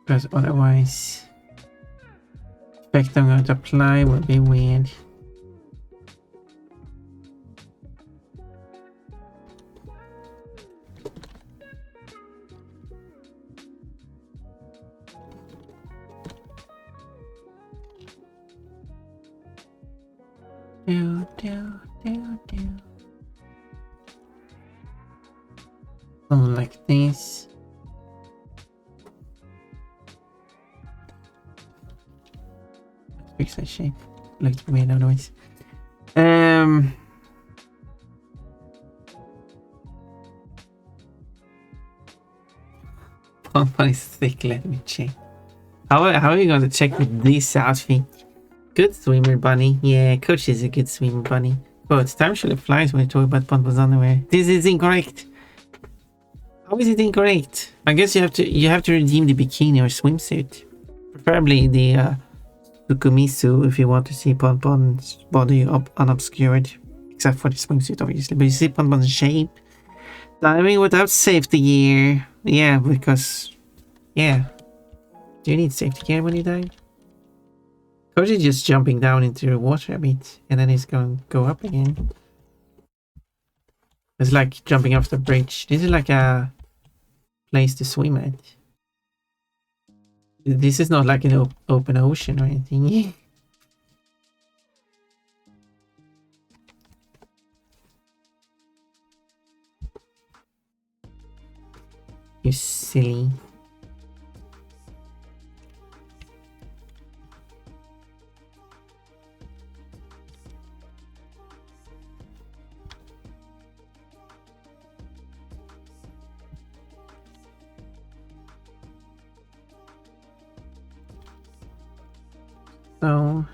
Because otherwise, effect I'm going to apply will be weird. Something like this. Fix that shape. Looked weird otherwise. Pom-pom is thick, let me check. How are you going to check with this outfit? Good swimmer bunny. Yeah, Coach is a good swimmer bunny. But time surely flies when you talk about Pom-pom's underwear. This is incorrect. How is it incorrect? I guess you have to redeem the bikini or swimsuit. Preferably the Sukumisu if you want to see Pom-pom's body unobscured. Except for the swimsuit obviously. But you see Pom-pom's shape. Diving without safety gear. Yeah, because... Yeah. Do you need safety gear when you dive? Koji just jumping down into the water a bit, and then he's going to go up again. It's like jumping off the bridge. This is like a place to swim at. This is not like an open ocean or anything. You silly. So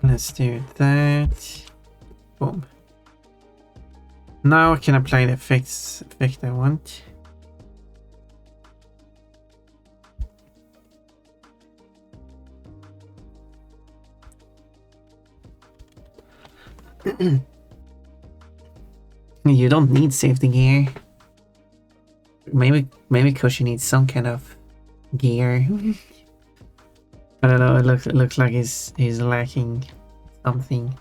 let's do that. Boom. Now I can apply the effect I want. You don't need safety gear. Maybe Koshi needs some kind of gear. I don't know. It looks like he's lacking something.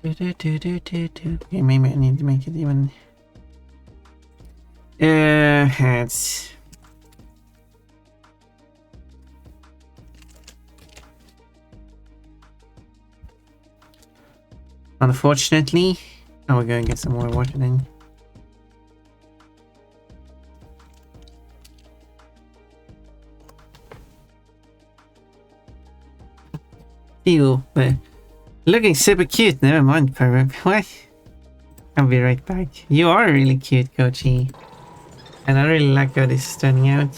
Okay, maybe I need to make it even. Heads. Unfortunately, I will go and get some more water then. Ew, but looking super cute. Never mind, pervert. What? I'll be right back. You are really cute, Kochi. And I really like how this is turning out.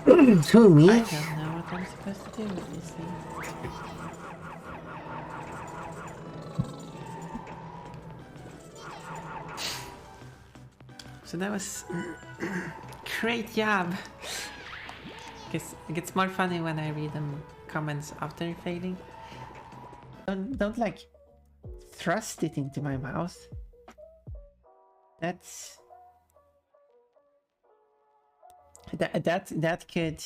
Who, me? I don't know what I'm supposed to do with this thing. So that was great job. Guess it gets more funny when I read them comments after failing. Don't like thrust it into my mouth. That's that could,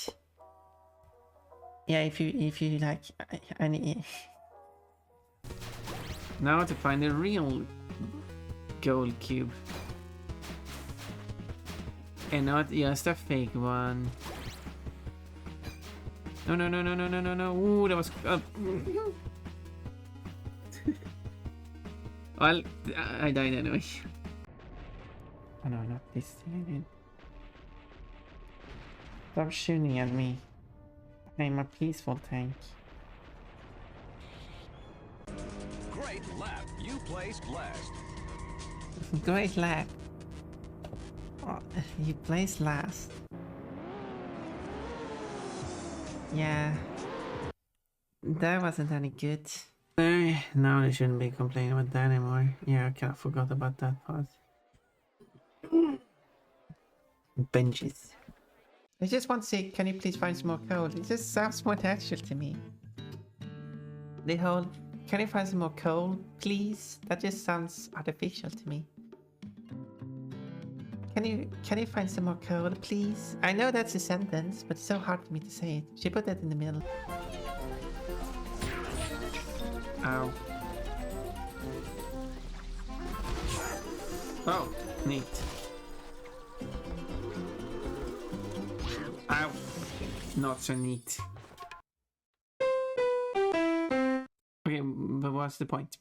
yeah, if you like I need. Now to find a real gold cube. And not just a fake one. No. Ooh, that was... Well, I died anyway. Oh no, not this thing again. Stop shooting at me. I'm a peaceful tank. Great lap. You placed last. Great lap. Oh, you placed last. Yeah. That wasn't any good. Now they shouldn't be complaining about that anymore. Yeah, I kind of forgot about that part. Benches. I just want to say, can you please find some more coal? It just sounds more natural to me. The whole, can you find some more coal, please? That just sounds artificial to me. Can you find some more coal, please? I know that's a sentence, but it's so hard for me to say it. She put that in the middle. Ow. Oh, neat. Ow. Not so neat. Okay, but what's the point?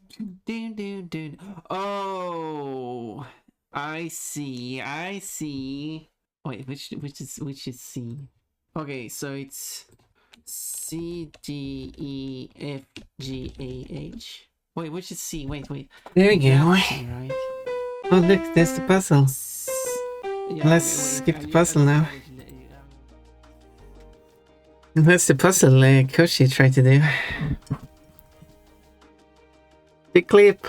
Oh, I see. I see. Wait, which is C? Okay, so it's C D E F G A H. Wait, which is C? Wait. There we go. Right. Oh look, there's the puzzle. Yeah, let's skip the puzzle now. That's the puzzle Koshi tried to do. The clip.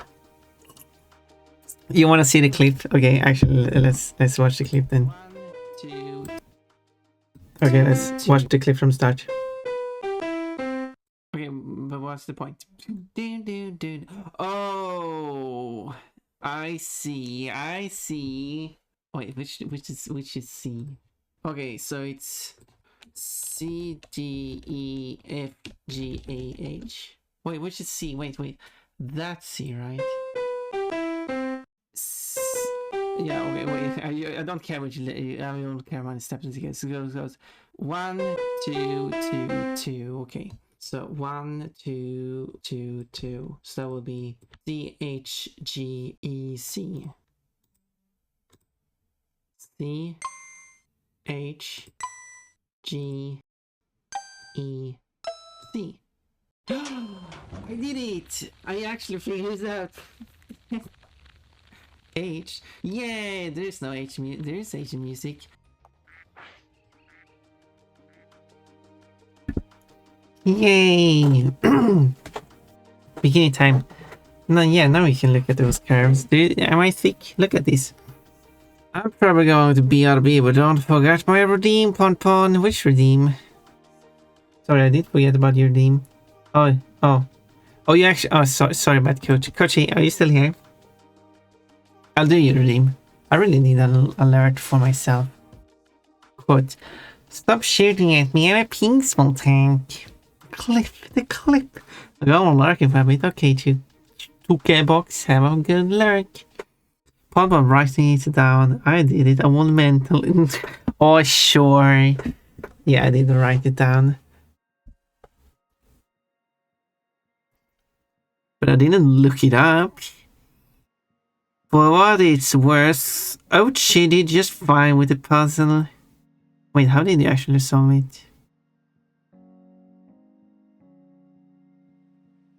You want to see the clip? Okay, actually, let's watch the clip then. 1, 2. Okay, let's watch the clip from start. Okay, but what's the point? Oh, I see. I see. Wait, which is C? Okay, so it's C D E F G A H. Wait, which is C? Wait. That's C, right? Yeah, okay, wait. I don't care which. I don't care about the steps again. So it goes 1, 2, 2, 2. Okay. So 1, 2, 2, 2. So that will be C H G E C. C H G E C. I did it! I actually figured it out. H. Yeah, there's no H. There is H in music. Yay! Beginning time. No, yeah, now we can look at those curves. Am I thick? Look at this. I'm probably going to BRB, but don't forget my redeem, Pon. Which redeem? Sorry, I did forget about your redeem. Oh, you actually. Oh, sorry about Coach. Coachy, are you still here? I'll do your redeem. I really need an alert for myself. Quote: stop shooting at me. I'm a peaceful tank. The clip. Go on lurking for a bit. Okay, 2K box. Have a good lurk. Pon writing it down. I did it. I won't mental. Oh, sure. Yeah, I did write it down. But I didn't look it up. For what it's worth, Ochi did just fine with the puzzle. Wait, how did you actually solve it?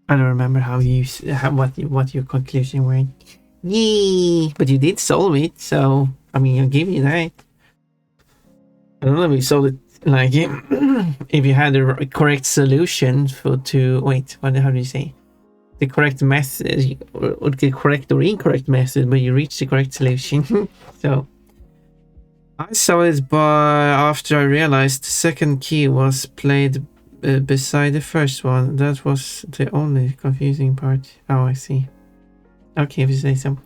I don't remember what your conclusion were. Yay! But you did solve it, so I mean, I'll give you that. I don't know if you solved it like if you had the correct solution how do you say? The correct method, or the correct or incorrect method, but you reached the correct solution. So I saw it, but after I realized the second key was played beside the first one. That was the only confusing part. Oh, I see. Okay, if you say so.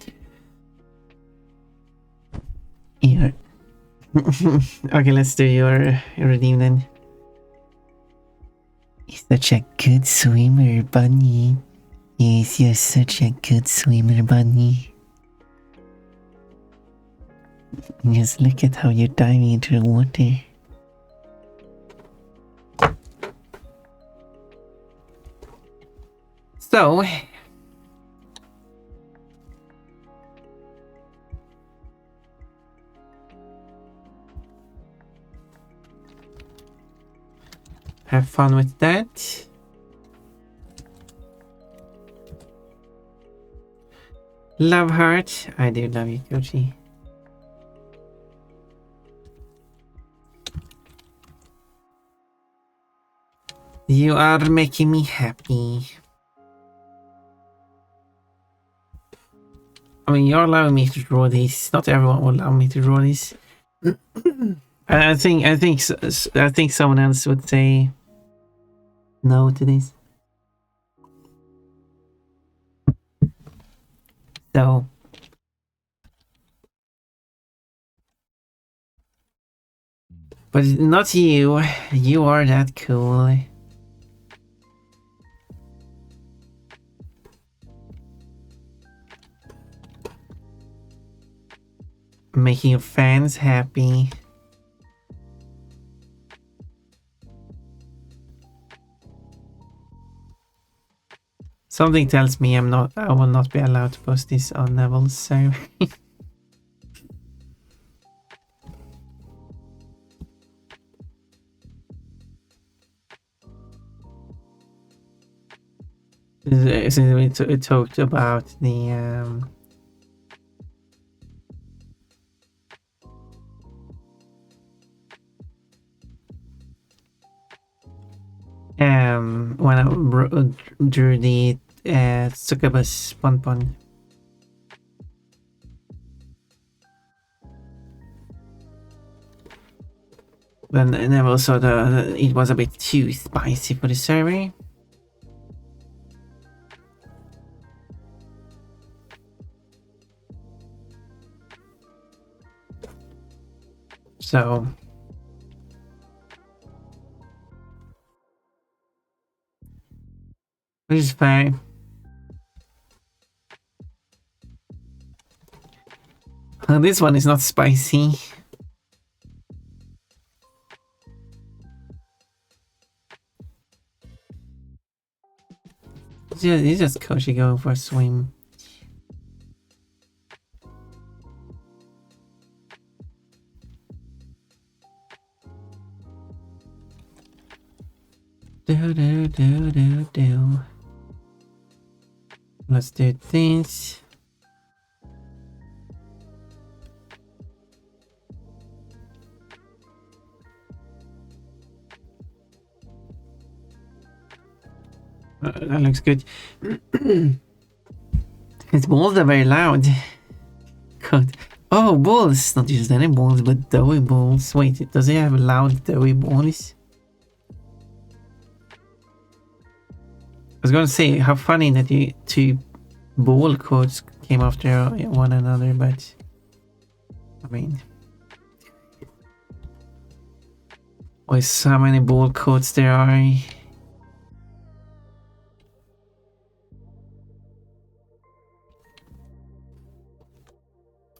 Yeah. Okay, let's do your redeem then. You're such a good swimmer, Bunny. Yes, you're such a good swimmer, Bunny. Just look at how you're diving into the water. So, have fun with that. Love heart. I do love you, Koji. You are making me happy. I mean, you're allowing me to draw these. Not everyone will allow me to draw these. I think someone else would say no to this. So, but not you. You are that cool. Making your fans happy. Something tells me I will not be allowed to post this on Neville's server. Since we talked about the when I drew the Tsukabas Ponpon. Then Neville saw it was a bit too spicy for the server. So which is fine. This one is not spicy. It's just Koshi going for a swim. Do. Let's do this. That looks good. His balls are very loud. God. Oh, balls! Not just any balls, but doughy balls. Wait, does he have loud doughy balls? I was gonna say how funny that you two ball quotes came after one another, but I mean, with so many ball quotes there are.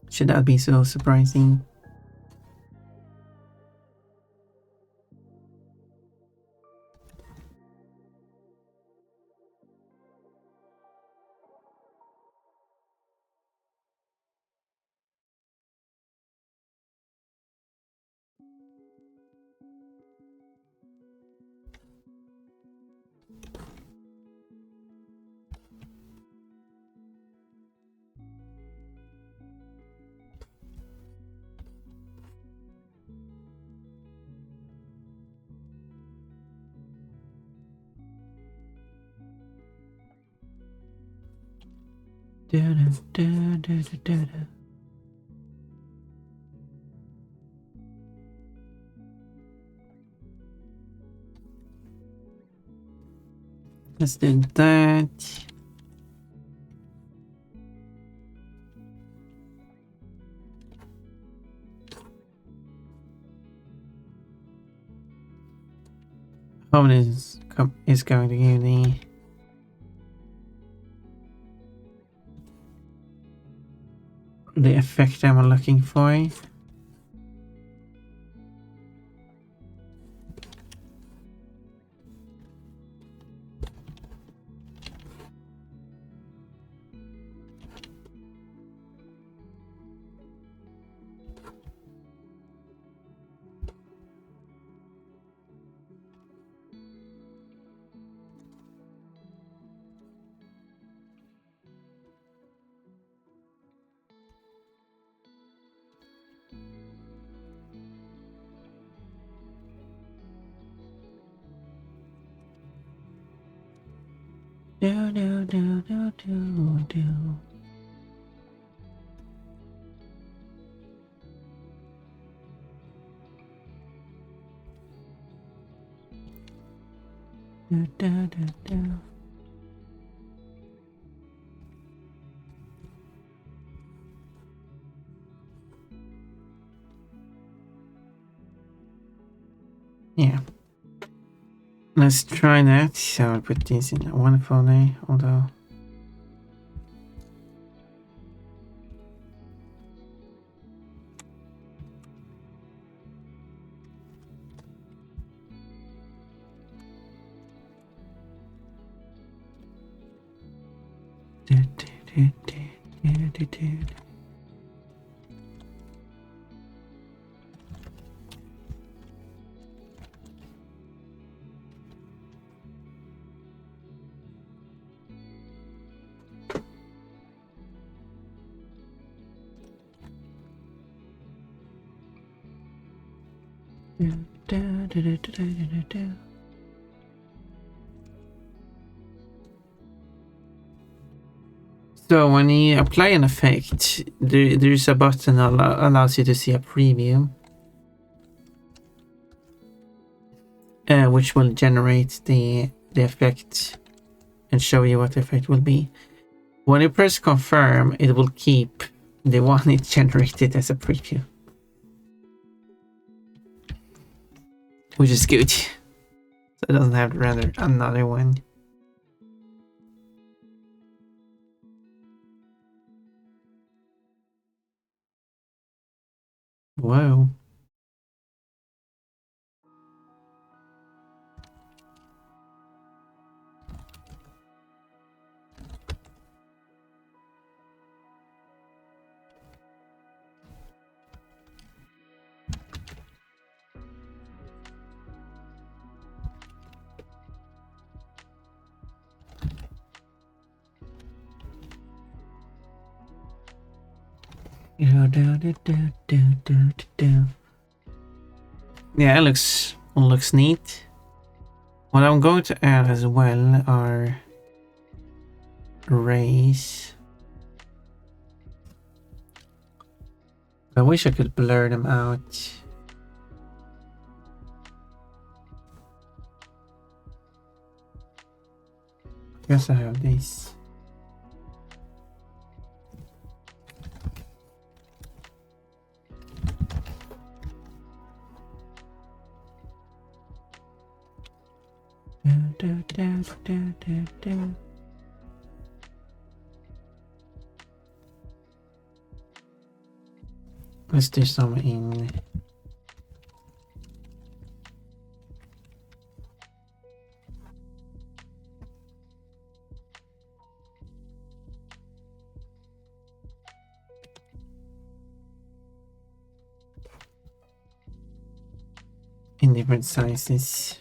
Should that be so surprising? Let's do that. Home is going to give the effect I'm looking for. do, do, do, do. Do, do, do, do. Yeah. Let's try that. So I'll put this in one folder, although. Do, do, do, do, do, do, do. Do, do, do, do, do, do, do. So when you apply an effect, there's a button that allows you to see a preview, which will generate the effect and show you what the effect will be. When you press confirm, it will keep the one it generated as a preview, which is good. So it doesn't have to render another one. Whoa. Yeah, it looks neat. What I'm going to add as well are rays. I wish I could blur them out. Guess I have these. Let's do some in different sizes.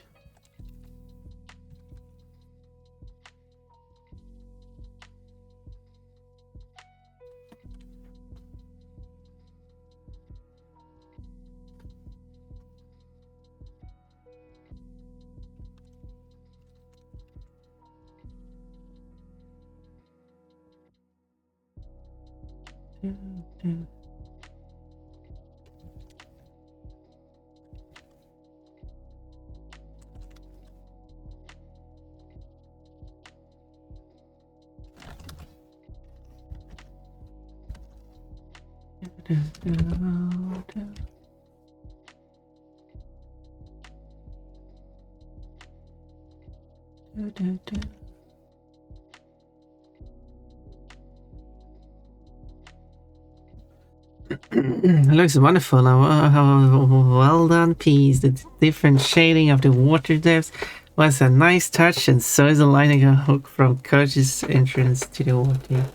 It looks wonderful. A well done piece. The different shading of the water depths was a nice touch, and so is the lighting a hook from Coach's entrance to the water.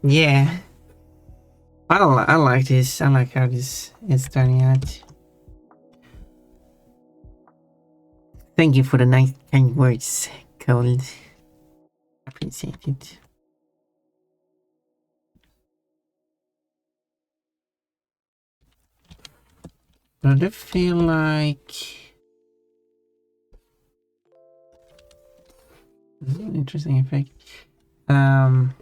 Yeah, I like this. I like how this is turning out. Thank you for the nice kind words, Cold. Appreciate it. But I feel like this is an interesting effect. Um.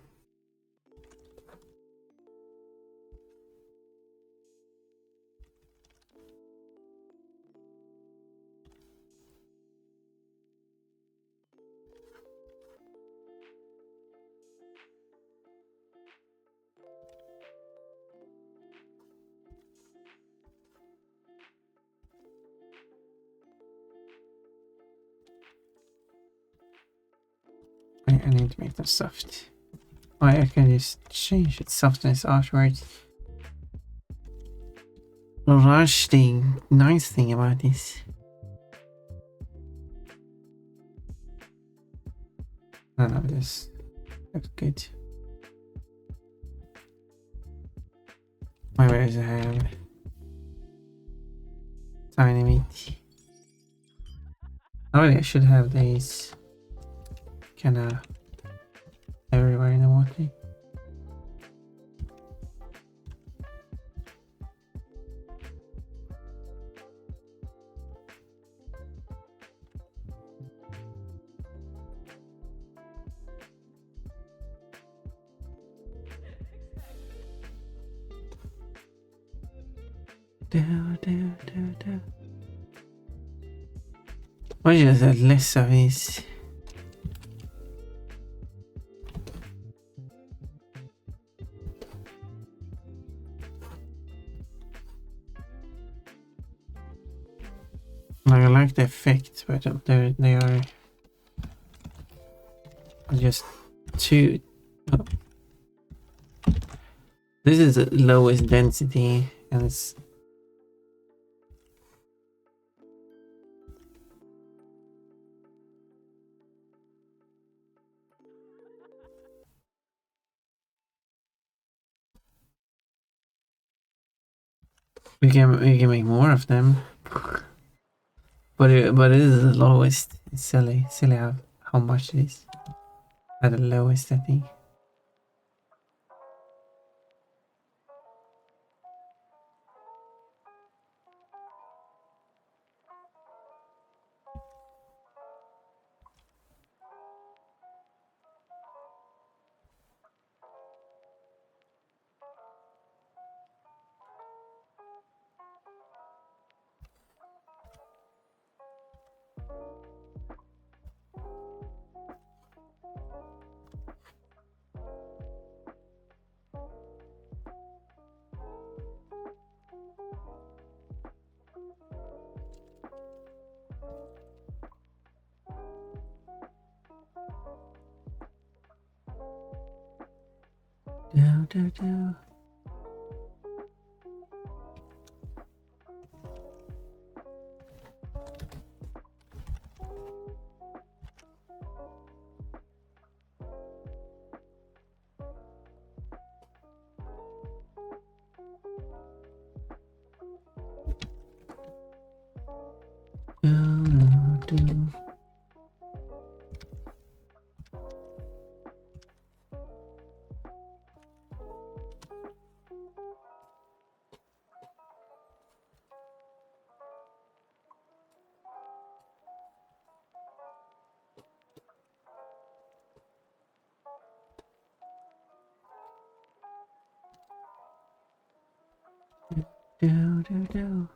I need to make them soft. Oh, I can just change its softness afterwards. The large thing, nice thing about this. I don't know, this looks good. My ways I have tiny meat. Oh, I should have these kinda everywhere in the water. Why just have less of these? I like the effect, but they are just too. Oh. This is the lowest density, and it's. We can make more of them, but it is the lowest. It's silly how much it is at the lowest, I think. Do. Do. Do.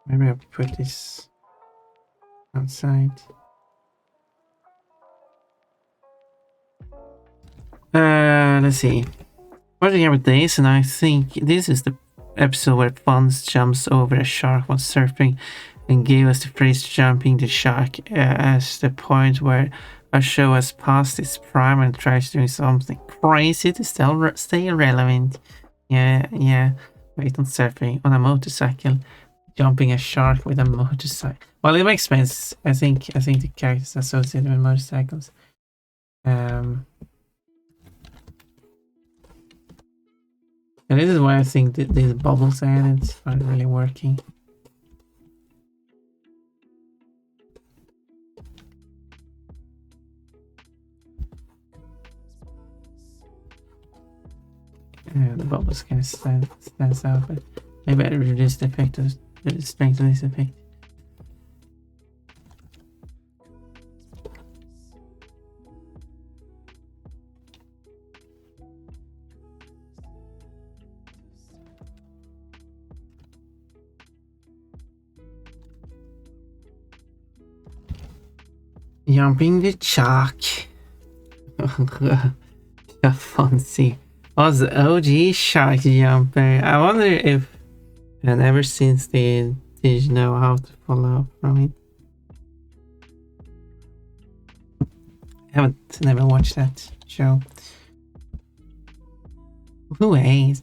Maybe I have to put this outside. Let's see. Watching every day, and I think this is the episode where Fons jumps over a shark while surfing and gave us the phrase jumping the shark as the point where a show has passed its prime and tries doing something crazy to still stay relevant. Yeah. Wait, on surfing on a motorcycle, jumping a shark with a motorcycle. Well, it makes sense. I think the characters associated with motorcycles. And this is why I think that these bubbles added aren't really working. The bubbles kind of stands out, but maybe I reduce the effect of the strength of this effect. Jumping the shark. Yeah, fancy. Was the OG shark jumper. I wonder if, and ever since they did you know how to follow up from it. I never watched that show. Who is?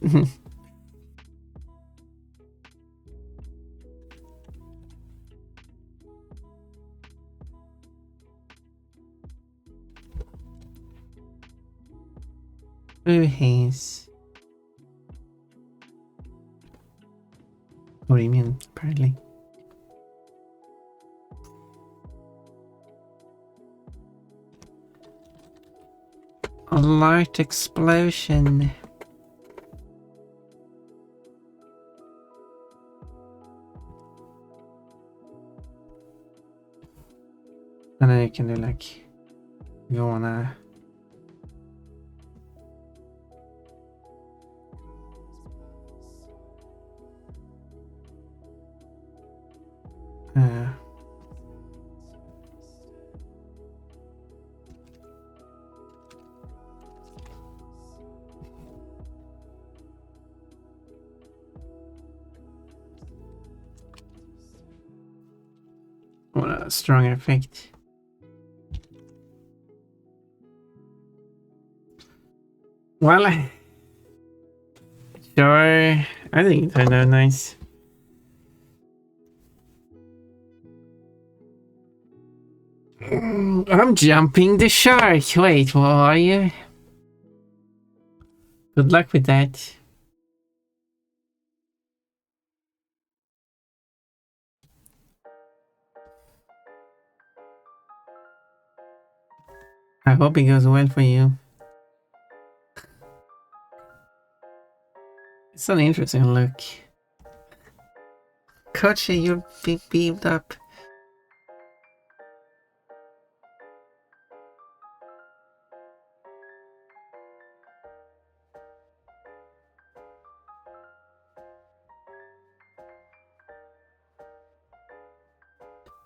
Who is? What do you mean, apparently? A light explosion. And then you can do like, you wanna. Uh, what a stronger effect. Well, sure. I think it turned out nice. I'm jumping the shark. Wait, what are you? Good luck with that. I hope it goes well for you. It's an interesting look. Kochi, you're big beamed up.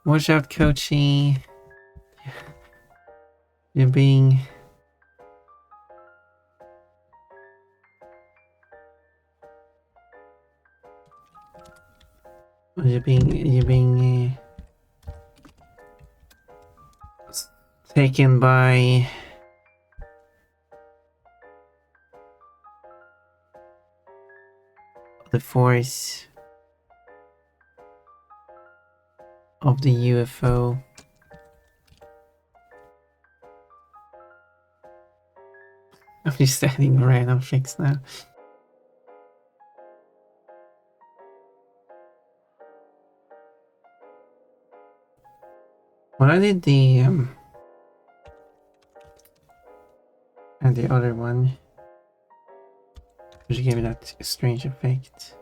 Watch out, Kochi. You're being... You're being taken by the force of the UFO. I'm just standing random things now. When I did the and the other one, which gave me that strange effect.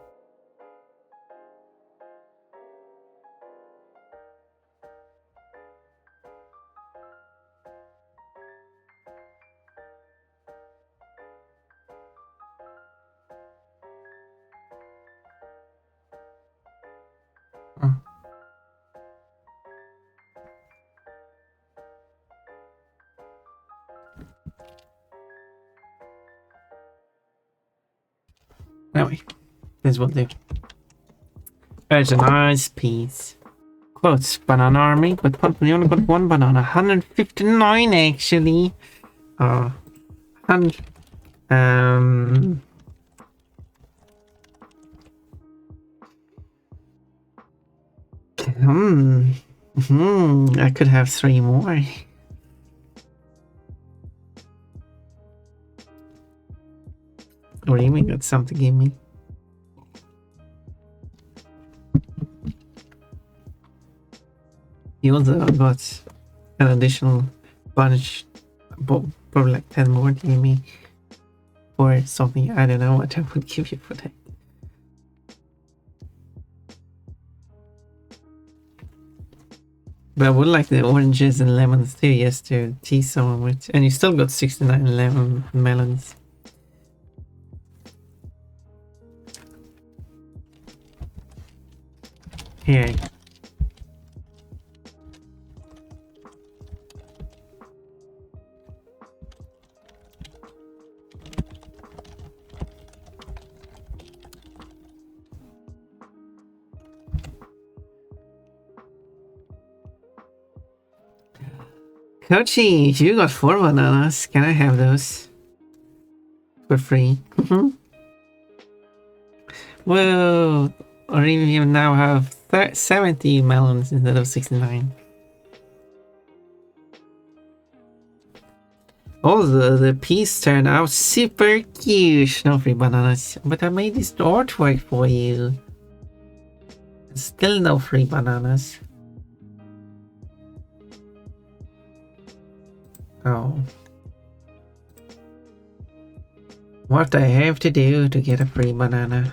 Oh. Anyway, this will do. There's a nice piece. Quotes, banana army, but we only got one banana. 159 actually. 100. I could have 3 more. Or even got something to give me. He also got an additional bunch, probably like 10 more to give me for something. I don't know what I would give you for that. But I would like the oranges and lemons too, yes, to tease someone with. And you still got 69 lemon melons. Here. Kochi, you got 4 bananas. Can I have those? For free. Whoa! Or even you now have 70 melons instead of 69. Oh, the piece turned out super cute. No free bananas. But I made this artwork for you. Still no free bananas. Oh. What I have to do to get a free banana?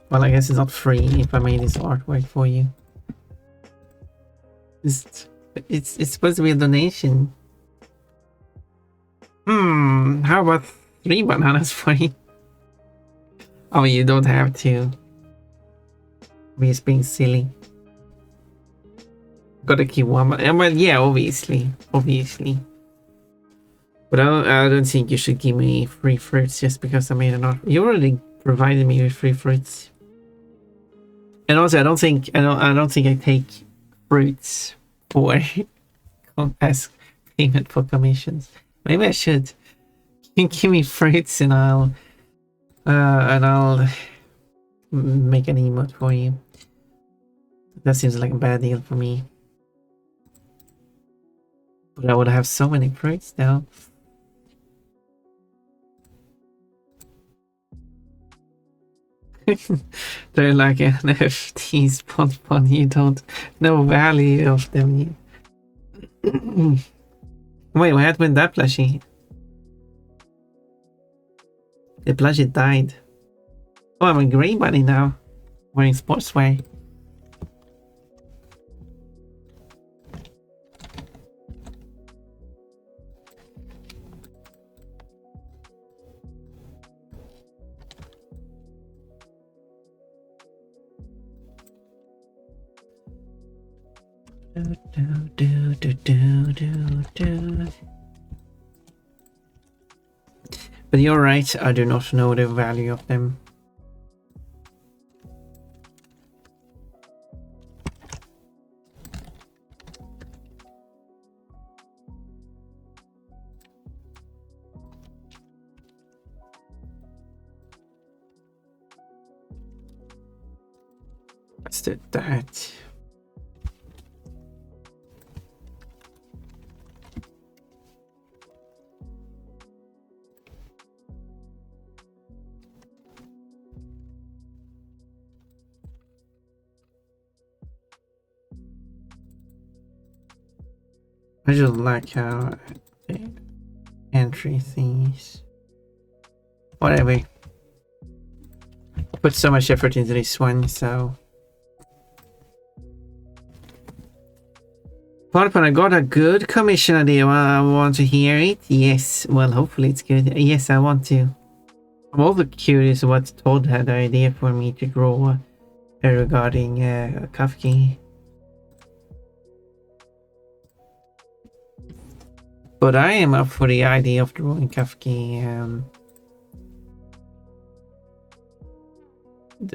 Well, I guess it's not free if I made this artwork for you. It's supposed to be a donation. How about 3 bananas for you? Oh, you don't have to. We're just being silly. Gotta keep one, but yeah, obviously. But I don't think you should give me free fruits just because I made an art. You already provided me with free fruits. And also, I don't think I take fruits for as payment for commissions. Maybe I should. You can give me fruits and I'll make an emote for you. That seems like a bad deal for me. But I would have so many fruits now. They're like NFTs, Pon. You don't know value of them. Wait, what happened with that plushie? The plushie died. Oh, I'm a grey bunny now. Wearing sportswear. But you're right, I do not know the value of them. Let's do that. I just like how the entry things. Whatever. Put so much effort into this one, so. Parpon, I got a good commission idea. I want to hear it. Yes, well, hopefully it's good. Yes, I want to. I'm also curious what Todd had the idea for me to draw regarding Kafki. But I am up for the idea of drawing Kafki.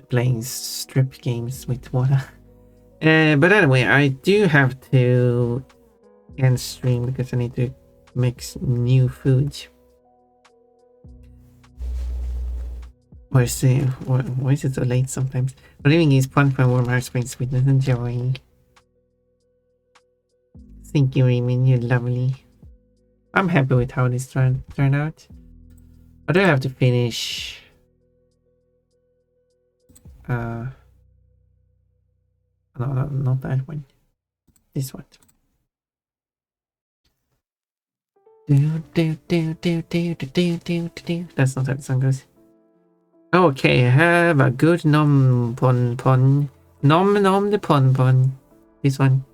Playing strip games with water. But anyway, I do have to end stream because I need to mix new food. Why is it so late sometimes? But even is Pun warm heart spring sweetness and joy. Thank you, Raymond, you're lovely. I'm happy with how this turned out. I do have to finish no, not that one. This one. That's not how the song goes. Okay, have a good nom pon. Nom the pon. This one.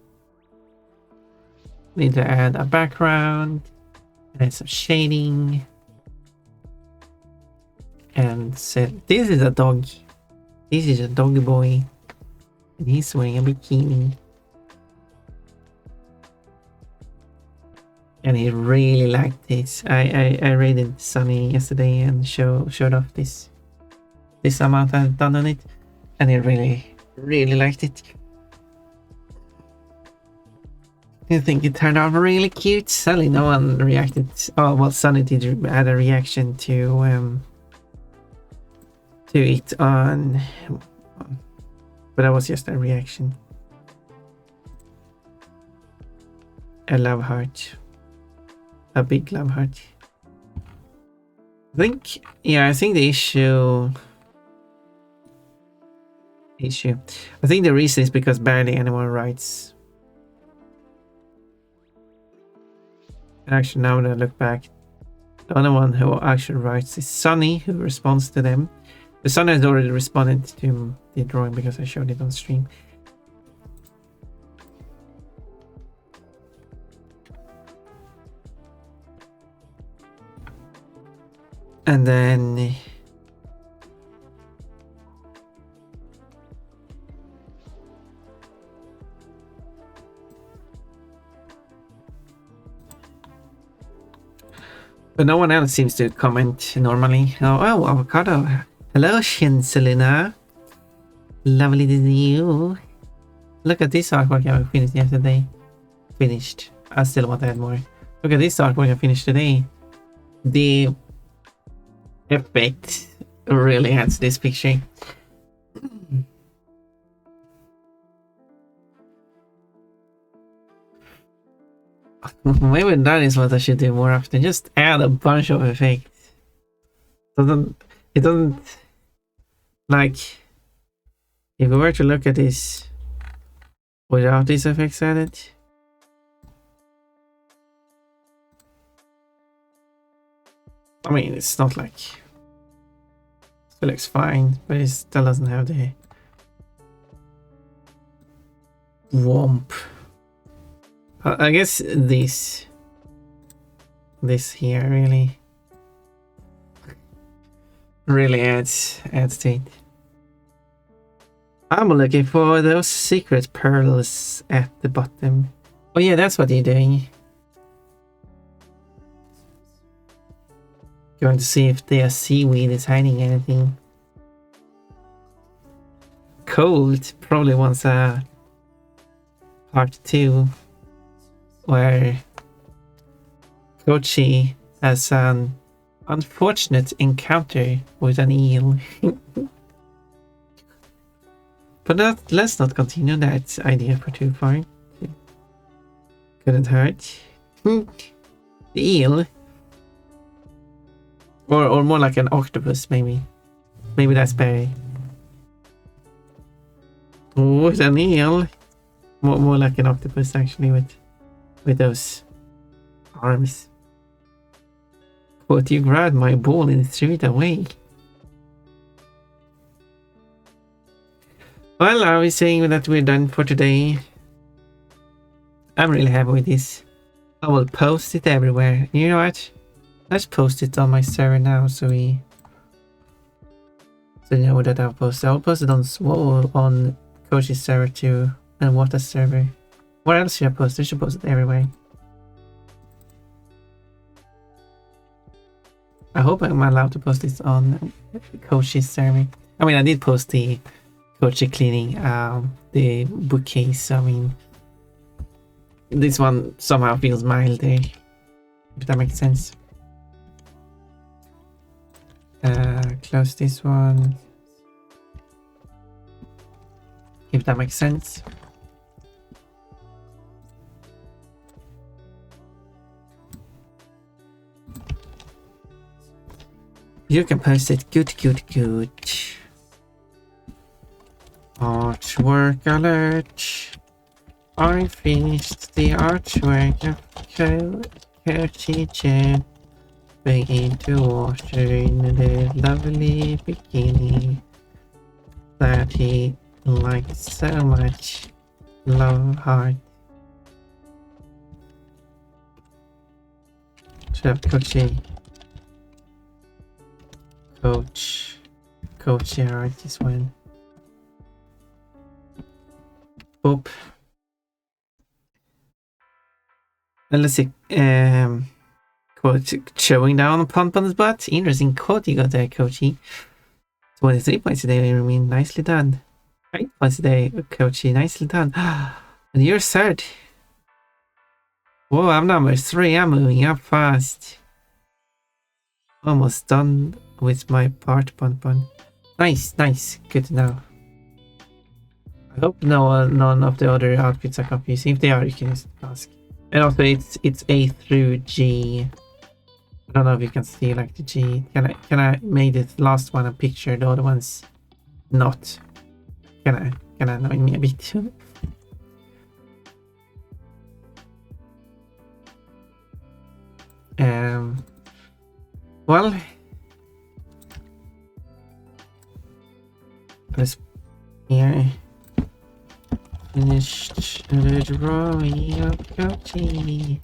Need to add a background and some shading. And set. This is a dog. This is a doggy boy. And he's wearing a bikini. And he really liked this. I raided Sunny yesterday and showed off this amount I've done on it. And he really liked it. I think it turned out really cute. Sadly, no one reacted. Oh well, Sunny did add a reaction to it on, but that was just a reaction. A love heart, a big love heart. I think the issue. I think the reason is because barely anyone writes. Actually, now that I look back, the only one who actually writes is Sunny, who responds to them. The Sunny has already responded to the drawing because I showed it on stream. And then but no one else seems to comment normally. Oh, avocado. Hello, Shinselina. Lovely to see you. Look at this artwork I finished yesterday. Finished. I still want to add more. Look at this artwork I finished today. The effect really adds this picture. Maybe that is what I should do more often. Just add a bunch of effects. It doesn't like if we were to look at this without these effects added. I mean, it's not like it looks fine, but it still doesn't have the womp. I guess this here really adds to it. I'm looking for those secret pearls at the bottom. Oh yeah, that's what you're doing. Going to see if the seaweed is hiding anything. Cold probably wants a part 2 where Kochi has an unfortunate encounter with an eel. But let's not continue that idea for too far. Couldn't hurt. The eel. Or more like an octopus, maybe. Maybe that's better. With an eel. More like an octopus, actually, with those arms. But you grabbed my ball and threw it away. Well, are we saying that we're done for today? I'm really happy with this. I will post it everywhere. You know what? Let's post it on my server now, so you know that I'll post it. I'll post it on Kochi's server too, and Wata's server. Where else should I post it? I should post it everywhere. I hope I'm allowed to post this on Kochi's server. I mean, I did post the Kochi cleaning the bookcase. I mean, this one somehow feels milder, if that makes sense. Close this one, if that makes sense. You can post it. Good. Artwork alert. I finished the artwork of Kochi jumping into water in the lovely bikini that he likes so much. Love heart. Should have Kochi art this one. Boop. And let's see. Quote, showing down on Pumpun's butt. Interesting quote you got there, Kochi. 23 points a day, I mean, nicely done. 8 points a day, Kochi, nicely done. And you're third. Whoa, I'm number 3. I'm moving up fast. Almost done with my part, Pon. Nice, nice. Good to know. I hope none of the other outfits are confusing. If they are, you can just ask. And also, it's A through G. I don't know if you can see like the G. Can I make this last one a picture, the other ones not? Can I annoy me a bit? Well, let's here. Finished the drawing of Coty.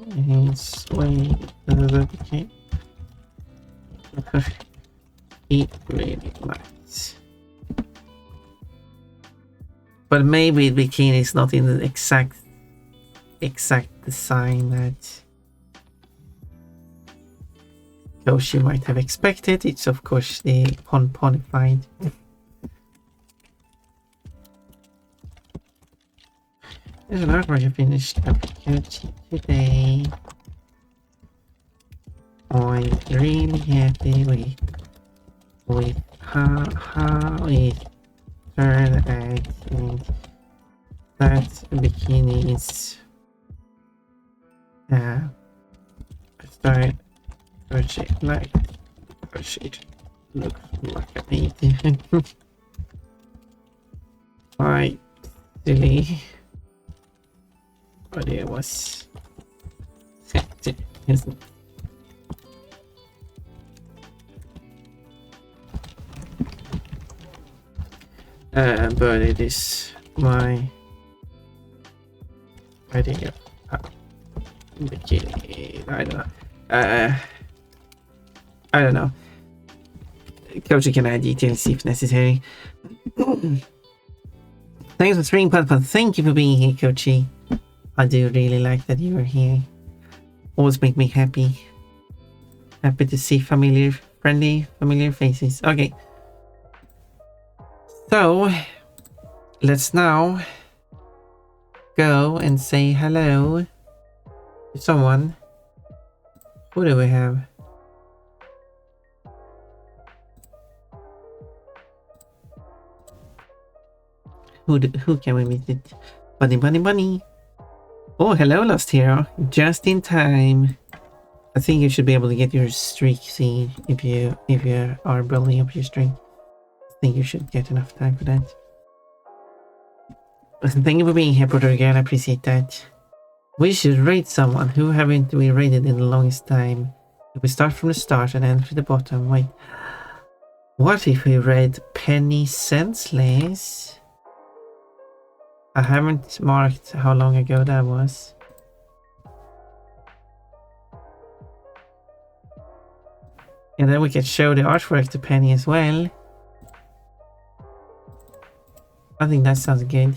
It's way okay. It really likes. But maybe the bikini is not in the exact design that Yoshi might have expected. It's of course the ponified. There's an artwork I finished up today. I'm really happy with how it turned out, and that bikini is project like it looks like a painting. Quite silly. But it was isn't it? But it is my idea of bikini. I don't know. Coach can add details if necessary. Thanks for streaming, Pun. Thank you for being here, Coachy. I do really like that you are here. Always make me happy. Happy to see familiar faces. Okay. So, let's now go and say hello to someone. Who do we have? Who can we meet it? Bunny. Oh, hello, Lost Hero. Just in time. I think you should be able to get your streak seen if you are building up your streak. I think you should get enough time for that. Thank you for being here, Porter again. I appreciate that. We should raid someone. Who haven't we raided in the longest time? If we start from the start and end from the bottom, wait. What if we raid Penny Senseless? I haven't marked how long ago that was. And then we can show the artwork to Penny as well. I think that sounds good.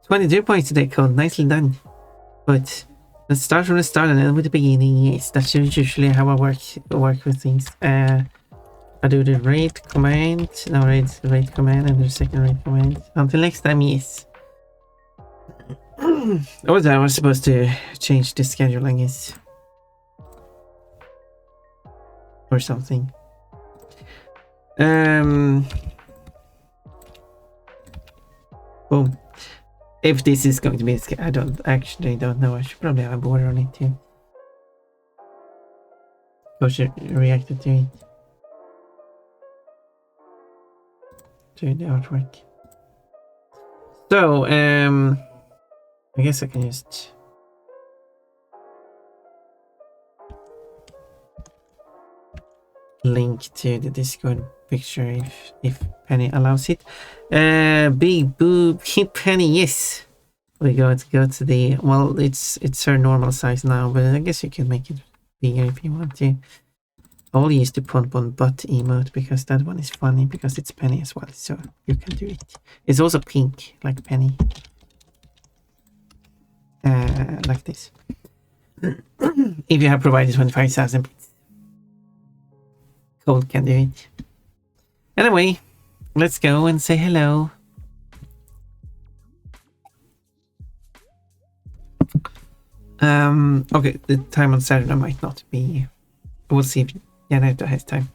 $22 points today, Code. Nicely done. But let's start from the start and end with the beginning. Yes, that's usually how I work with things. I do the raid command, now raid command, and the second raid command. Until next time, yes. Oh, I was supposed to change the schedule, I guess. Or something. Boom. If this is going to be I don't know. I should probably have a border on it too. Coach reacted to it. To the artwork. So, I guess I can just link to the Discord picture if Penny allows it. Big boob Penny, yes. We go to the, well, it's her normal size now, but I guess you can make it bigger if you want to. I'll use the Pon butt emote because that one is funny because it's Penny as well, so you can do it. It's also pink like Penny. Like this. If you have provided 25,000 bits. Cold can do it. Anyway, let's go and say hello. Okay, the time on Saturday might not be. We'll see if Janetta has time.